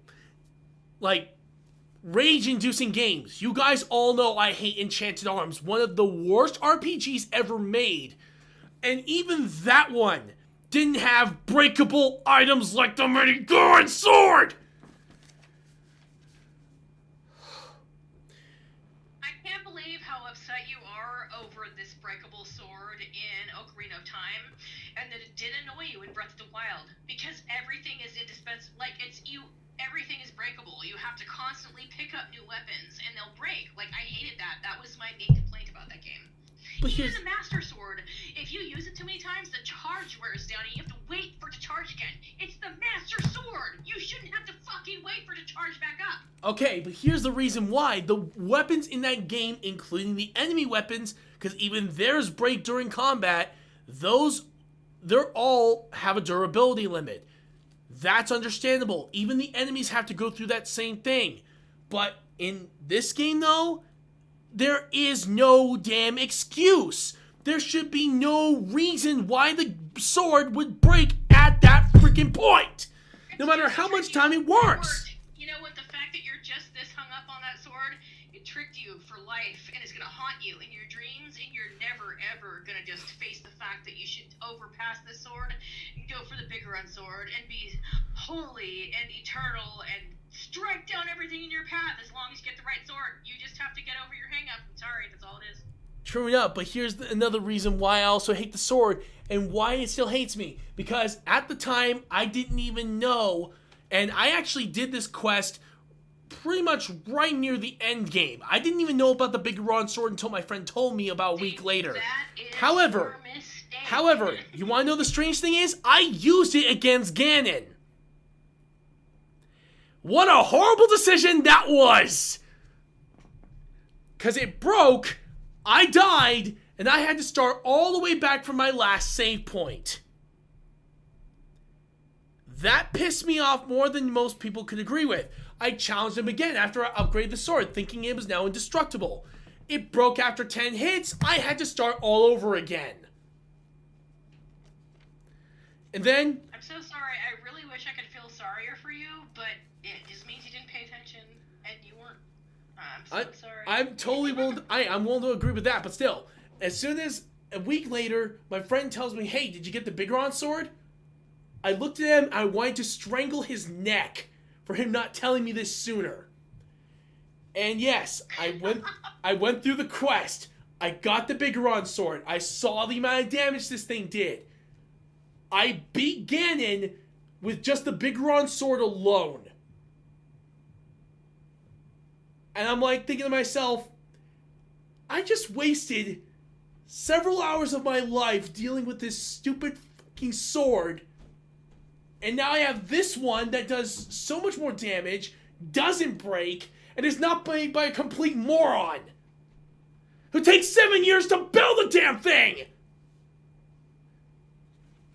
like... rage-inducing games. You guys all know I hate Enchanted Arms, one of the worst RPGs ever made. And even that one didn't have breakable items like the Medigoron sword! I can't believe how upset you are over this breakable sword in Ocarina of Time, and that it did annoy you in Breath of the Wild, because everything is indispensable. Like, everything is breakable. You have to constantly pick up new weapons, and they'll break. Like, I hated that. That was my main complaint about that game. But Even the Master Sword, if you use it too many times, the charge wears down, and you have to wait for it to charge again. It's the Master Sword! You shouldn't have to fucking wait for it to charge back up. Okay, but here's the reason why. The weapons in that game, including the enemy weapons, because even theirs break during combat, they're all have a durability limit. That's understandable. Even the enemies have to go through that same thing. But in this game, though, there is no damn excuse. There should be no reason why the sword would break at that freaking point. No matter how much time it works. You know what? The fact that you're just this hung up on that sword, it tricked you for life, and it's going to haunt you in your dreams, and you're never, ever going to just face the fact that you should overpass this sword and go for the bigger sword and be holy and eternal and strike down everything in your path as long as you get the right sword. You just have to get over your hang-up. I'm sorry, that's all it is. True enough, but here's another reason why I also hate the sword and why it still hates me. Because at the time, I didn't even know, and I actually did this quest pretty much right near the end game. I didn't even know about the big Ron sword until my friend told me about a week later. However, you want to know the strange thing is? I used it against Ganon. What a horrible decision that was! Because it broke, I died, and I had to start all the way back from my last save point. That pissed me off more than most people could agree with. I challenged him again after I upgraded the sword, thinking it was now indestructible. It broke after 10 hits, I had to start all over again. And then... I'm so sorry, I really wish I could feel sorrier for you, but it just means you didn't pay attention, and you weren't... I'm so sorry. I'm totally willing to, I'm willing to agree with that, but still, as soon as a week later, my friend tells me, hey, did you get the big Ron sword? I looked at him, I wanted to strangle his neck for him not telling me this sooner. And yes, I went through the quest. I got the big Ron sword. I saw the amount of damage this thing did. I beat Ganon with just the big Ron sword alone. And I'm like thinking to myself, I just wasted several hours of my life dealing with this stupid fucking sword. And now I have this one that does so much more damage, doesn't break, and is not played by a complete moron who takes 7 years to build the damn thing!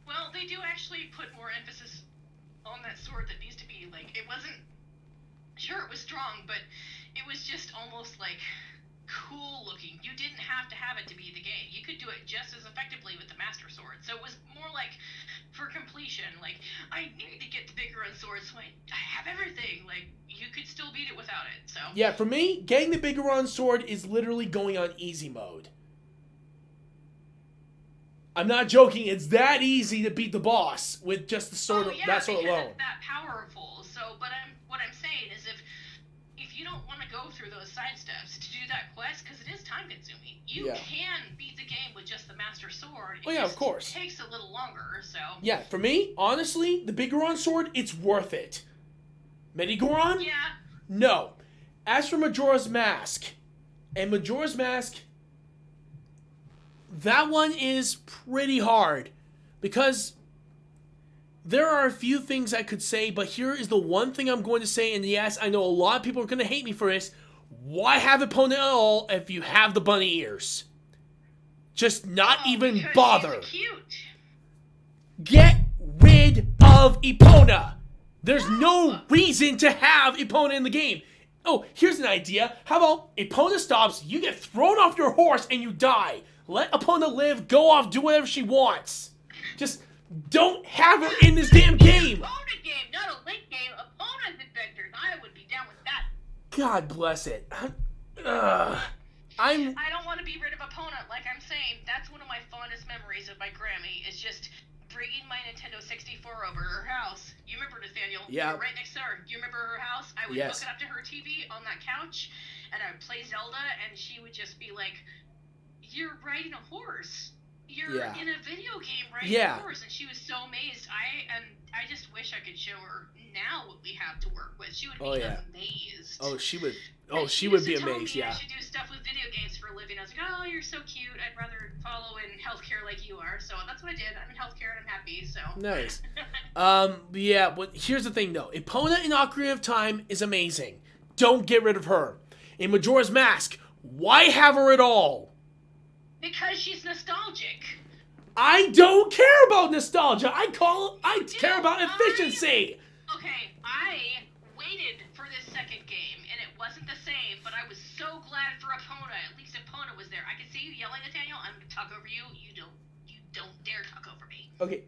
Well, they do actually put more emphasis on that sword that needs to be, like, it wasn't... Sure, it was strong, but it was just almost, like, cool looking. You didn't have to have it to beat the game. You could do it just as effectively with the Master Sword. So it was more like, for completion, like, I need to get the bigger sword so I have everything. Like, you could still beat it without it, so... Yeah, for me, getting the bigger Ron sword is literally going on easy mode. I'm not joking, it's that easy to beat the boss with just the sword, that sword alone. It's that powerful. So, but what I'm saying is if you don't want to go through those side steps to do that quest, because it is time consuming, you can beat the game with just the Master Sword. Oh yeah, of course. It takes a little longer, so... Yeah, for me, honestly, the big Ron sword, it's worth it. Medigoron? Yeah. No. As for Majora's Mask, and Majora's Mask, that one is pretty hard, because there are a few things I could say, but here is the one thing I'm going to say, and yes, I know a lot of people are going to hate me for this. Why have opponent at all if you have the bunny ears? Just not even bother. Cute. Get rid of Epona. There's no reason to have Epona in the game. Oh, here's an idea. How about Epona stops, you get thrown off your horse, and you die. Let Epona live, go off, do whatever she wants. Just don't have her in this damn game. Epona game, not a Link game. Epona's adventures. I would be down with that. God bless it. I don't want to be rid of Epona. Like I'm saying, that's one of my fondest memories of my Grammy, is just bringing my Nintendo 64 over her house. You remember, Nathaniel? Yeah. You were right next to her. You remember her house? I would hook it up to her TV on that couch, and I would play Zelda, and she would just be like, "You're riding a horse. You're Yeah. in a video game, right? Yeah. Of course. And she was so amazed. I just wish I could show her now what we have to work with. She would be amazed. Oh, she would. Oh, And she would be used to tell amazed. me Yeah. I should do stuff with video games for a living. I was like, oh, you're so cute. I'd rather follow in healthcare like you are. So that's what I did. I'm in healthcare and I'm happy. So Nice. Yeah. But here's the thing, though. Epona in Ocarina of Time is amazing. Don't get rid of her. In Majora's Mask, why have her at all? Because she's nostalgic. I don't care about nostalgia. I care about efficiency. Okay, I waited for this second game, and it wasn't the same, but I was so glad for Epona. At least Epona was there. I could see you yelling, Nathaniel. I'm gonna talk over you. You don't dare talk over me. Okay.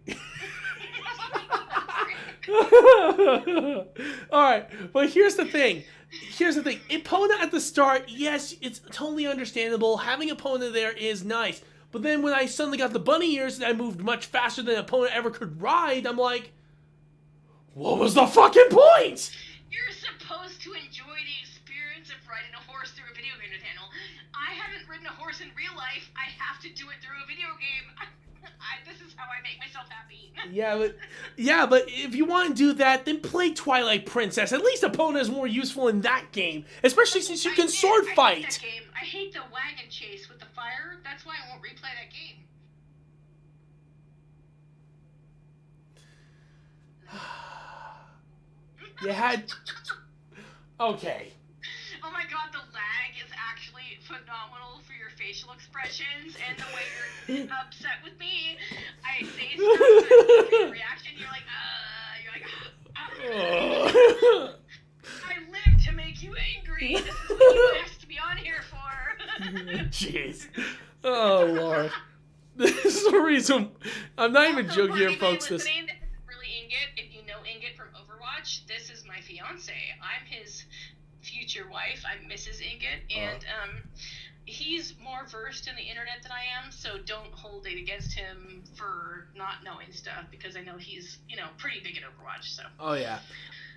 Alright, but here's the thing. Epona at the start, yes, it's totally understandable. Having Epona there is nice. But then when I suddenly got the bunny ears and I moved much faster than Epona ever could ride, I'm like, what was the fucking point? You're supposed to enjoy the experience of riding a horse through a video game, Nathaniel. I haven't ridden a horse in real life. I have to do it through a video game. This is how I make myself happy. But if you want to do that, then play Twilight Princess. At least Epona is more useful in that game, especially since you can sword fight. I hate that game. I hate the wagon chase with the fire. That's why I won't replay that game. You had... Okay. Oh my god, the lag is actually phenomenal for your facial expressions and the way you're upset with me. I say stuff, and your reaction, you're like, I live to make you angry. This is what you asked to be on here for. Jeez. Oh, Lord. This is the reason... I'm not even joking here, folks. This is really Ingot. If you know Ingot from Overwatch, this is my fiance. I'm his future wife. I'm Mrs. Ingot, and he's more versed in the internet than I am, so don't hold it against him for not knowing stuff, because I know he's, pretty big at Overwatch, so. Oh, yeah.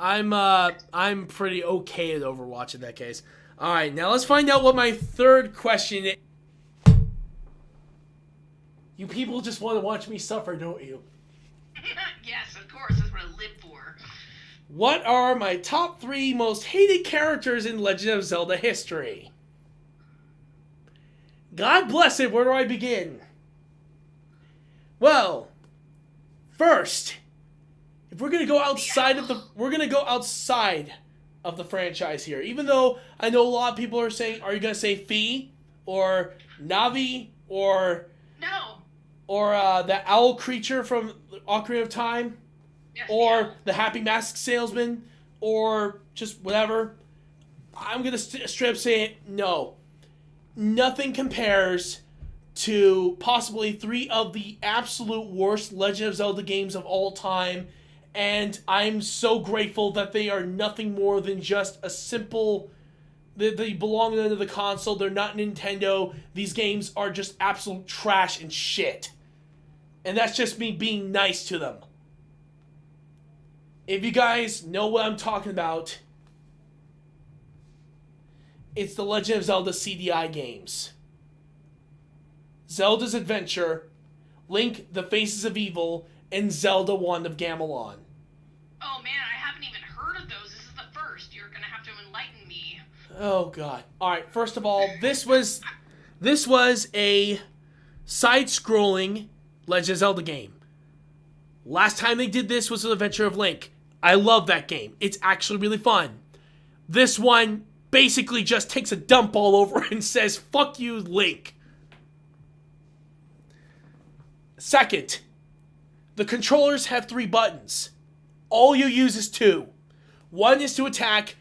I'm pretty okay at Overwatch in that case. Alright, now let's find out what my third question is. You people just want to watch me suffer, don't you? Yes, of course, that's what I live for. What are my top 3 most hated characters in Legend of Zelda history? God bless it, where do I begin? Well, first, if we're gonna go outside of the franchise here, even though I know a lot of people are saying, are you gonna say Fi or Navi or the owl creature from Ocarina of Time? Yes, or the Happy Mask Salesman, or just whatever, I'm going to straight up say it, no. Nothing compares to possibly 3 of the absolute worst Legend of Zelda games of all time, and I'm so grateful that they are nothing more than just a simple... They belong under the console, they're not Nintendo, these games are just absolute trash and shit. And that's just me being nice to them. If you guys know what I'm talking about, it's the Legend of Zelda CDI games. Zelda's Adventure, Link, The Faces of Evil, and Zelda Wand of Gamelon. Oh man, I haven't even heard of those. This is the first. You're gonna have to enlighten me. Oh god. Alright, first of all, this was a side-scrolling Legend of Zelda game. Last time they did this was The Adventure of Link. I love that game. It's actually really fun. This one basically just takes a dump all over and says, fuck you, Link. Second, the controllers have 3 buttons. All you use is 2. One is to attack,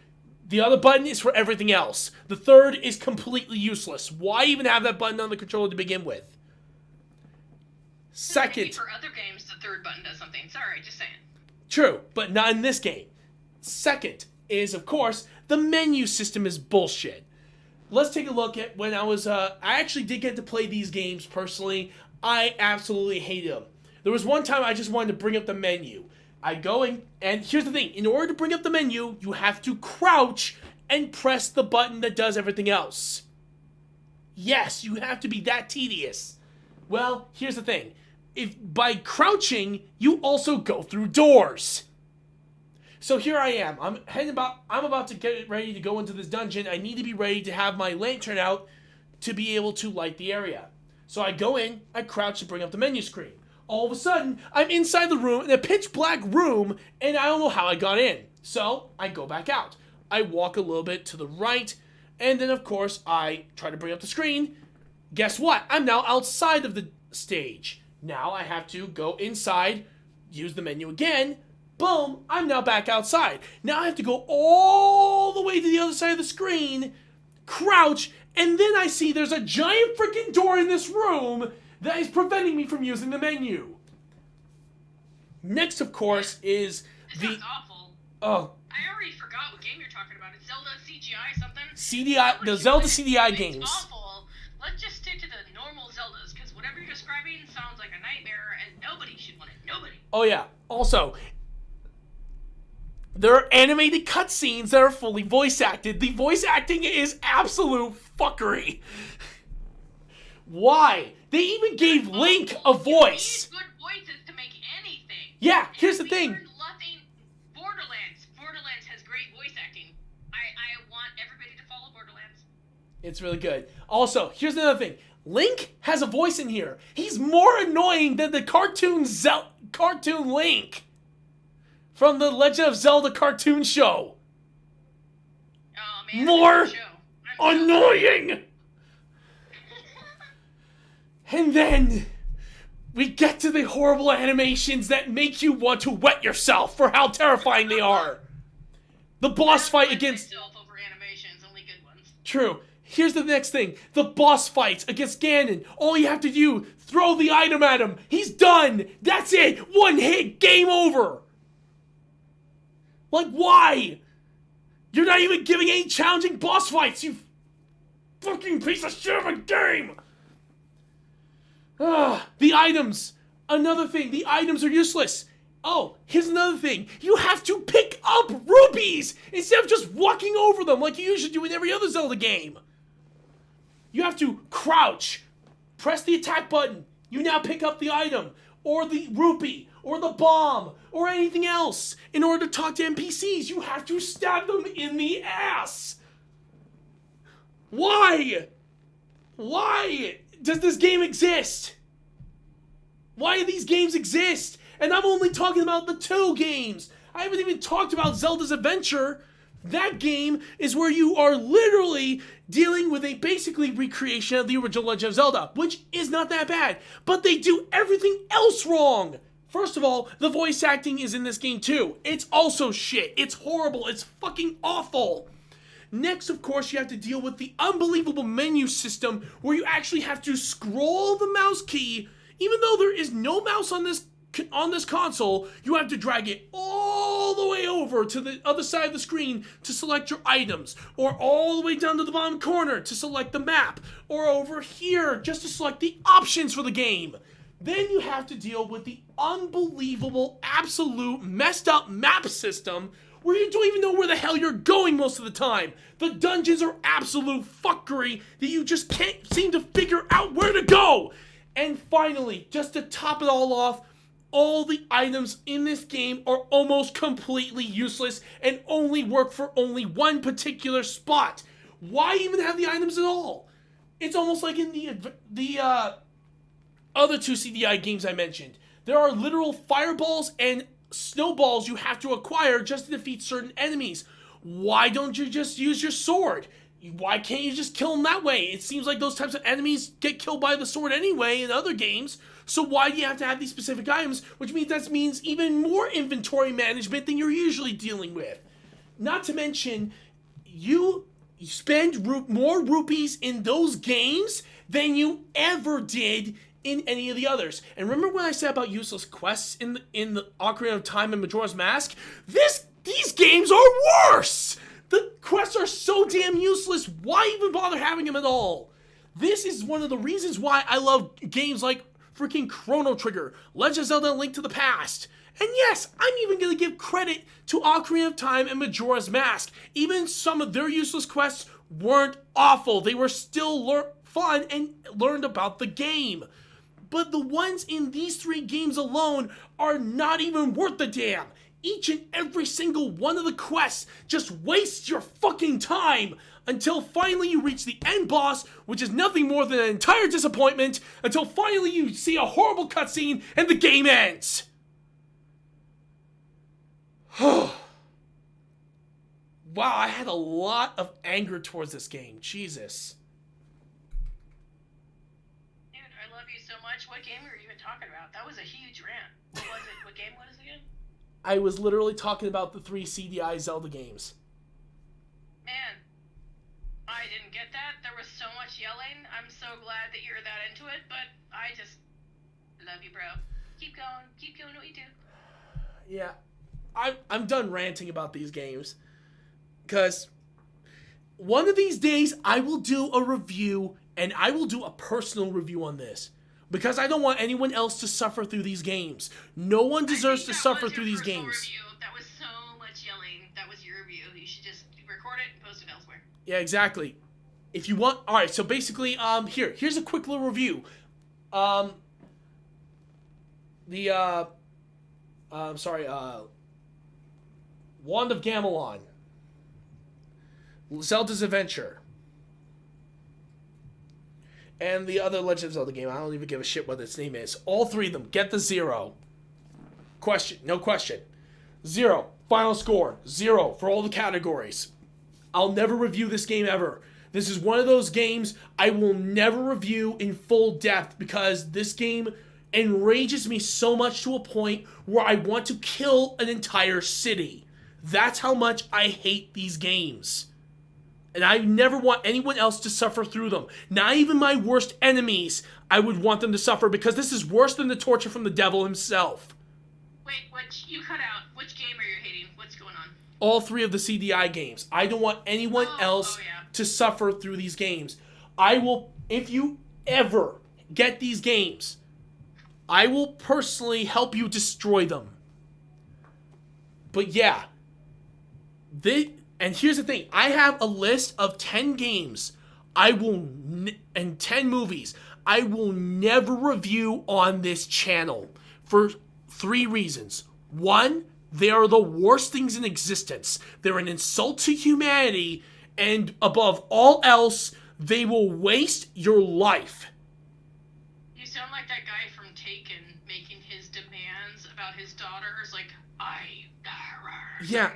the other button is for everything else. The third is completely useless. Why even have that button on the controller to begin with? Second... Maybe for other games, the third button does something. Sorry, just saying. True, but not in this game. Second is, of course, the menu system is bullshit. Let's take a look at when I was, I actually did get to play these games personally. I absolutely hated them. There was one time I just wanted to bring up the menu. I go in, and here's the thing. In order to bring up the menu, you have to crouch and press the button that does everything else. Yes, you have to be that tedious. Well, here's the thing. If by crouching, you also go through doors. So here I am. I'm about to get ready to go into this dungeon. I need to be ready to have my lantern out to be able to light the area. So I go in, I crouch to bring up the menu screen. All of a sudden, I'm inside the room, in a pitch black room, and I don't know how I got in. So I go back out. I walk a little bit to the right, and then of course I try to bring up the screen. Guess what? I'm now outside of the stage. Now I have to go inside, use the menu again. Boom, I'm now back outside. Now I have to go all the way to the other side of the screen, crouch, and then I see there's a giant freaking door in this room that is preventing me from using the menu. Next, of course, is This sounds awful. Oh, I already forgot what game you're talking about. It's Zelda CGI something? CDI, the Zelda CDI It's games. awful. Let's just stick to the normal Zeldas, because whatever you're describing sounds like a nightmare, and nobody should want it. Nobody. Oh yeah. Also, there are animated cutscenes that are fully voice acted. The voice acting is absolute fuckery. Why? They even gave Link a voice. You need good voices to make anything. Yeah, here's the We thing. learned nothing. Borderlands. Borderlands has great voice acting. I want everybody to follow Borderlands. It's really good. Also, here's another thing. Link has a voice in here. He's more annoying than the cartoon Link from the Legend of Zelda cartoon show. Oh man, More that's a good show. I'm so Annoying! And then we get to the horrible animations that make you want to wet yourself for how terrifying they are. The boss fight against... myself over animations, only good ones. True. Here's the next thing. The boss fights against Ganon. All you have to do, throw the item at him. He's done. That's it. One hit. Game over. Like, why? You're not even giving any challenging boss fights, you fucking piece of shit of a game. The items. Another thing. The items are useless. Oh, here's another thing. You have to pick up rupees instead of just walking over them like you usually do in every other Zelda game. You have to crouch, press the attack button. You now pick up the item, or the rupee, or the bomb, or anything else. In order to talk to NPCs, you have to stab them in the ass. Why? Why does this game exist? Why do these games exist? And I'm only talking about the 2 games. I haven't even talked about Zelda's Adventure. That game is where you are literally dealing with a basically recreation of the original Legend of Zelda, which is not that bad. But they do everything else wrong. First of all, the voice acting is in this game too. It's also shit. It's horrible. It's fucking awful. Next, of course, you have to deal with the unbelievable menu system where you actually have to scroll the mouse key. Even though there is no mouse on this console, you have to drag it all the way over to the other side of the screen to select your items, or all the way down to the bottom corner to select the map, or over here just to select the options for the game. Then you have to deal with the unbelievable, absolute, messed up map system where you don't even know where the hell you're going most of the time. The dungeons are absolute fuckery that you just can't seem to figure out where to go. And finally, just to top it all off, all the items in this game are almost completely useless and only work for only one particular spot. Why even have the items at all? It's almost like in the other 2 CDI games I mentioned. There are literal fireballs and snowballs you have to acquire just to defeat certain enemies. Why don't you just use your sword? Why can't you just kill them that way? It seems like those types of enemies get killed by the sword anyway in other games. So why do you have to have these specific items? Which means that means even more inventory management than you're usually dealing with. Not to mention, you spend more rupees in those games than you ever did in any of the others. And remember when I said about useless quests in the Ocarina of Time and Majora's Mask? These games are worse! The quests are so damn useless, why even bother having them at all? This is one of the reasons why I love games like freaking Chrono Trigger, Legend of Zelda: Link to the Past. And yes, I'm even going to give credit to Ocarina of Time and Majora's Mask. Even some of their useless quests weren't awful. They were still fun and learned about the game. but the ones in these 3 games alone are not even worth the damn. Each and every single one of the quests just wastes your fucking time until finally you reach the end boss, which is nothing more than an entire disappointment, until finally you see a horrible cutscene and the game ends. Wow, I had a lot of anger towards this game. Jesus. Dude, I love you so much. What game were you even talking about? That was a huge rant. What was it? What game was it again? I was literally talking about the 3 CDI Zelda games. Man, I didn't get that. There was so much yelling. I'm so glad that you're that into it, but I just love you, bro. Keep going. Keep doing what you do. Yeah, I'm done ranting about these games. Because one of these days I will do a review, and I will do a personal review on this. Because I don't want anyone else to suffer through these games. No one deserves to suffer through these games. Review. That was so much yelling. That was your review. You should just record it and post it elsewhere. Yeah, exactly. If you want, all right. So basically, here's a quick little review. Wand of Gamelon, Zelda's Adventure, and the other Legend of Zelda game. I don't even give a shit what its name is. All 3 of them get the 0. No question. 0. Final score. 0 for all the categories. I'll never review this game ever. This is one of those games I will never review in full depth because this game enrages me so much to a point where I want to kill an entire city. That's how much I hate these games. And I never want anyone else to suffer through them. Not even my worst enemies, I would want them to suffer because this is worse than the torture from the devil himself. Wait, you cut out. Which game are you hating? What's going on? All 3 of the CDI games. I don't want anyone else to suffer through these games. I will, if you ever get these games, I will personally help you destroy them. But yeah, and here's the thing, I have a list of 10 games and 10 movies I will never review on this channel for 3 reasons. 1, they are the worst things in existence. They're an insult to humanity, and above all else, they will waste your life. You sound like that guy from Taken making his demands about his daughters, like, Yeah.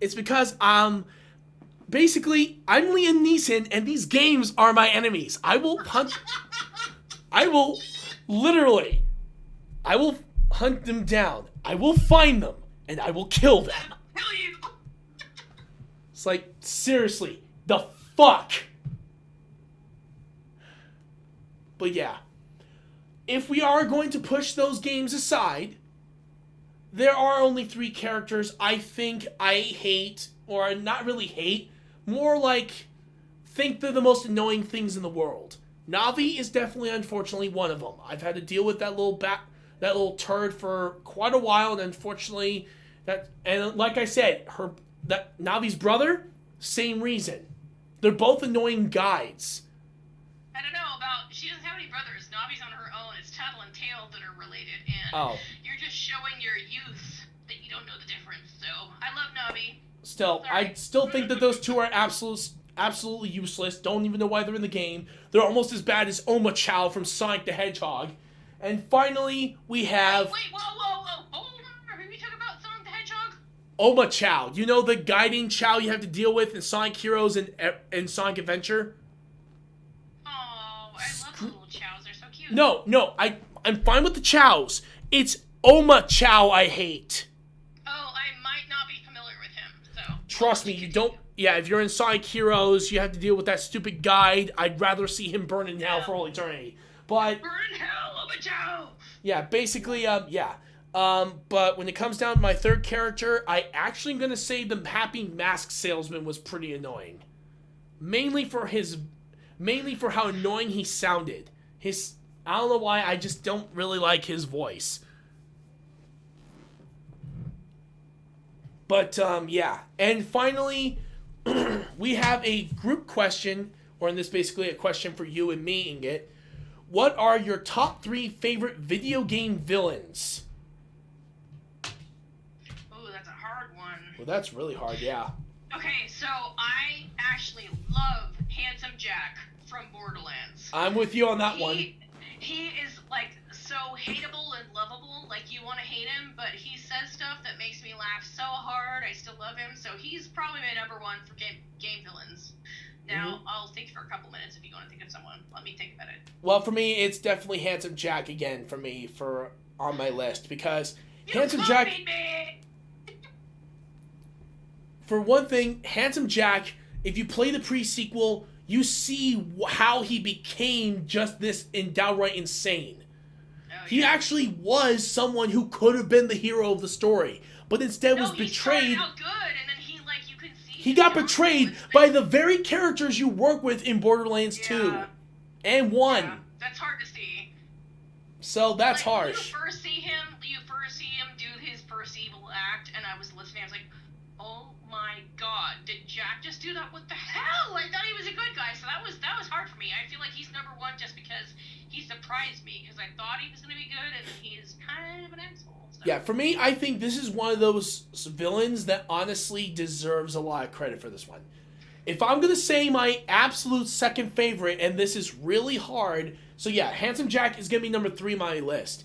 It's because, basically, I'm Liam Neeson, and these games are my enemies. I will hunt them down. I will find them, and I will kill them. Kill you! It's like, seriously, the fuck? But yeah, if we are going to push those games aside, there are only 3 characters I think I hate, or not really hate, more like think they're the most annoying things in the world. Navi is definitely, unfortunately, one of them. I've had to deal with that little turd for quite a while, and unfortunately, and like I said, Navi's brother, same reason. They're both annoying guides. I don't know about, she doesn't have any brothers. Navi's on her own. It's Tattle and Tail that are related, and you're just showing your youth that you don't know the difference. So, I love Navi. Still, Sorry. I still think that those 2 are absolutely useless. Don't even know why they're in the game. They're almost as bad as Oma Chow from Sonic the Hedgehog. And finally, we have... Wait, whoa. Hold on. Are you talking about Sonic the Hedgehog? Oma Chow. You know the guiding Chow you have to deal with in Sonic Heroes and Sonic Adventure? Oh, I love the little Chows. They're so cute. No, I'm fine with the Chows. It's Oma Chow I hate. Oh, I might not be familiar with him, so... Trust me, you don't... Yeah, if you're in Sonic Heroes, you have to deal with that stupid guide. I'd rather see him burn in hell for all eternity. But... Burn in hell, Oma Chow! Yeah, basically, yeah. But when it comes down to my 3rd character, I actually am going to say the Happy Mask Salesman was pretty annoying. Mainly for how annoying he sounded. I don't know why, I just don't really like his voice. But, yeah. And finally, we have a group question, or in this basically a question for you and me, Ingot. what are your top 3 favorite video game villains? Oh, that's a hard one. Well, that's really hard, yeah. Okay, so I actually love Handsome Jack from Borderlands. I'm with you on that one. He is like so hateable and lovable. Like you want to hate him, but he says stuff that makes me laugh so hard. I still love him. So he's probably my number 1 for game villains. Now I'll think for a couple minutes if you want to think of someone. Let me think about it. Well, for me, it's definitely Handsome Jack again for me on my list because Handsome Jack. For one thing, Handsome Jack, if you play the pre-sequel, you see how he became just this downright insane. Oh, he actually was someone who could have been the hero of the story, but instead was betrayed. He started out good, and then you can see. He got betrayed by the very characters you work with in Borderlands 2 and 1. Yeah, that's hard to see. So that's harsh. You first see him do his first evil act, and I was listening. I was like, "Oh my God, did Jack just do that? What the hell? I thought he was a good guy." So that was hard for me. I feel like he's number 1 just because he surprised me because I thought he was going to be good, and he is kind of an asshole. So. Yeah, for me, I think this is one of those villains that honestly deserves a lot of credit for this one. If I'm going to say my absolute second favorite, and this is really hard, so yeah, Handsome Jack is going to be number 3 on my list.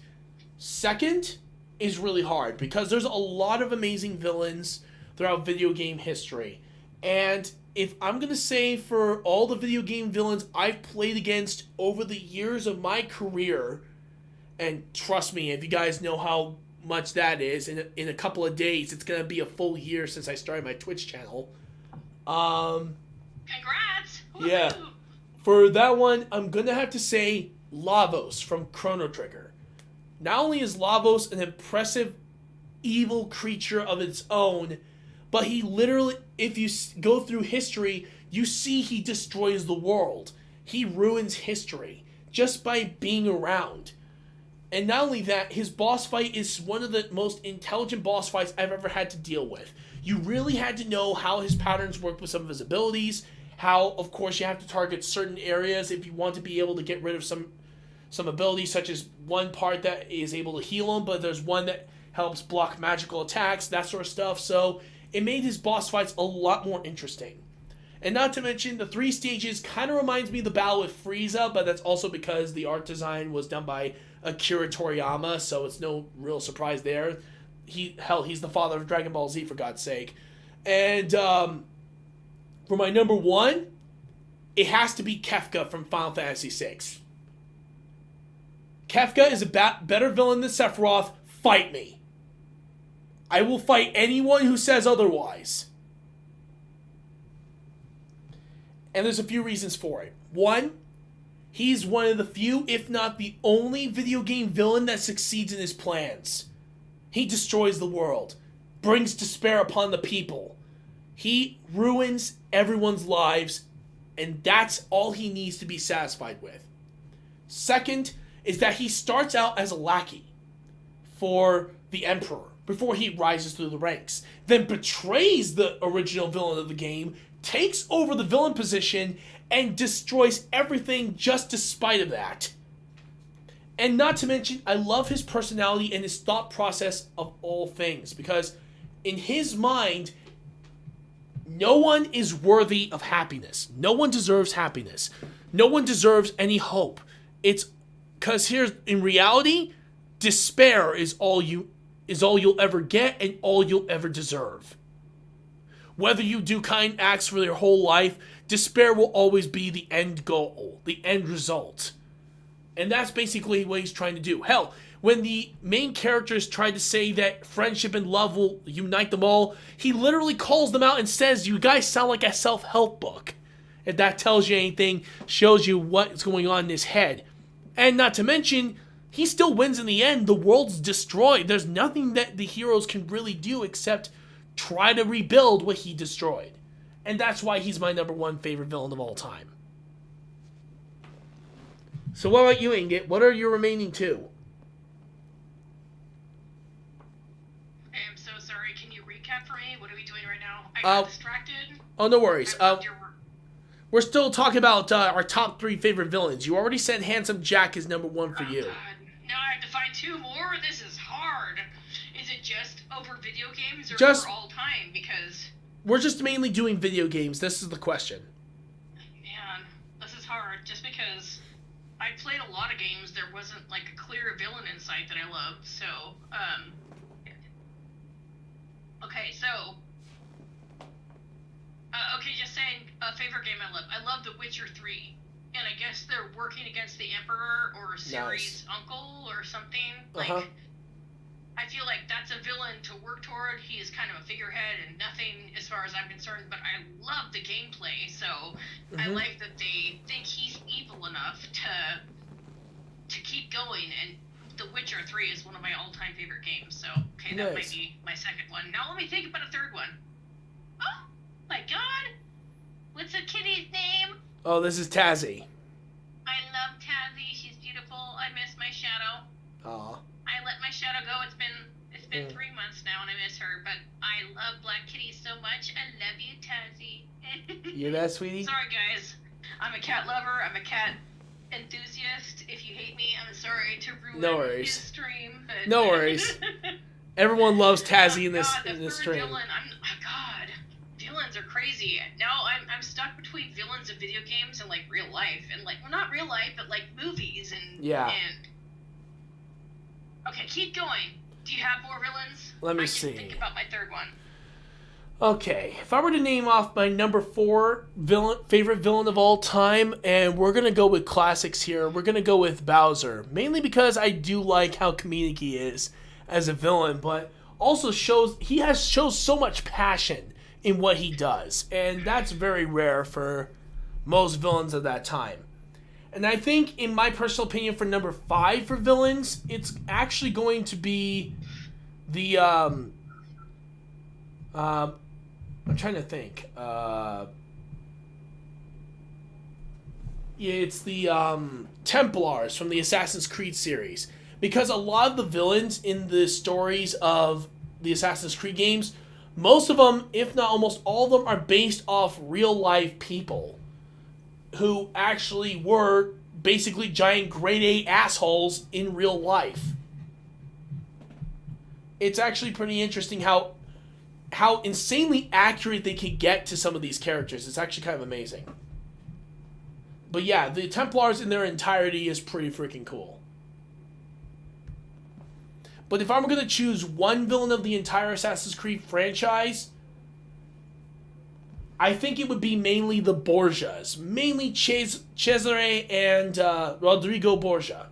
Second is really hard because there's a lot of amazing villains throughout video game history. And if I'm going to say for all the video game villains I've played against over the years of my career, and trust me, if you guys know how much that is, in a couple of days, it's going to be a full year since I started my Twitch channel. Congrats! Yeah. For that one, I'm going to have to say Lavos from Chrono Trigger. Not only is Lavos an impressive evil creature of its own, but he literally, if you go through history, you see he destroys the world. He ruins history just by being around. And not only that, his boss fight is one of the most intelligent boss fights I've ever had to deal with. You really had to know how his patterns work with some of his abilities, how, of course, you have to target certain areas if you want to be able to get rid of some abilities, such as one part that is able to heal him, but there's one that helps block magical attacks, that sort of stuff. So it made his boss fights a lot more interesting. And not to mention, the 3 stages kind of reminds me of the battle with Frieza, but that's also because the art design was done by Akira Toriyama, so it's no real surprise there. He's the father of Dragon Ball Z, for God's sake. And for my number 1, it has to be Kefka from Final Fantasy VI. Kefka is a better villain than Sephiroth. Fight me. I will fight anyone who says otherwise. And there's a few reasons for it. 1, he's one of the few, if not the only, video game villain that succeeds in his plans. He destroys the world, brings despair upon the people. He ruins everyone's lives, and that's all he needs to be satisfied with. Second is that he starts out as a lackey for the Emperor before he rises through the ranks, then betrays the original villain of the game, takes over the villain position, and destroys everything just despite of that. And not to mention, I love his personality and his thought process of all things, because in his mind, no one is worthy of happiness. No one deserves happiness. No one deserves any hope. It's because in reality, despair is all you'll ever get and all you'll ever deserve. Whether you do kind acts for your whole life, despair will always be the end goal, the end result. And that's basically what he's trying to do. Hell, when the main characters try to say that friendship and love will unite them all, he literally calls them out and says, "You guys sound like a self-help book." If that tells you anything, shows you what's going on in his head. And not to mention, he still wins in the end. The world's destroyed. There's nothing that the heroes can really do except try to rebuild what he destroyed. And that's why he's my number 1 favorite villain of all time. So what about you, Ingot? What are your remaining 2? I'm so sorry. Can you recap for me? What are we doing right now? I got distracted. Oh, no worries. We're still talking about our top 3 favorite villains. You already said Handsome Jack is number 1 for you. God. Now I have to find 2 more? This is hard. Is it just over video games or Just- for all time? Because, We're just mainly doing video games. This is the question. man, this is hard. Just because I played a lot of games, there wasn't, like, a clear villain in sight that I loved. So, okay, so... okay, just saying, favorite game I love. I love The Witcher 3. And I guess they're working against the Emperor or Ciri's uncle or something. Like, I feel like that's a villain to work toward. He is kind of a figurehead and nothing as far as I'm concerned, but I love the gameplay, so I like that they think he's evil enough to keep going, and The Witcher 3 is one of my all-time favorite games, so, okay, that might be my second one. Now let me think about a third one. Oh, my God! What's the kitty's name? Oh, this is Tazzy. I love Tazzy. She's beautiful. I miss my shadow. Aw. I let my shadow go. It's been 3 months now, and I miss her. But I love Black Kitty so much. I love you, Tazzy. You that, sweetie? Sorry, guys. I'm a cat lover. I'm a cat enthusiast. If you hate me, I'm sorry to ruin his stream. But... No worries. Everyone loves Tazzy in this stream. Villain, God, villains are crazy. Now I'm stuck between villains of video games and like real life, and like well, not real life, but like movies and And okay, keep going. Do you have more villains? Let me I see. Think about my third one. Okay, if I were to name off my number 4 favorite villain of all time, and we're gonna go with classics here, we're gonna go with Bowser, mainly because I do like how comedic he is as a villain, but also shows so much passion in what he does, and that's very rare for most villains of that time. And I think, in my personal opinion, for number 5 for villains, it's actually going to be the I'm trying to think. It's the Templars from the Assassin's Creed series. Because a lot of the villains in the stories of the Assassin's Creed games, most of them, if not almost all of them, are based off real-life people who actually were basically giant grade A assholes in real life. It's actually pretty interesting how insanely accurate they can get to some of these characters. It's actually kind of amazing. But yeah, the Templars in their entirety is pretty freaking cool. But if I'm going to choose one villain of the entire Assassin's Creed franchise, I think it would be mainly the Borgias. Mainly Cesare and Rodrigo Borgia.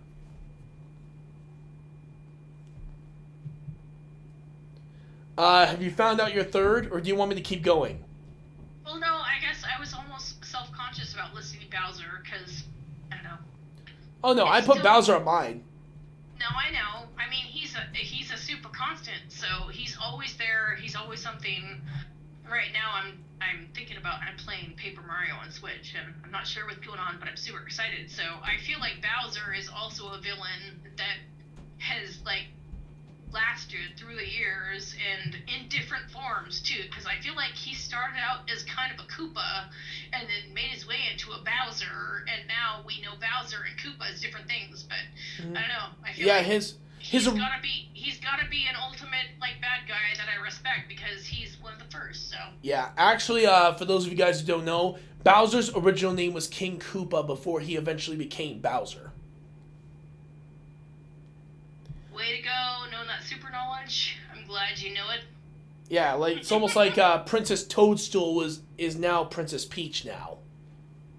Have you found out your third, or do you want me to keep going? Well, no, I guess I was almost self-conscious about listing Bowser, because, I don't know. Oh no, I put Bowser on mine. No, I know. I mean, he's a super constant, so he's always there. He's always something. Right now, I'm thinking about I'm playing Paper Mario on Switch, and I'm not sure what's going on, but I'm super excited. So I feel like Bowser is also a villain that has like lasted through the years and in different forms too, because I feel like he started out as kind of a Koopa and then made his way into a Bowser, and now we know Bowser and Koopa as different things, but I don't know, I feel like he's gotta be an ultimate like bad guy that I respect because he's one of the first. So yeah, actually, for those of you guys who don't know, Bowser's original name was King Koopa before he eventually became Bowser. Way to go, knowing that super knowledge. I'm glad you know it. Yeah, like it's almost like Princess Toadstool is now Princess Peach now.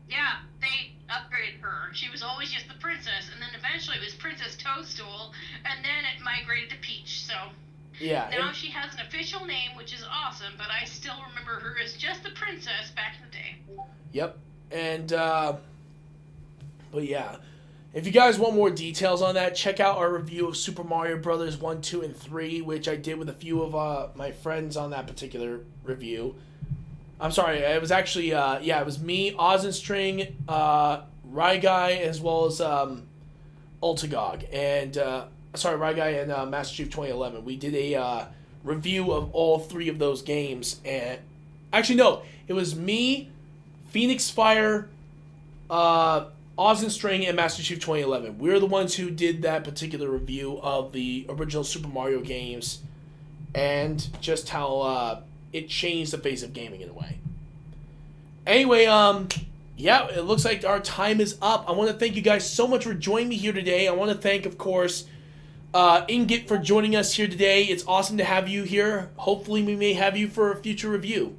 Yeah, they upgraded her. She was always just the princess, and then eventually it was Princess Toadstool, and then it migrated to Peach, so... Yeah. Now she has an official name, which is awesome, but I still remember her as just the princess back in the day. Yep. And, but yeah. If you guys want more details on that, check out our review of Super Mario Brothers 1, 2, and 3, which I did with a few of my friends on that particular review. I'm sorry, it was actually, it was me, Ozenstring, Ryguy, as well as Ultagog, and, Ryguy and Master Chief 2011. We did a review of all 3 of those games, and, actually, no, it was me, Phoenix Fire, Oz and String, and Master Chief 2011. We're the ones who did that particular review of the original Super Mario games and just how it changed the face of gaming in a way. Anyway, yeah, it looks like our time is up. I want to thank you guys so much for joining me here today. I want to thank, of course, Ingot for joining us here today. It's awesome to have you here. Hopefully we may have you for a future review.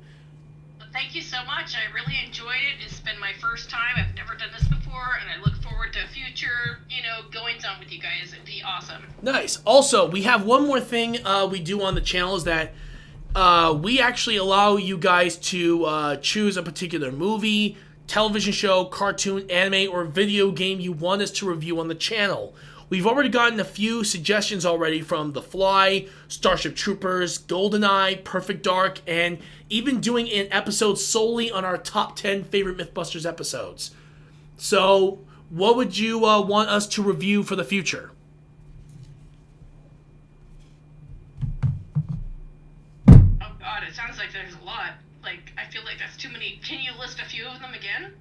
Thank you so much. I really enjoyed it. It's been my first time. I've never done this before, and I look forward to future, goings on with you guys. It'd be awesome. Nice. Also, we have one more thing we do on the channel is that we actually allow you guys to choose a particular movie, television show, cartoon, anime, or video game you want us to review on the channel. We've already gotten a few suggestions already from The Fly, Starship Troopers, GoldenEye, Perfect Dark, and even doing an episode solely on our top 10 favorite Mythbusters episodes. So, what would you want us to review for the future? Oh god, it sounds like there's a lot. I feel like that's too many. Can you list a few of them again?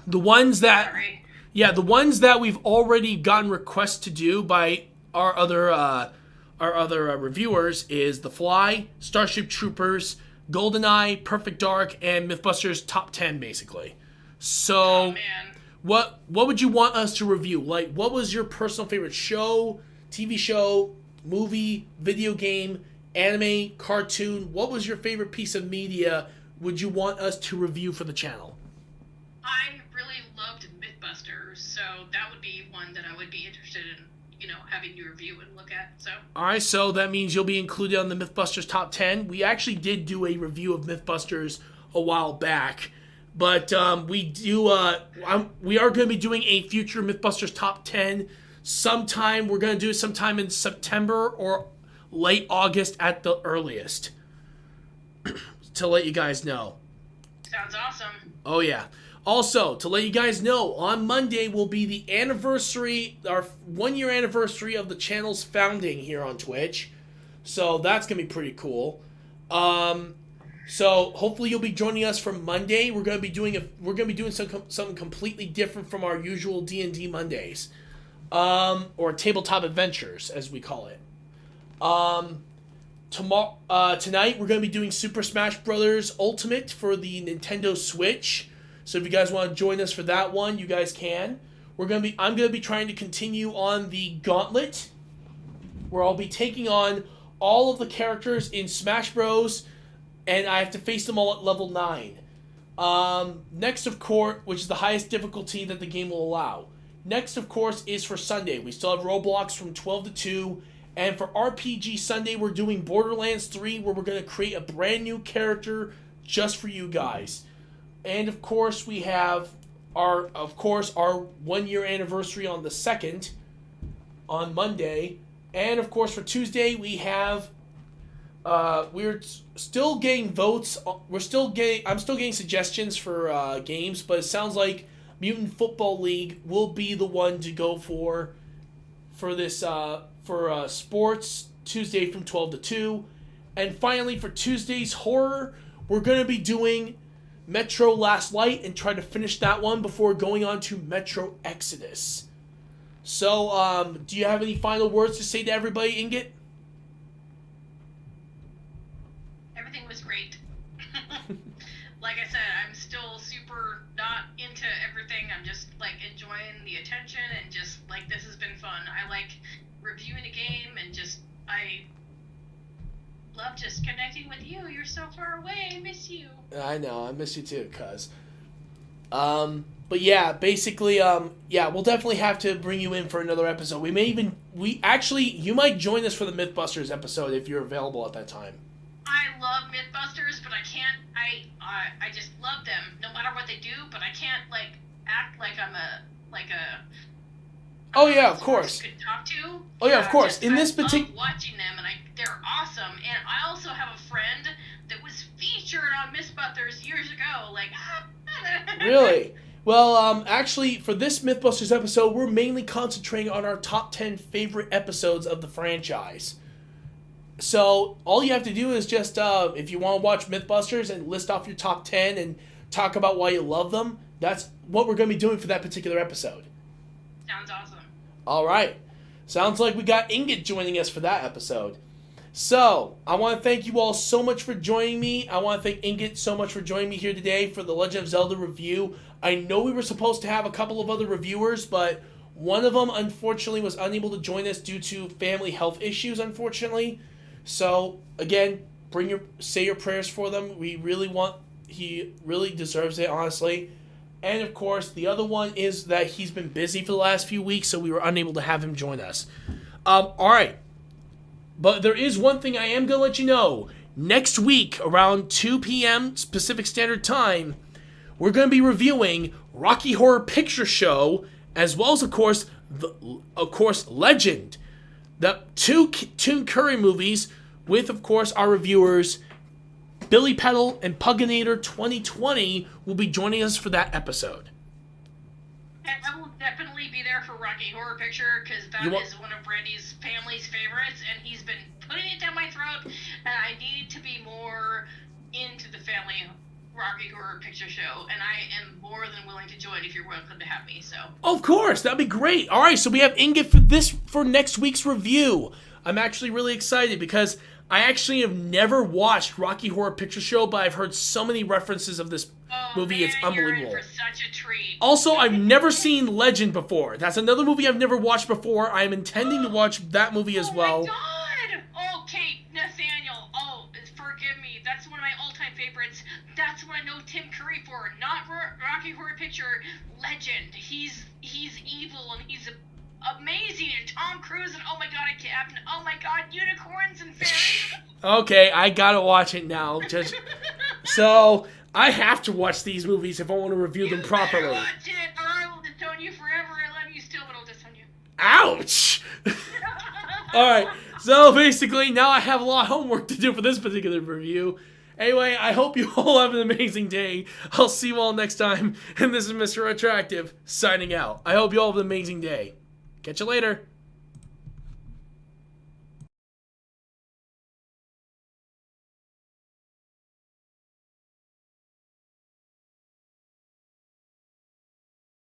The ones that... Sorry. Yeah, the ones that we've already gotten requests to do by our other reviewers is The Fly, Starship Troopers, GoldenEye, Perfect Dark, and Mythbusters Top 10, basically. So, Oh man. what would you want us to review? Like, what was your personal favorite show, TV show, movie, video game, anime, cartoon? What was your favorite piece of media would you want us to review for the channel? I really loved Mythbusters, so that would be one that I would be interested in, having you review and look at. So. All right, so that means you'll be included on the Mythbusters Top 10. We actually did do a review of Mythbusters a while back, but we are going to be doing a future Mythbusters Top 10 sometime. We're going to do it sometime in September or late August at the earliest to let you guys know. Sounds awesome. Oh, yeah. Also, to let you guys know, on Monday will be the anniversary, our 1-year anniversary of the channel's founding here on Twitch. So that's going to be pretty cool. So hopefully you'll be joining us for Monday. We're going to be doing something completely different from our usual D&D Mondays. Or tabletop adventures, as we call it. Tonight we're going to be doing Super Smash Bros. Ultimate for the Nintendo Switch. So if you guys want to join us for that one, you guys can. I'm going to be trying to continue on the Gauntlet, where I'll be taking on all of the characters in Smash Bros. And I have to face them all at level 9. Next, of course, which is the highest difficulty that the game will allow. Next, of course, is for Sunday. We still have Roblox from 12 to 2. And for RPG Sunday, we're doing Borderlands 3, where we're going to create a brand new character just for you guys. And of course, we have our 1-year anniversary on the 2nd, on Monday. And of course, for Tuesday, we have we're still getting votes. I'm still getting suggestions for games, but it sounds like Mutant Football League will be the one to go for this for sports Tuesday from 12 to 2. And finally, for Tuesday's horror, we're going to be doing Metro Last Light and try to finish that one before going on to Metro Exodus. So, do you have any final words to say to everybody, Ingot? Everything was great. Like I said, I'm still super not into everything. I'm just enjoying the attention and just this has been fun. I like reviewing a game and I love just connecting with you. You're so far away. I miss you. I know. I miss you too, cuz. But yeah, basically, we'll definitely have to bring you in for another episode. You might join us for the Mythbusters episode if you're available at that time. I love Mythbusters, but I can't. I just love them no matter what they do. But I can't act like I'm a. Oh yeah, of course. Could talk to. Oh yeah, of course. I love watching them, and they're awesome. And I also have a friend that was featured on Mythbusters years ago. Really? Well, actually, for this Mythbusters episode, we're mainly concentrating on our top 10 favorite episodes of the franchise. So all you have to do is just, if you want to watch Mythbusters and list off your top 10 and talk about why you love them, that's what we're going to be doing for that particular episode. Sounds awesome. All right. Sounds like we got Ingot joining us for that episode. So, I want to thank you all so much for joining me. I want to thank Ingot so much for joining me here today for the Legend of Zelda review. I know we were supposed to have a couple of other reviewers, but one of them, unfortunately, was unable to join us due to family health issues, unfortunately. So, again, say your prayers for them. He really deserves it, honestly. And, of course, the other one is that he's been busy for the last few weeks, so we were unable to have him join us. All right. But there is one thing I am going to let you know. Next week, around 2 p.m. Pacific Standard Time, we're going to be reviewing Rocky Horror Picture Show, as well as, of course, Legend. The two Tim Curry movies with, of course, our reviewers, Billy Peddle and Puginator 2020 will be joining us for that episode. And I will definitely be there for Rocky Horror Picture, because that is one of Brandy's family's favorites, and he's been putting it down my throat, and I need to be more into the family Rocky Horror Picture Show, and I am more than willing to join if you're welcome to have me, so. Of course, that'd be great. All right, so we have Ingot for next week's review. I'm actually really excited because I actually have never watched Rocky Horror Picture Show, but I've heard so many references of this movie. Man, it's unbelievable. you're in for such a treat. Also, I've never seen Legend before. That's another movie I've never watched before. I am intending to watch that movie as well. Oh my god! Oh, Kate, Nathaniel. Oh, forgive me. That's one of my all-time favorites. That's what I know Tim Curry for. Not Rocky Horror Picture. Legend. He's evil and he's amazing. And Tom Cruise and oh my god, unicorns and fairies. Okay, I gotta watch it now. So I have to watch these movies if I want to review them properly. Watch it, or I will disown you forever. I love you still, but I'll disown you. Ouch! Alright, so basically now I have a lot of homework to do for this particular review. Anyway, I hope you all have an amazing day. I'll see you all next time. And this is Mr. Retroactive signing out. I hope you all have an amazing day. Catch you later.